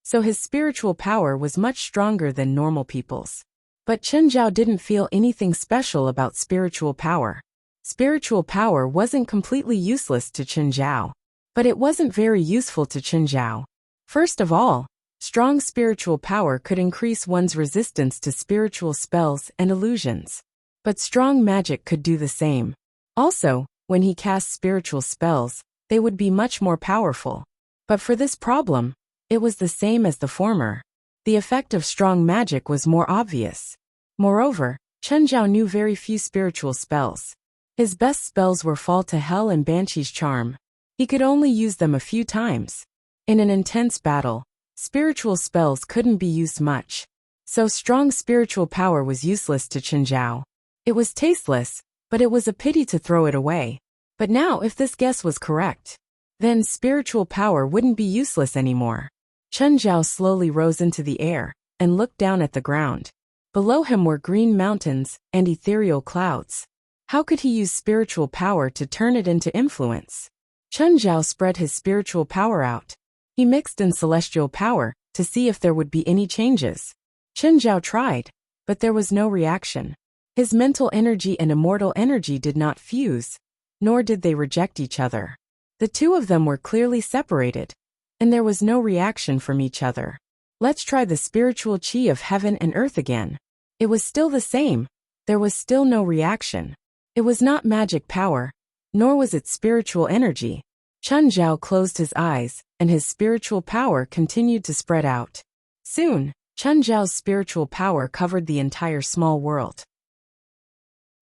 so his spiritual power was much stronger than normal people's. But Chen Zhao didn't feel anything special about spiritual power. Spiritual power wasn't completely useless to Chen Zhao, but it wasn't very useful to Chen Zhao. First of all, strong spiritual power could increase one's resistance to spiritual spells and illusions. But strong magic could do the same. Also, when he cast spiritual spells, they would be much more powerful. But for this problem, it was the same as the former. The effect of strong magic was more obvious. Moreover, Chen Zhao knew very few spiritual spells. His best spells were Fall to Hell and Banshee's Charm. He could only use them a few times. In an intense battle, spiritual spells couldn't be used much. So strong spiritual power was useless to Chen Zhao. It was tasteless, but it was a pity to throw it away. But now if this guess was correct, then spiritual power wouldn't be useless anymore. Chen Zhao slowly rose into the air, and looked down at the ground. Below him were green mountains and ethereal clouds. How could he use spiritual power to turn it into influence? Chen Zhao spread his spiritual power out. He mixed in celestial power to see if there would be any changes. Chen Zhao tried, but there was no reaction. His mental energy and immortal energy did not fuse, nor did they reject each other. The two of them were clearly separated, and there was no reaction from each other. Let's try the spiritual chi of heaven and earth again. It was still the same. There was still no reaction. It was not magic power, nor was it spiritual energy. Chen Zhao closed his eyes, and his spiritual power continued to spread out. Soon, Chen Zhao's spiritual power covered the entire small world.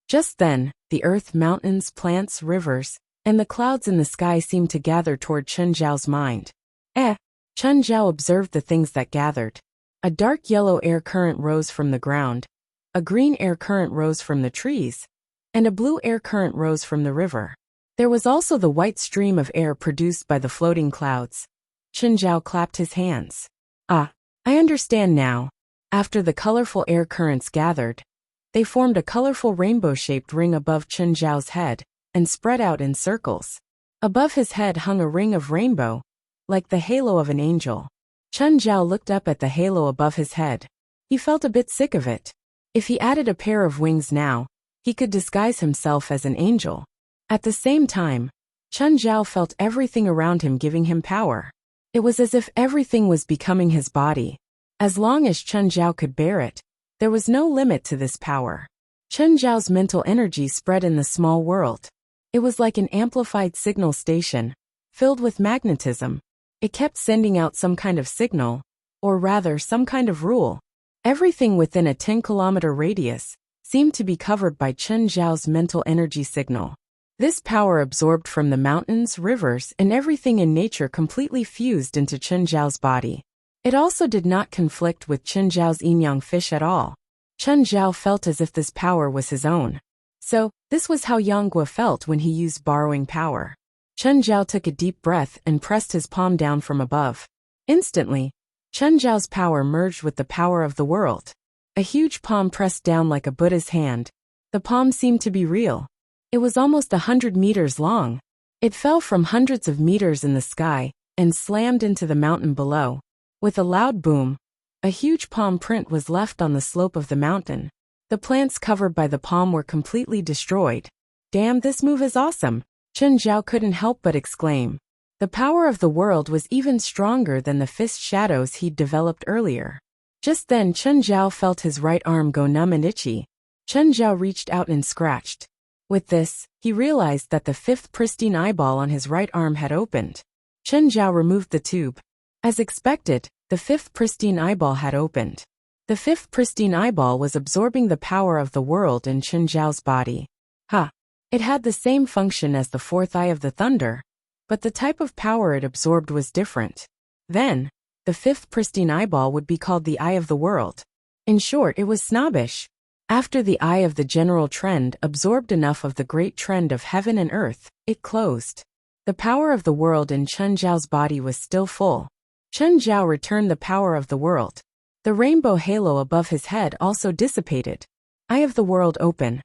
Just then, the earth, mountains, plants, rivers, and the clouds in the sky seemed to gather toward Chen Zhao's mind. Chen Zhao observed the things that gathered. A dark yellow air current rose from the ground, a green air current rose from the trees, and a blue air current rose from the river. There was also the white stream of air produced by the floating clouds. Chen Zhao clapped his hands. I understand now. After the colorful air currents gathered, they formed a colorful rainbow-shaped ring above Chen Zhao's head and spread out in circles. Above his head hung a ring of rainbow, like the halo of an angel. Chen Zhao looked up at the halo above his head. He felt a bit sick of it. If he added a pair of wings now, he could disguise himself as an angel. At the same time, Chen Zhao felt everything around him giving him power. It was as if everything was becoming his body. As long as Chen Zhao could bear it, there was no limit to this power. Chen Zhao's mental energy spread in the small world. It was like an amplified signal station, filled with magnetism. It kept sending out some kind of signal, or rather some kind of rule. Everything within a 10-kilometer radius seemed to be covered by Chen Zhao's mental energy signal. This power absorbed from the mountains, rivers, and everything in nature completely fused into Chen Zhao's body. It also did not conflict with Chen Zhao's yin-yang fish at all. Chen Zhao felt as if this power was his own. So, this was how Yang Guo felt when he used borrowing power. Chen Zhao took a deep breath and pressed his palm down from above. Instantly, Chen Zhao's power merged with the power of the world. A huge palm pressed down like a Buddha's hand. The palm seemed to be real. It was almost 100 meters long. It fell from hundreds of meters in the sky and slammed into the mountain below. With a loud boom, a huge palm print was left on the slope of the mountain. The plants covered by the palm were completely destroyed. Damn, this move is awesome! Chen Zhao couldn't help but exclaim. The power of the world was even stronger than the fist shadows he'd developed earlier. Just then Chen Zhao felt his right arm go numb and itchy. Chen Zhao reached out and scratched. With this, he realized that the fifth pristine eyeball on his right arm had opened. Chen Zhao removed the tube. As expected, the fifth pristine eyeball had opened. The fifth pristine eyeball was absorbing the power of the world in Chen Zhao's body. It had the same function as the fourth eye of the thunder, but the type of power it absorbed was different. Then, the fifth pristine eyeball would be called the eye of the world. In short, it was snobbish. After the eye of the general trend absorbed enough of the great trend of heaven and earth, it closed. The power of the world in Chen Zhao's body was still full. Chen Zhao returned the power of the world. The rainbow halo above his head also dissipated. Eye of the world open.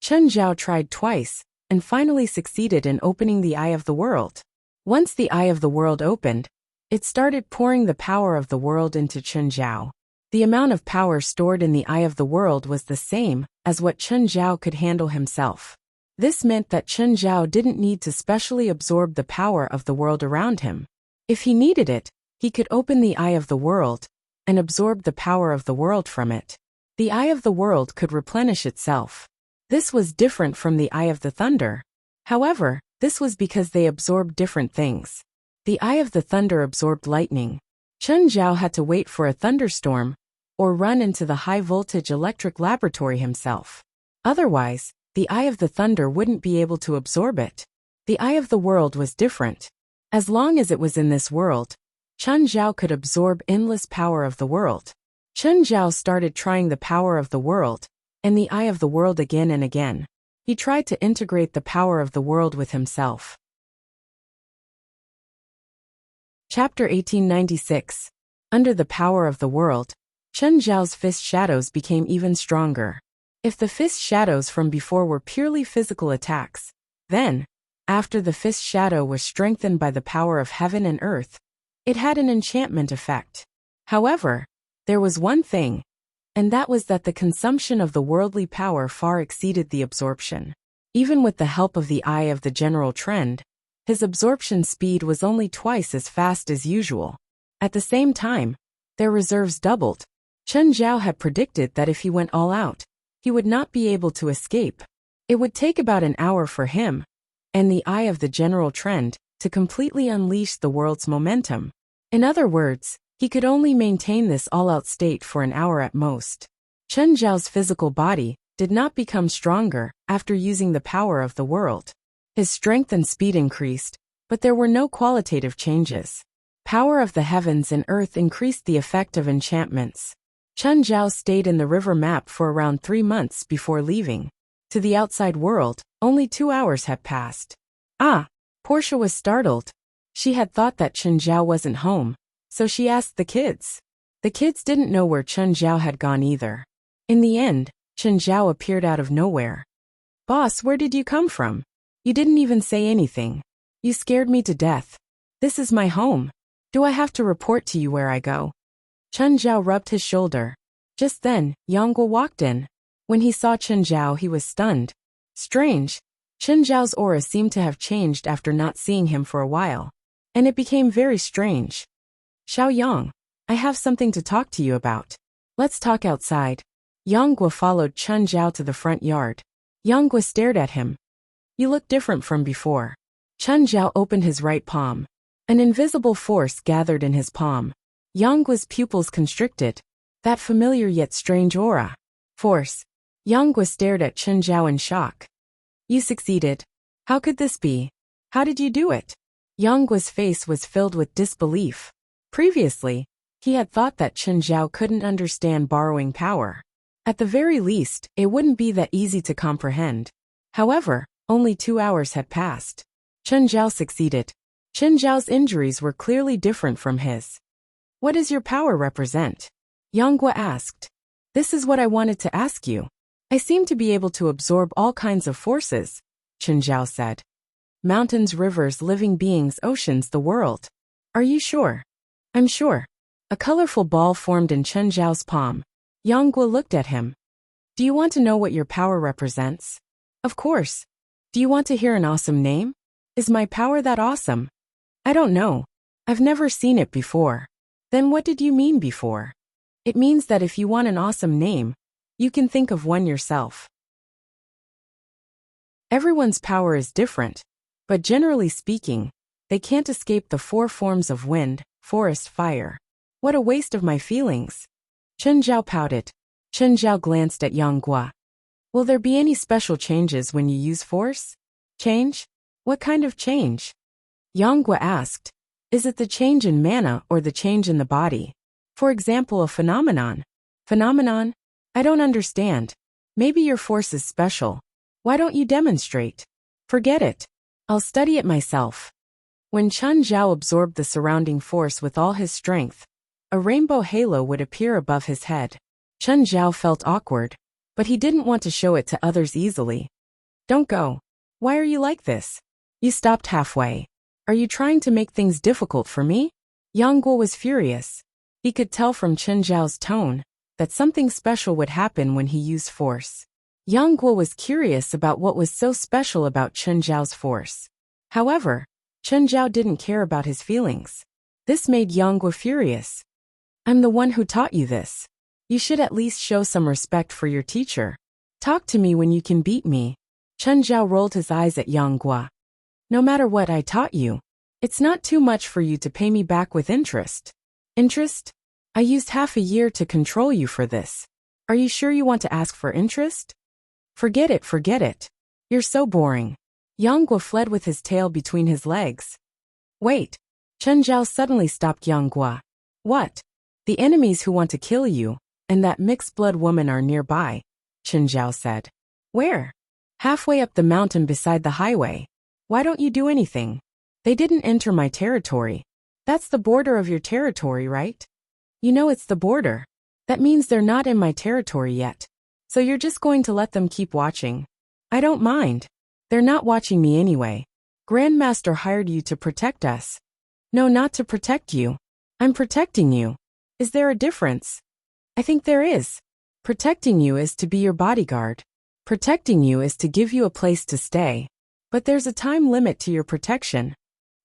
Chen Zhao tried twice, and finally succeeded in opening the eye of the world. Once the eye of the world opened, it started pouring the power of the world into Chen Zhao. The amount of power stored in the eye of the world was the same as what Chen Zhao could handle himself. This meant that Chen Zhao didn't need to specially absorb the power of the world around him. If he needed it, he could open the eye of the world and absorb the power of the world from it. The eye of the world could replenish itself. This was different from the eye of the thunder. However, this was because they absorbed different things. The eye of the thunder absorbed lightning. Chen Zhao had to wait for a thunderstorm or run into the high-voltage electric laboratory himself. Otherwise, the eye of the thunder wouldn't be able to absorb it. The eye of the world was different. As long as it was in this world, Chen Zhao could absorb endless power of the world. Chen Zhao started trying the power of the world and the eye of the world again and again. He tried to integrate the power of the world with himself. Chapter 1896. Under the power of the world, Chen Zhao's fist shadows became even stronger. If the fist shadows from before were purely physical attacks, then, after the fist shadow was strengthened by the power of heaven and earth, it had an enchantment effect. However, there was one thing, and that was that the consumption of the worldly power far exceeded the absorption. Even with the help of the eye of the general trend, his absorption speed was only twice as fast as usual. At the same time, their reserves doubled. Chen Zhao had predicted that if he went all out, he would not be able to escape. It would take about an hour for him, and the eye of the general trend, to completely unleash the world's momentum. In other words, he could only maintain this all-out state for an hour at most. Chen Zhao's physical body did not become stronger after using the power of the world. His strength and speed increased, but there were no qualitative changes. Power of the heavens and earth increased the effect of enchantments. Chen Zhao stayed in the river map for around 3 months before leaving. To the outside world, only 2 hours had passed. Portia was startled. She had thought that Chen Zhao wasn't home, so she asked the kids. The kids didn't know where Chen Zhao had gone either. In the end, Chen Zhao appeared out of nowhere. "Boss, where did you come from? You didn't even say anything. You scared me to death. This is my home. Do I have to report to you where I go?" Chen Zhao rubbed his shoulder. Just then, Yangguo walked in. When he saw Chen Zhao, he was stunned. Strange. Chen Zhao's aura seemed to have changed after not seeing him for a while. And it became very strange. "Xiao Yang, I have something to talk to you about. Let's talk outside." Yangguo followed Chen Zhao to the front yard. Yangguo stared at him. "You look different from before." Chen Zhao opened his right palm. An invisible force gathered in his palm. Yangguo's pupils constricted. That familiar yet strange aura. Force. Yangguo stared at Chen Zhao in shock. "You succeeded. How could this be? How did you do it?" Yangguo's face was filled with disbelief. Previously, he had thought that Chen Zhao couldn't understand borrowing power. At the very least, it wouldn't be that easy to comprehend. However, only 2 hours had passed. Chen Zhao succeeded. Chen Zhao's injuries were clearly different from his. "What does your power represent?" Yangguo asked. "This is what I wanted to ask you. I seem to be able to absorb all kinds of forces," Chen Zhao said. "Mountains, rivers, living beings, oceans, the world. Are you sure?" "I'm sure." A colorful ball formed in Chen Zhao's palm. Yangguo looked at him. "Do you want to know what your power represents?" "Of course. Do you want to hear an awesome name? Is my power that awesome?" "I don't know. I've never seen it before." "Then what did you mean before?" "It means that if you want an awesome name, you can think of one yourself." Everyone's power is different, but generally speaking, they can't escape the 4 forms of wind, forest, fire. What a waste of my feelings. Chen Zhao pouted. Chen Zhao glanced at Yangguo. "Will there be any special changes when you use force?" "Change? What kind of change?" Yangguo asked. "Is it the change in mana or the change in the body? For example, a phenomenon." "Phenomenon? I don't understand. Maybe your force is special. Why don't you demonstrate?" "Forget it. I'll study it myself." When Chen Zhao absorbed the surrounding force with all his strength, a rainbow halo would appear above his head. Chen Zhao felt awkward, but he didn't want to show it to others easily. "Don't go. Why are you like this? You stopped halfway. Are you trying to make things difficult for me?" Yangguo was furious. He could tell from Chen Zhao's tone that something special would happen when he used force. Yangguo was curious about what was so special about Chen Zhao's force. However, Chen Zhao didn't care about his feelings. This made Yangguo furious. "I'm the one who taught you this. You should at least show some respect for your teacher. Talk to me when you can beat me." Chen Zhao rolled his eyes at Yangguo. "No matter what I taught you, it's not too much for you to pay me back with interest." "Interest? I used half a year to control you for this. Are you sure you want to ask for interest?" Forget it, forget it. You're so boring." Yangguo fled with his tail between his legs. "Wait." Chen Zhao suddenly stopped Yangguo. "What?" "The enemies who want to kill you, and that mixed-blood woman are nearby," Chen Zhao said. "Where?" "Halfway up the mountain beside the highway. Why don't you do anything?" "They didn't enter my territory." "That's the border of your territory, right?" You know it's the border. That means they're not in my territory yet. So you're just going to let them keep watching? I don't mind. They're not watching me anyway. Grandmaster hired you to protect us. No, not to protect you. I'm protecting you. Is there a difference? I think there is. Protecting you is to be your bodyguard. Protecting you is to give you a place to stay. But there's a time limit to your protection.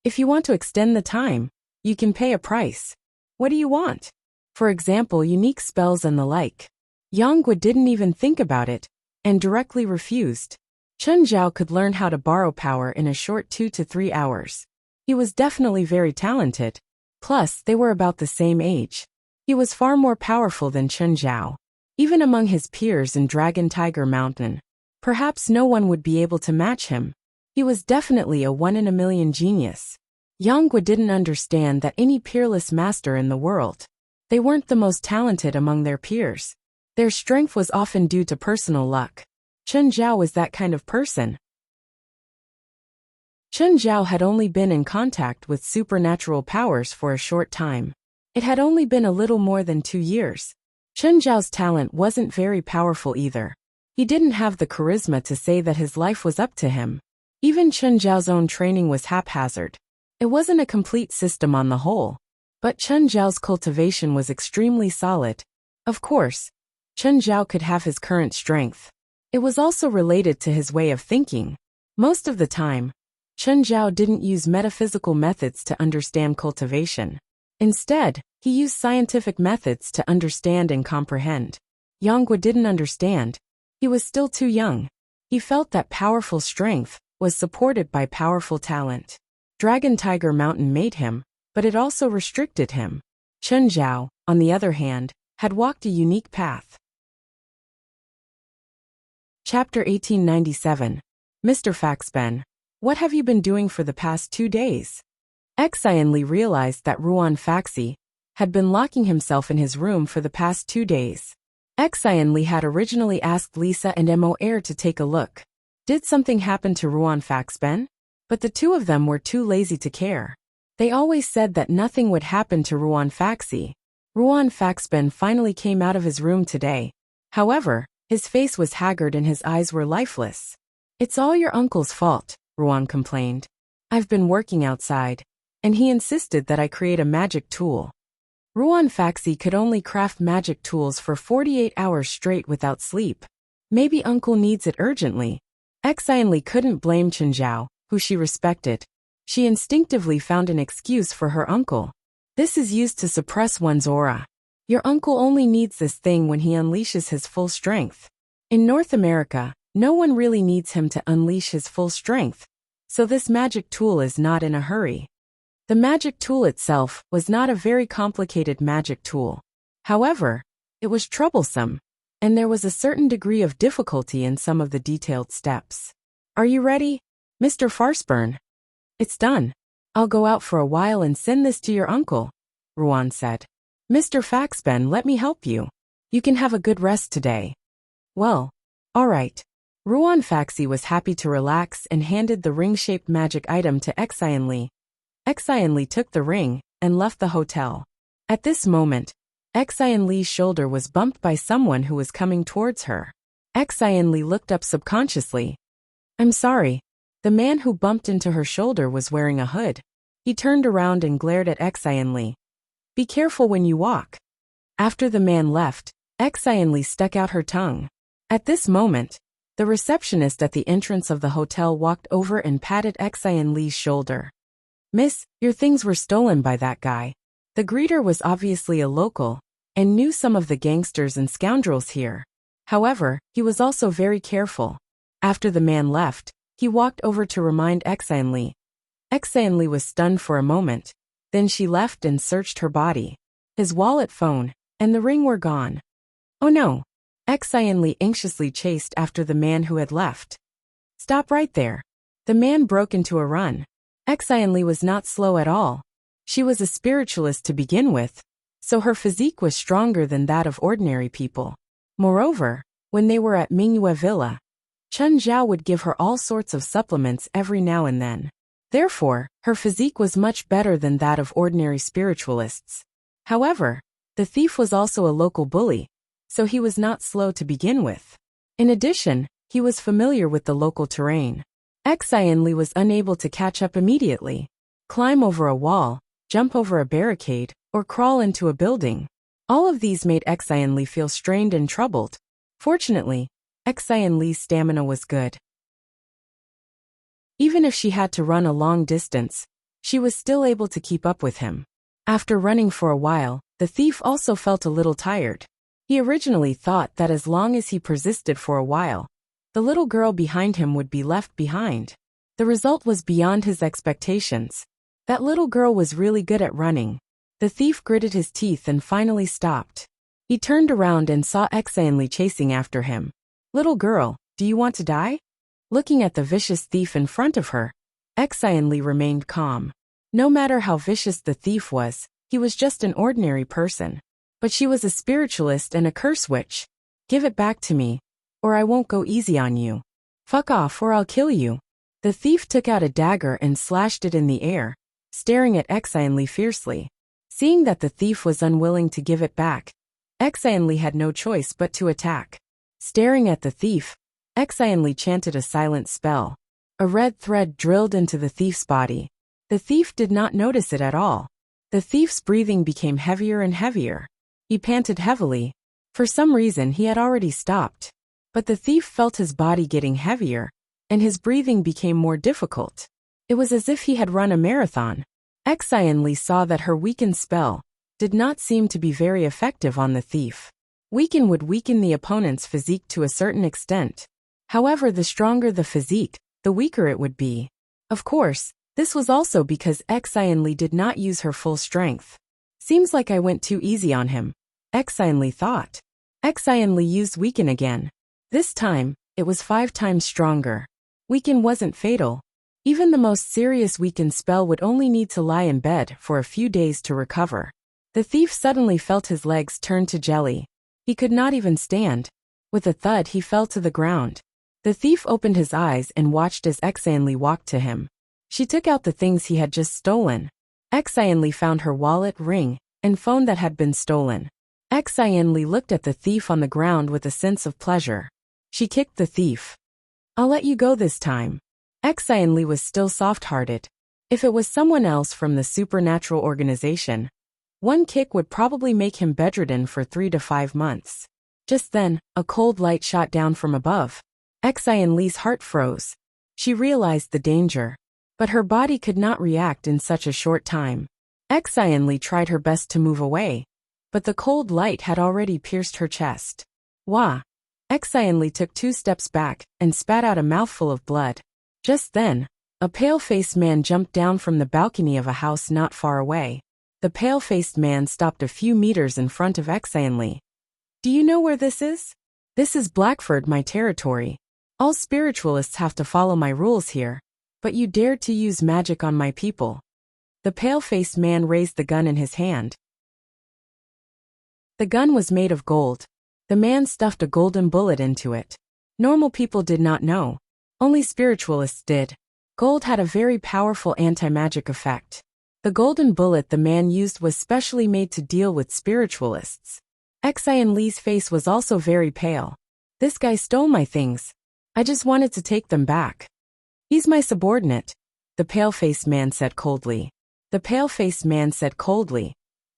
If you want to extend the time, you can pay a price. What do you want? For example, unique spells and the like. Yang Guo didn't even think about it, and directly refused. Chen Zhao could learn how to borrow power in a short 2 to 3 hours. He was definitely very talented. Plus, they were about the same age. He was far more powerful than Chen Zhao. Even among his peers in Dragon Tiger Mountain, perhaps no one would be able to match him. He was definitely a one-in-a-million genius. Yang Guo didn't understand that any peerless master in the world. They weren't the most talented among their peers. Their strength was often due to personal luck. Chen Zhao was that kind of person. Chen Zhao had only been in contact with supernatural powers for a short time. It had only been a little more than 2 years. Chen Zhao's talent wasn't very powerful either. He didn't have the charisma to say that his life was up to him. Even Chen Zhao's own training was haphazard. It wasn't a complete system on the whole. But Chen Zhao's cultivation was extremely solid. Of course, Chen Zhao could have his current strength. It was also related to his way of thinking. Most of the time, Chen Zhao didn't use metaphysical methods to understand cultivation. Instead, he used scientific methods to understand and comprehend. Yang Guo didn't understand. He was still too young. He felt that powerful strength was supported by powerful talent. Dragon Tiger Mountain made him, but it also restricted him. Chen Zhao, on the other hand, had walked a unique path. Chapter 1897. Mr. Faxben, what have you been doing for the past 2 days? Xianli realized that Ruan Faxi had been locking himself in his room for the past 2 days. Xianli had originally asked Lisa and Mo Air to take a look. Did something happen to Ruan Faxben? But the two of them were too lazy to care. They always said that nothing would happen to Ruan Faxi. Ruan Faxben finally came out of his room today. However, his face was haggard and his eyes were lifeless. It's all your uncle's fault, Ruan complained. I've been working outside, and he insisted that I create a magic tool. Ruan Faxi could only craft magic tools for 48 hours straight without sleep. Maybe uncle needs it urgently. Xianli couldn't blame Chen Zhao, who she respected. She instinctively found an excuse for her uncle. This is used to suppress one's aura. Your uncle only needs this thing when he unleashes his full strength. In North America, no one really needs him to unleash his full strength, so this magic tool is not in a hurry. The magic tool itself was not a very complicated magic tool. However, it was troublesome, and there was a certain degree of difficulty in some of the detailed steps. Are you ready, Mr. Farsburn? It's done. I'll go out for a while and send this to your uncle, Ruan said. Mr. Faxben, let me help you. You can have a good rest today. Well, all right. Ruan Faxi was happy to relax and handed the ring-shaped magic item to Xianli. Xianli took the ring and left the hotel. At this moment, Xianli's shoulder was bumped by someone who was coming towards her. Xianli looked up subconsciously. I'm sorry. The man who bumped into her shoulder was wearing a hood. He turned around and glared at Xianli. Be careful when you walk. After the man left, Xianli stuck out her tongue. At this moment, the receptionist at the entrance of the hotel walked over and patted Xianli's shoulder. Miss, your things were stolen by that guy. The greeter was obviously a local, and knew some of the gangsters and scoundrels here. However, he was also very careful. After the man left, he walked over to remind Xianli. Xianli was stunned for a moment. Then she left and searched her body. His wallet, phone, and the ring were gone. Oh no! Xianli anxiously chased after the man who had left. Stop right there. The man broke into a run. Xianli was not slow at all. She was a spiritualist to begin with, so her physique was stronger than that of ordinary people. Moreover, when they were at Mingyue Villa, Chen Zhao would give her all sorts of supplements every now and then. Therefore, her physique was much better than that of ordinary spiritualists. However, The thief was also a local bully, so he was not slow to begin with. In addition, he was familiar with the local terrain. Li was unable to catch up immediately, climb over a wall, jump over a barricade, or crawl into a building. All of these made Li feel strained and troubled. Fortunately, Li's stamina was good. Even if she had to run a long distance, she was still able to keep up with him. After running for a while, the thief also felt a little tired. He originally thought that as long as he persisted for a while, the little girl behind him would be left behind. The result was beyond his expectations. That little girl was really good at running. The thief gritted his teeth and finally stopped. He turned around and saw Li chasing after him. "Little girl, do you want to die?" Looking at the vicious thief in front of her, Li remained calm. No matter how vicious the thief was, he was just an ordinary person. But she was a spiritualist and a curse witch. "Give it back to me, or I won't go easy on you. Fuck off or I'll kill you." The thief took out a dagger and slashed it in the air, staring at Li fiercely. Seeing that the thief was unwilling to give it back, Li had no choice but to attack. Staring at the thief, Li chanted a silent spell. A red thread drilled into the thief's body. The thief did not notice it at all. The thief's breathing became heavier and heavier. He panted heavily. For some reason he had already stopped. But the thief felt his body getting heavier, and his breathing became more difficult. It was as if he had run a marathon. Li saw that her weakened spell did not seem to be very effective on the thief. Weaken would weaken the opponent's physique to a certain extent. However, the stronger the physique, the weaker it would be. Of course, this was also because Li did not use her full strength. "Seems like I went too easy on him," Li thought. Li used Weaken again. This time, it was 5 times stronger. Weaken wasn't fatal. Even the most serious Weaken spell would only need to lie in bed for a few days to recover. The thief suddenly felt his legs turn to jelly. He could not even stand. With a thud, he fell to the ground. The thief opened his eyes and watched as Li walked to him. She took out the things he had just stolen. Li found her wallet, ring, and phone that had been stolen. Li looked at the thief on the ground with a sense of pleasure. She kicked the thief. "I'll let you go this time." Li was still soft-hearted. If it was someone else from the supernatural organization, one kick would probably make him bedridden for 3 to 5 months. Just then, a cold light shot down from above. Li's heart froze. She realized the danger. But her body could not react in such a short time. Li tried her best to move away, but the cold light had already pierced her chest. Wah! Li took 2 steps back and spat out a mouthful of blood. Just then, a pale-faced man jumped down from the balcony of a house not far away. The pale-faced man stopped a few meters in front of Li. "Do you know where this is?" "This is Blackford, my territory. All spiritualists have to follow my rules here. But you dared to use magic on my people." The pale-faced man raised the gun in his hand. The gun was made of gold. The man stuffed a golden bullet into it. Normal people did not know. Only spiritualists did. Gold had a very powerful anti-magic effect. The golden bullet the man used was specially made to deal with spiritualists. Li's face was also very pale. "This guy stole my things. I just wanted to take them back." "He's my subordinate," the pale-faced man said coldly. The pale-faced man said coldly.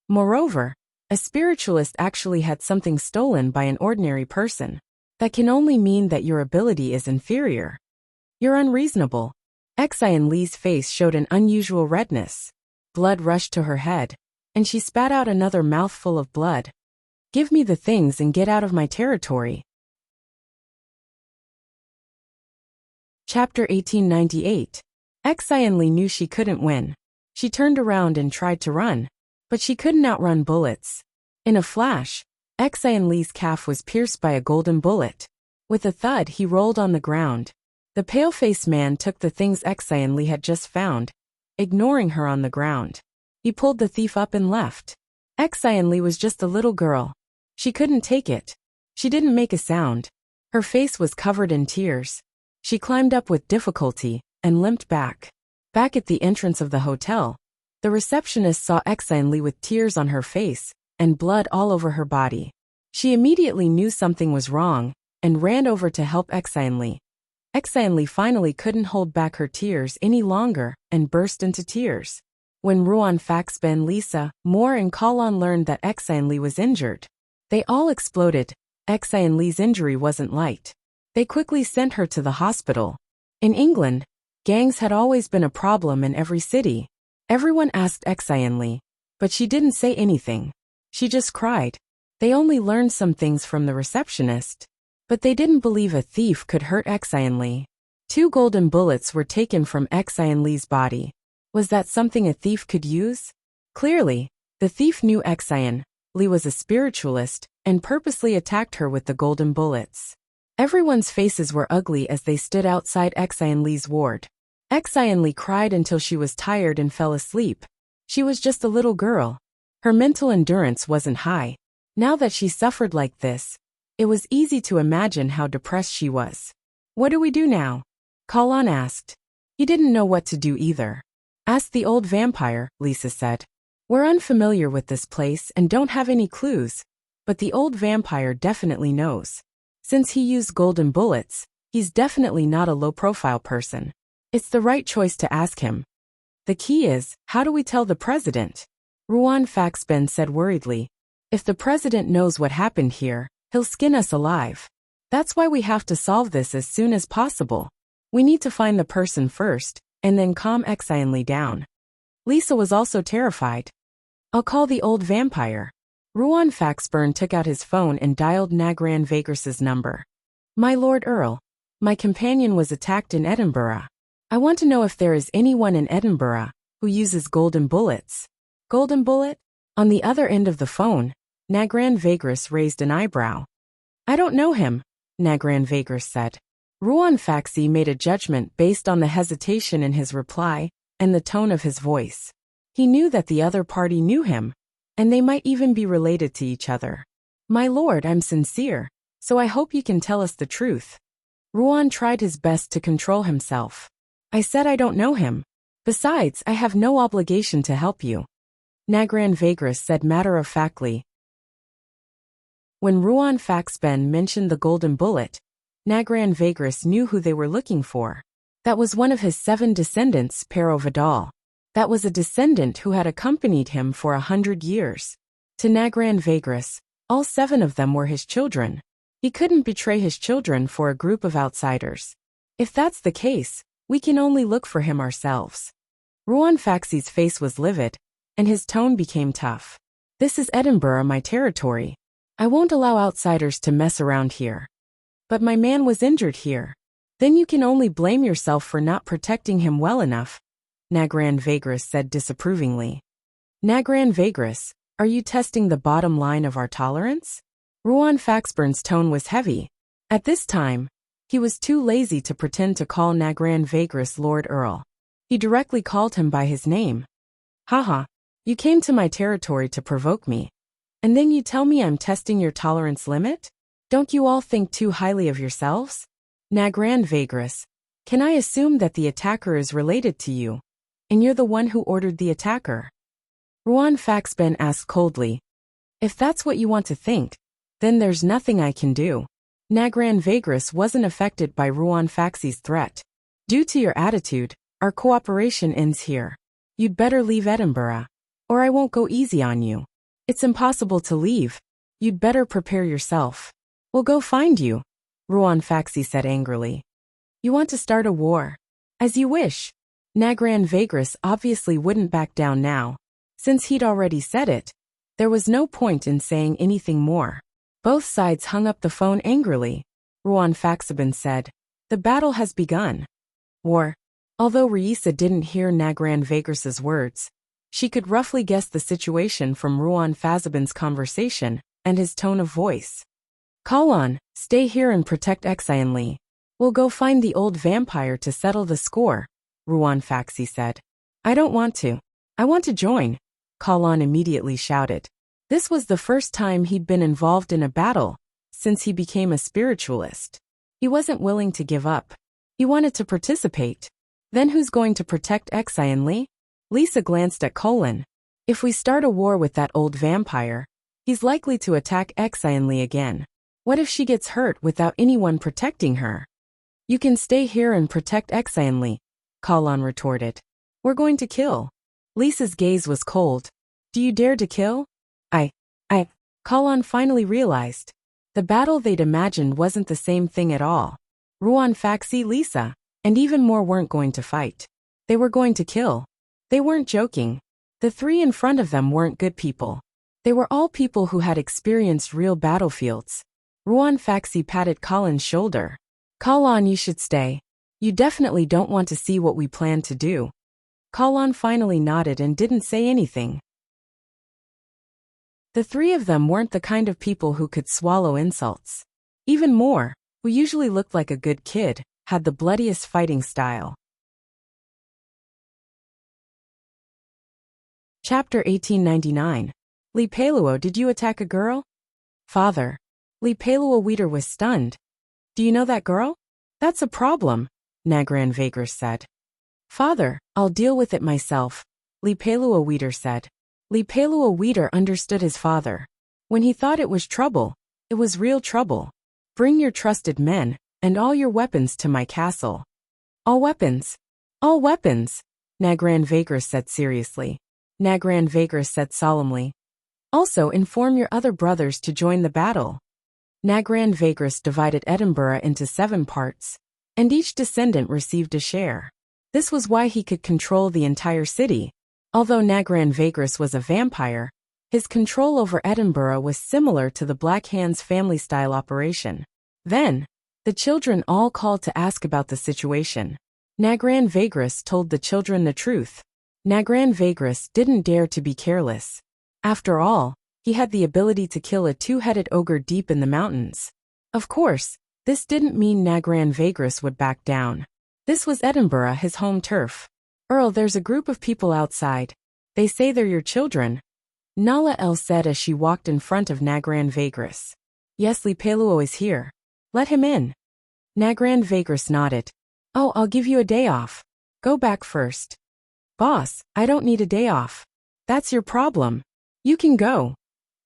Moreover, a spiritualist actually had something stolen by an ordinary person. That can only mean that your ability is inferior. "You're unreasonable." Li's face showed an unusual redness. Blood rushed to her head, and she spat out another mouthful of blood. "Give me the things and get out of my territory." Chapter 1898. Li knew she couldn't win. She turned around and tried to run, but she couldn't outrun bullets. In a flash, Li's calf was pierced by a golden bullet. With a thud, he rolled on the ground. The pale-faced man took the things Li had just found, ignoring her on the ground. He pulled the thief up and left. Li was just a little girl. She couldn't take it. She didn't make a sound. Her face was covered in tears. She climbed up with difficulty and limped back. Back at the entrance of the hotel, the receptionist saw Li with tears on her face and blood all over her body. She immediately knew something was wrong and ran over to help Exionly. Exionly finally couldn't hold back her tears any longer and burst into tears. When Ruan Faxben, Lisa, Moore and Kalon learned that Exionly was injured, they all exploded. Exionly's injury wasn't light. They quickly sent her to the hospital. In England, gangs had always been a problem in every city. Everyone asked Exionly, but she didn't say anything. She just cried. They only learned some things from the receptionist, but they didn't believe a thief could hurt Exionly. 2 golden bullets were taken from Exionly's body. Was that something a thief could use? Clearly, the thief knew Exionly was a spiritualist and purposely attacked her with the golden bullets. Everyone's faces were ugly as they stood outside Exionly's ward. Exionly cried until she was tired and fell asleep. She was just a little girl. Her mental endurance wasn't high. Now that she suffered like this, it was easy to imagine how depressed she was. What do we do now? Kalon asked. He didn't know what to do either. Ask the old vampire, Lisa said. We're unfamiliar with this place and don't have any clues, but the old vampire definitely knows. Since he used golden bullets, he's definitely not a low-profile person. It's the right choice to ask him. The key is, how do we tell the president? Ruan Faxben said worriedly. If the president knows what happened here, he'll skin us alive. That's why we have to solve this as soon as possible. We need to find the person first, and then calm Exionly down. Lisa was also terrified. I'll call the old vampire. Ruan Faxburn took out his phone and dialed Nagran Vagress's number. My Lord Earl, my companion was attacked in Edinburgh. I want to know if there is anyone in Edinburgh who uses golden bullets. Golden bullet? On the other end of the phone, Nagran Vagress raised an eyebrow. I don't know him, Nagran Vagress said. Ruan Faxi made a judgment based on the hesitation in his reply and the tone of his voice. He knew that the other party knew him, and they might even be related to each other. My lord, I'm sincere, so I hope you can tell us the truth. Ruan tried his best to control himself. I said I don't know him. Besides, I have no obligation to help you. Nagran Vagress said matter-of-factly. When Ruan Faxben mentioned the golden bullet, Nagran Vagress knew who they were looking for. That was one of his 7 descendants, Pero Vidal. That was a descendant who had accompanied him for 100 years. To Nagran Vagress, all 7 of them were his children. He couldn't betray his children for a group of outsiders. If that's the case, we can only look for him ourselves. Ruan Faxi's face was livid, and his tone became tough. This is Edinburgh, my territory. I won't allow outsiders to mess around here. But my man was injured here. Then you can only blame yourself for not protecting him well enough, Nagran Vagress said disapprovingly. Nagran Vagress, are you testing the bottom line of our tolerance? Ruan Faxburn's tone was heavy. At this time, he was too lazy to pretend to call Nagran Vagress Lord Earl. He directly called him by his name. Haha, you came to my territory to provoke me. And then you tell me I'm testing your tolerance limit? Don't you all think too highly of yourselves? Nagran Vagress, can I assume that the attacker is related to you, and you're the one who ordered the attacker? Ruan Faxben asked coldly. If that's what you want to think, then there's nothing I can do. Nagran Vagress wasn't affected by Ruan Faxi's threat. Due to your attitude, our cooperation ends here. You'd better leave Edinburgh, or I won't go easy on you. It's impossible to leave. You'd better prepare yourself. We'll go find you, Ruan Faxi said angrily. You want to start a war? As you wish. Nagran Vagress obviously wouldn't back down now. Since he'd already said it, there was no point in saying anything more. Both sides hung up the phone angrily. Ruan Faxibin said, the battle has begun. War. Although Reisa didn't hear Nagran Vagress's words, she could roughly guess the situation from Ruan Faxibin's conversation and his tone of voice. Call on, stay here and protect Exionly. We'll go find the old vampire to settle the score, Ruan Faxi said. I don't want to. I want to join, Kalon immediately shouted. This was the first time he'd been involved in a battle since he became a spiritualist. He wasn't willing to give up. He wanted to participate. Then who's going to protect Exionly? Lisa glanced at Colin. If we start a war with that old vampire, He's likely to attack Xianli again. What if she gets hurt without anyone protecting her? You can stay here and protect Xianli, Kalon retorted. We're going to kill. Lisa's gaze was cold. Do you dare to kill? Kalon finally realized. The battle they'd imagined wasn't the same thing at all. Ruan Faxi, Lisa, and even more weren't going to fight. They were going to kill. They weren't joking. The three in front of them weren't good people. They were all people who had experienced real battlefields. Ruan Faxi patted Kalon's shoulder. Kalon, you should stay. You definitely don't want to see what we plan to do. Kalon finally nodded and didn't say anything. The three of them weren't the kind of people who could swallow insults. Even more, who usually looked like a good kid, had the bloodiest fighting style. Chapter 1899. Li Peiluo, did you attack a girl? Father. Li Peiluo Weeder was stunned. Do you know that girl? That's a problem, Nagran Vagris said. Father, I'll deal with it myself, Li Peiluo Weeder said. Li Peiluo Weeder understood his father. When he thought it was trouble, it was real trouble. Bring your trusted men, and all your weapons to my castle. All weapons? All weapons, Nagran Vagris said seriously. Nagran Vagris said solemnly. Also inform your other brothers to join the battle. Nagran Vagris divided Edinburgh into 7 parts, and each descendant received a share. This was why he could control the entire city. Although Nagran Vagris was a vampire, his control over Edinburgh was similar to the Black Hands family-style operation. Then, the children all called to ask about the situation. Nagran Vagris told the children the truth. Nagran Vagris didn't dare to be careless. After all, he had the ability to kill a 2-headed ogre deep in the mountains. Of course, this didn't mean Nagran Vagris would back down. This was Edinburgh, his home turf. Earl, there's a group of people outside. They say they're your children. Nala El said as she walked in front of Nagran Vagris. Yes, Li Peiluo is here. Let him in. Nagran Vagris nodded. Oh, I'll give you a day off. Go back first. Boss, I don't need a day off. That's your problem. You can go,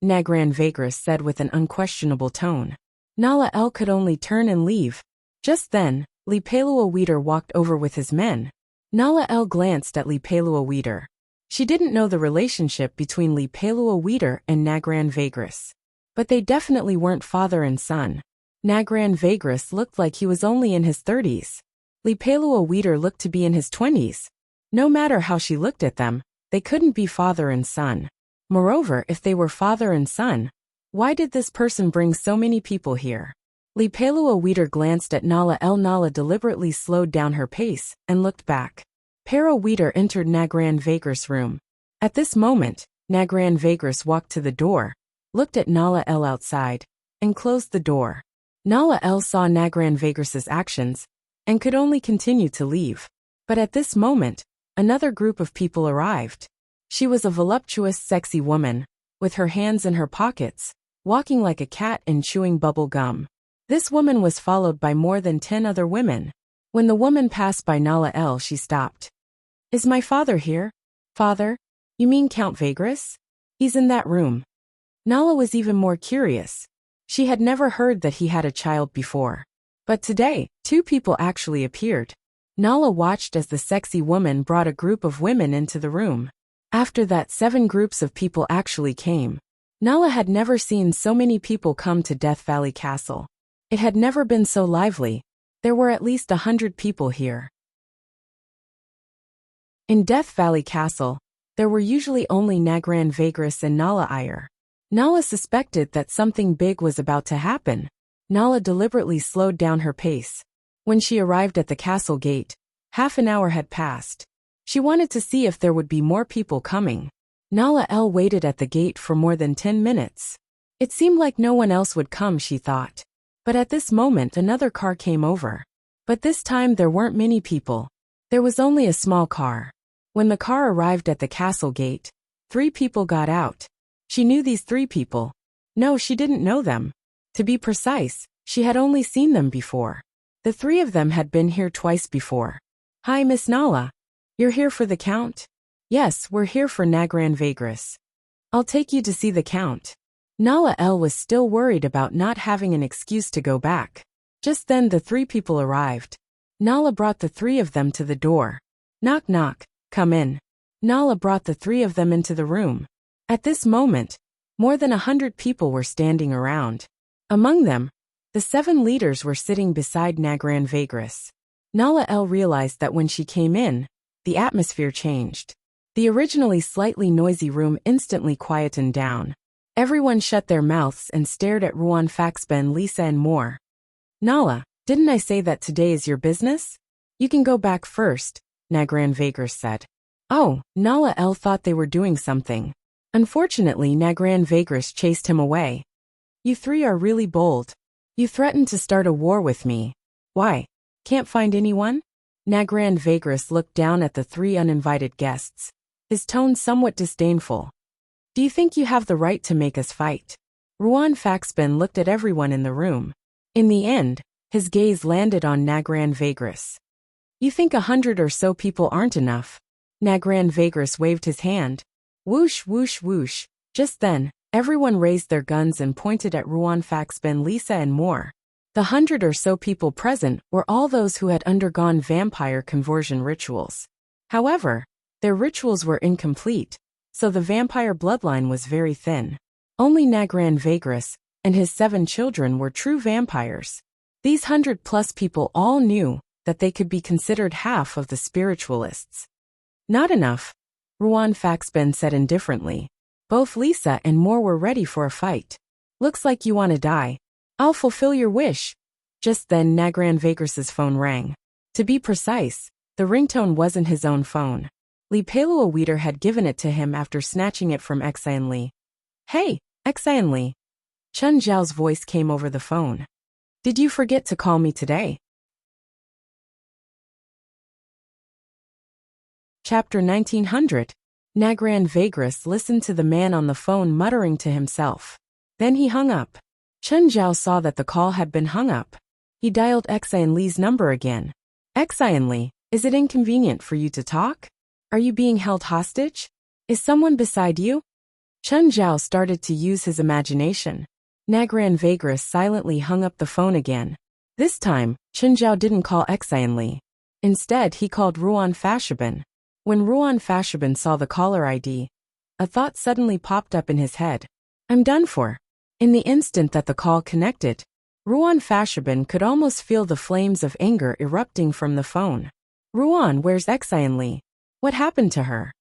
Nagran Vagris said with an unquestionable tone. Nala El could only turn and leave. Just then, Li Peiluo Weeder walked over with his men. Nala El glanced at Li Peiluo Weeder. She didn't know the relationship between Li Peiluo Weeder and Nagran Vagris. But they definitely weren't father and son. Nagran Vagris looked like he was only in his 30s. Li Peiluo Weeder looked to be in his 20s. No matter how she looked at them, they couldn't be father and son. Moreover, if they were father and son, why did this person bring so many people here? Li Peiluo Weeder glanced at Nala El. Nala deliberately slowed down her pace and looked back. Pero Weeder entered Nagran Vagris' room. At this moment, Nagran Vagris walked to the door, looked at Nala El outside, and closed the door. Nala El saw Nagran Vagris' actions, and could only continue to leave. But at this moment, another group of people arrived. She was a voluptuous, sexy woman, with her hands in her pockets, walking like a cat and chewing bubble gum. This woman was followed by more than 10 other women. When the woman passed by Nala El, she stopped. Is my father here? Father? You mean Count Vagris? He's in that room. Nala was even more curious. She had never heard that he had a child before. But today, 2 people actually appeared. Nala watched as the sexy woman brought a group of women into the room. After that, 7 groups of people actually came. Nala had never seen so many people come to Death Valley Castle. It had never been so lively. There were at least 100 people here. In Death Valley Castle, there were usually only Nagran Vagris and Nala Iyer. Nala suspected that something big was about to happen. Nala deliberately slowed down her pace. When she arrived at the castle gate, half an hour had passed. She wanted to see if there would be more people coming. Nala El waited at the gate for more than 10 minutes. It seemed like no one else would come, she thought. But at this moment another car came over. But this time there weren't many people. There was only a small car. When the car arrived at the castle gate, 3 people got out. She knew these 3 people. No, she didn't know them. To be precise, she had only seen them before. The 3 of them had been here twice before. Hi, Miss Nala. You're here for the Count? Yes, we're here for Nagran Vagris. I'll take you to see the Count. Nala El was still worried about not having an excuse to go back. Just then the three people arrived. Nala brought the three of them to the door. Knock knock, come in. Nala brought the three of them into the room. At this moment, more than 100 people were standing around. Among them, the 7 leaders were sitting beside Nagran Vagris. Nala El realized that when she came in, the atmosphere changed. The originally slightly noisy room instantly quietened down. Everyone shut their mouths and stared at Ruan Faxben, Lisa and more. Nala, didn't I say that today is your business? You can go back first, Nagran Vagris said. Oh, Nala El thought they were doing something. Unfortunately, Nagran Vagris chased him away. You three are really bold. You threatened to start a war with me. Why? Can't find anyone? Nagran Vagris looked down at the 3 uninvited guests, his tone somewhat disdainful. Do you think you have the right to make us fight? Ruan Faxben looked at everyone in the room. In the end, his gaze landed on Nagran Vagris. You think 100 or so people aren't enough? Nagran Vagris waved his hand. Whoosh, whoosh, whoosh. Just then, everyone raised their guns and pointed at Ruan Faxben, Lisa and more. The 100 or so people present were all those who had undergone vampire conversion rituals. However, their rituals were incomplete, so the vampire bloodline was very thin. Only Nagran Vagris and his 7 children were true vampires. These 100-plus people all knew that they could be considered half of the spiritualists. Not enough, Ruan Faxben said indifferently. Both Lisa and Moore were ready for a fight. Looks like you want to die. I'll fulfill your wish. Just then Nagran Vagris's phone rang. To be precise, the ringtone wasn't his own phone. Li Palua Weeder had given it to him after snatching it from Xian Li. Hey, Xian Li. Chen Zhao's voice came over the phone. Did you forget to call me today? Chapter 1900. Nagran Vagris listened to the man on the phone muttering to himself. Then he hung up. Chen Zhao saw that the call had been hung up. He dialed Xian Li's number again. Xian Li, is it inconvenient for you to talk? Are you being held hostage? Is someone beside you? Chen Zhao started to use his imagination. Nagran Vagris silently hung up the phone again. This time, Chen Zhao didn't call Xian Li. Instead, he called Ruan Faxben. When Ruan Faxben saw the caller ID, a thought suddenly popped up in his head. I'm done for. In the instant that the call connected, Ruan Faxben could almost feel the flames of anger erupting from the phone. Ruan, where's Xian Li? What happened to her?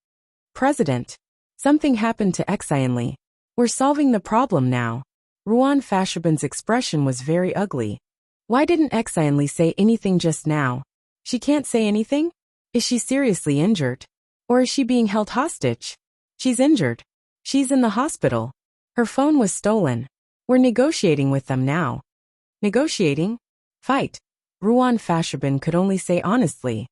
President. Something happened to Xian Li. We're solving the problem now. Ruan Faxben's expression was very ugly. Why didn't Xian Li say anything just now? She can't say anything? Is she seriously injured? Or is she being held hostage? She's injured. She's in the hospital. Her phone was stolen. We're negotiating with them now. Negotiating? Fight. Ruan Faxben could only say honestly.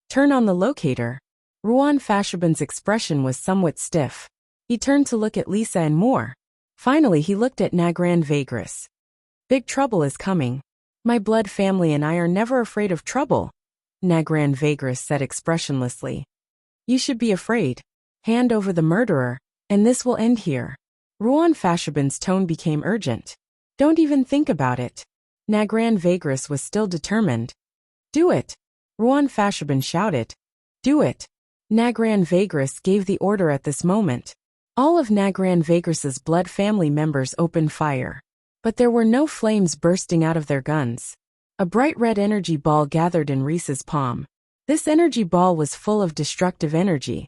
Turn on the locator. Ruan Faxben's expression was somewhat stiff. He turned to look at Lisa and more. Finally he looked at Nagran Vagris. Big trouble is coming. My blood family and I are never afraid of trouble, Nagran Vagris said expressionlessly. You should be afraid. Hand over the murderer, and this will end here. Ruan Faxben's tone became urgent. Don't even think about it. Nagran Vagris was still determined. Do it. Ruan Faxben shouted. Do it. Nagran Vagris gave the order at this moment. All of Nagran Vagris's blood family members opened fire. But there were no flames bursting out of their guns. A bright red energy ball gathered in Reese's palm. This energy ball was full of destructive energy.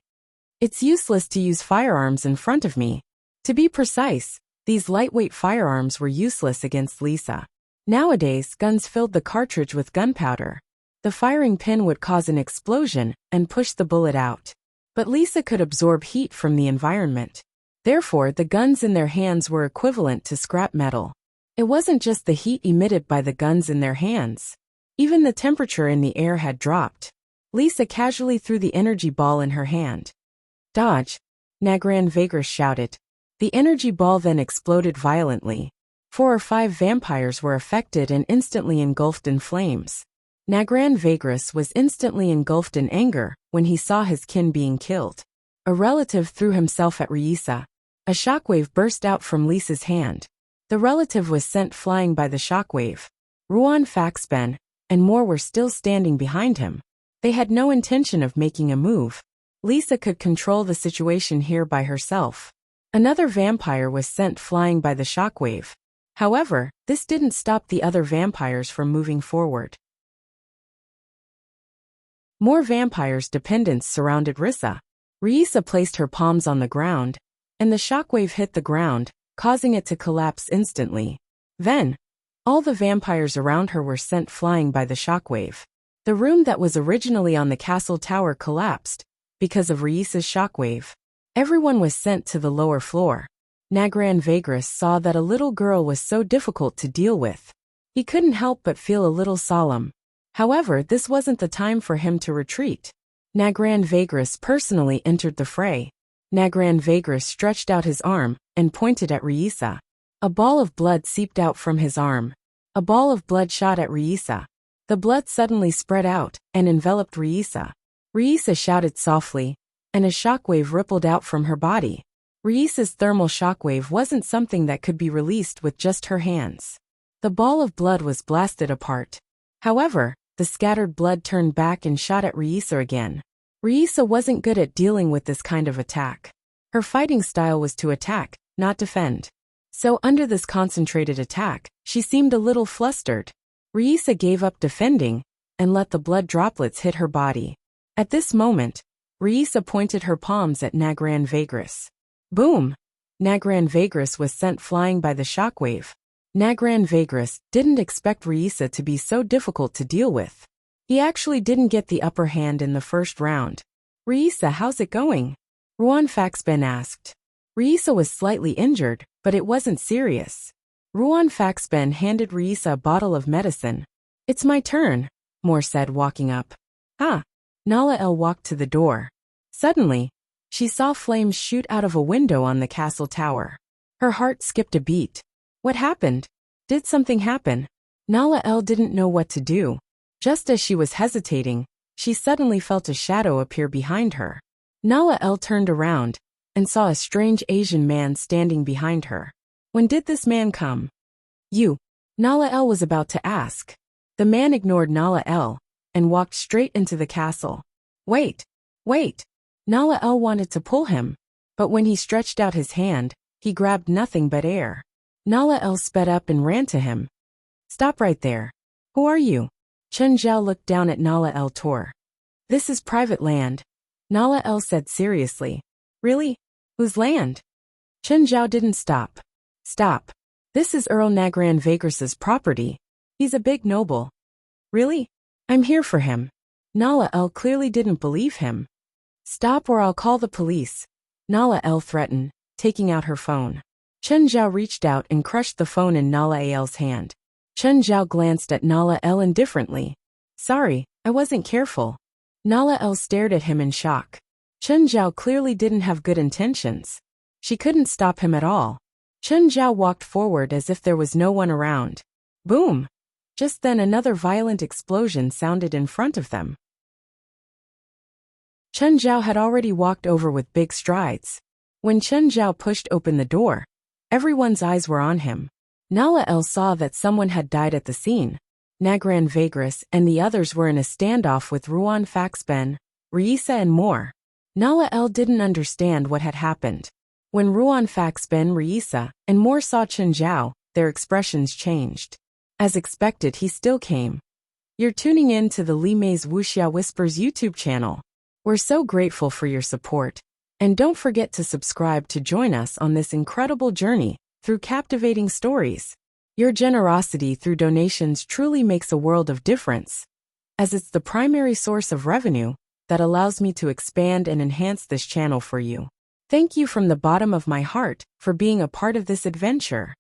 It's useless to use firearms in front of me. To be precise, these lightweight firearms were useless against Lisa. Nowadays, guns filled the cartridge with gunpowder. The firing pin would cause an explosion and push the bullet out. But Lisa could absorb heat from the environment. Therefore, the guns in their hands were equivalent to scrap metal. It wasn't just the heat emitted by the guns in their hands. Even the temperature in the air had dropped. Lisa casually threw the energy ball in her hand. Dodge! Nagran Vagris shouted. The energy ball then exploded violently. 4 or 5 vampires were affected and instantly engulfed in flames. Nagran Vagris was instantly engulfed in anger when he saw his kin being killed. A relative threw himself at Reisa. A shockwave burst out from Lisa's hand. The relative was sent flying by the shockwave. Ruan Faxben and more were still standing behind him. They had no intention of making a move. Lisa could control the situation here by herself. Another vampire was sent flying by the shockwave. However, this didn't stop the other vampires from moving forward. More vampires' dependents surrounded Risa. Risa placed her palms on the ground, and the shockwave hit the ground, causing it to collapse instantly. Then, all the vampires around her were sent flying by the shockwave. The room that was originally on the castle tower collapsed because of Risa's shockwave. Everyone was sent to the lower floor. Nagran Vagris saw that a little girl was so difficult to deal with. He couldn't help but feel a little solemn. However, this wasn't the time for him to retreat. Nagran Vagris personally entered the fray. Nagran Vagris stretched out his arm and pointed at Risa. A ball of blood seeped out from his arm. A ball of blood shot at Risa. The blood suddenly spread out and enveloped Risa. Risa shouted softly, and a shockwave rippled out from her body. Risa's thermal shockwave wasn't something that could be released with just her hands. The ball of blood was blasted apart. However, the scattered blood turned back and shot at Risa again. Risa wasn't good at dealing with this kind of attack. Her fighting style was to attack, not defend. So under this concentrated attack, she seemed a little flustered. Risa gave up defending and let the blood droplets hit her body. At this moment, Risa pointed her palms at Nagran Vagris. Boom! Nagran Vagris was sent flying by the shockwave. Nagran Vagris didn't expect Risa to be so difficult to deal with. He actually didn't get the upper hand in the first round. Risa, how's it going? Ruan Faxben asked. Risa was slightly injured, but it wasn't serious. Ruan Faxben handed Risa a bottle of medicine. It's my turn, Moore said, walking up. Ah! Nala El walked to the door. Suddenly, she saw flames shoot out of a window on the castle tower. Her heart skipped a beat. What happened? Did something happen? Nala El didn't know what to do. Just as she was hesitating, she suddenly felt a shadow appear behind her. Nala El turned around and saw a strange Asian man standing behind her. When did this man come? You. Nala El was about to ask. The man ignored Nala El and walked straight into the castle. Wait! Wait! Nala El wanted to pull him, but when he stretched out his hand, he grabbed nothing but air. Nala El sped up and ran to him. Stop right there. Who are you? Chen Zhao looked down at Nala El Tor. This is private land, Nala El said seriously. Really? Whose land? Chen Zhao didn't stop. Stop. This is Earl Nagran Vagris's property. He's a big noble. Really? I'm here for him. Nala El clearly didn't believe him. Stop or I'll call the police, Nala El threatened, taking out her phone. Chen Zhao reached out and crushed the phone in Nala El's hand. Chen Zhao glanced at Nala El indifferently. Sorry, I wasn't careful. Nala El stared at him in shock. Chen Zhao clearly didn't have good intentions. She couldn't stop him at all. Chen Zhao walked forward as if there was no one around. Boom! Just then another violent explosion sounded in front of them. Chen Zhao had already walked over with big strides. When Chen Zhao pushed open the door, everyone's eyes were on him. Nala El saw that someone had died at the scene. Nagran Vagris and the others were in a standoff with Ruan Faxben, Risa and more. Nala El didn't understand what had happened. When Ruan Faxben, Risa, and more saw Chen Zhao, their expressions changed. As expected, he still came. You're tuning in to the Li Mei's Wuxia Whispers YouTube channel. We're so grateful for your support. And don't forget to subscribe to join us on this incredible journey through captivating stories. Your generosity through donations truly makes a world of difference, as it's the primary source of revenue that allows me to expand and enhance this channel for you. Thank you from the bottom of my heart for being a part of this adventure.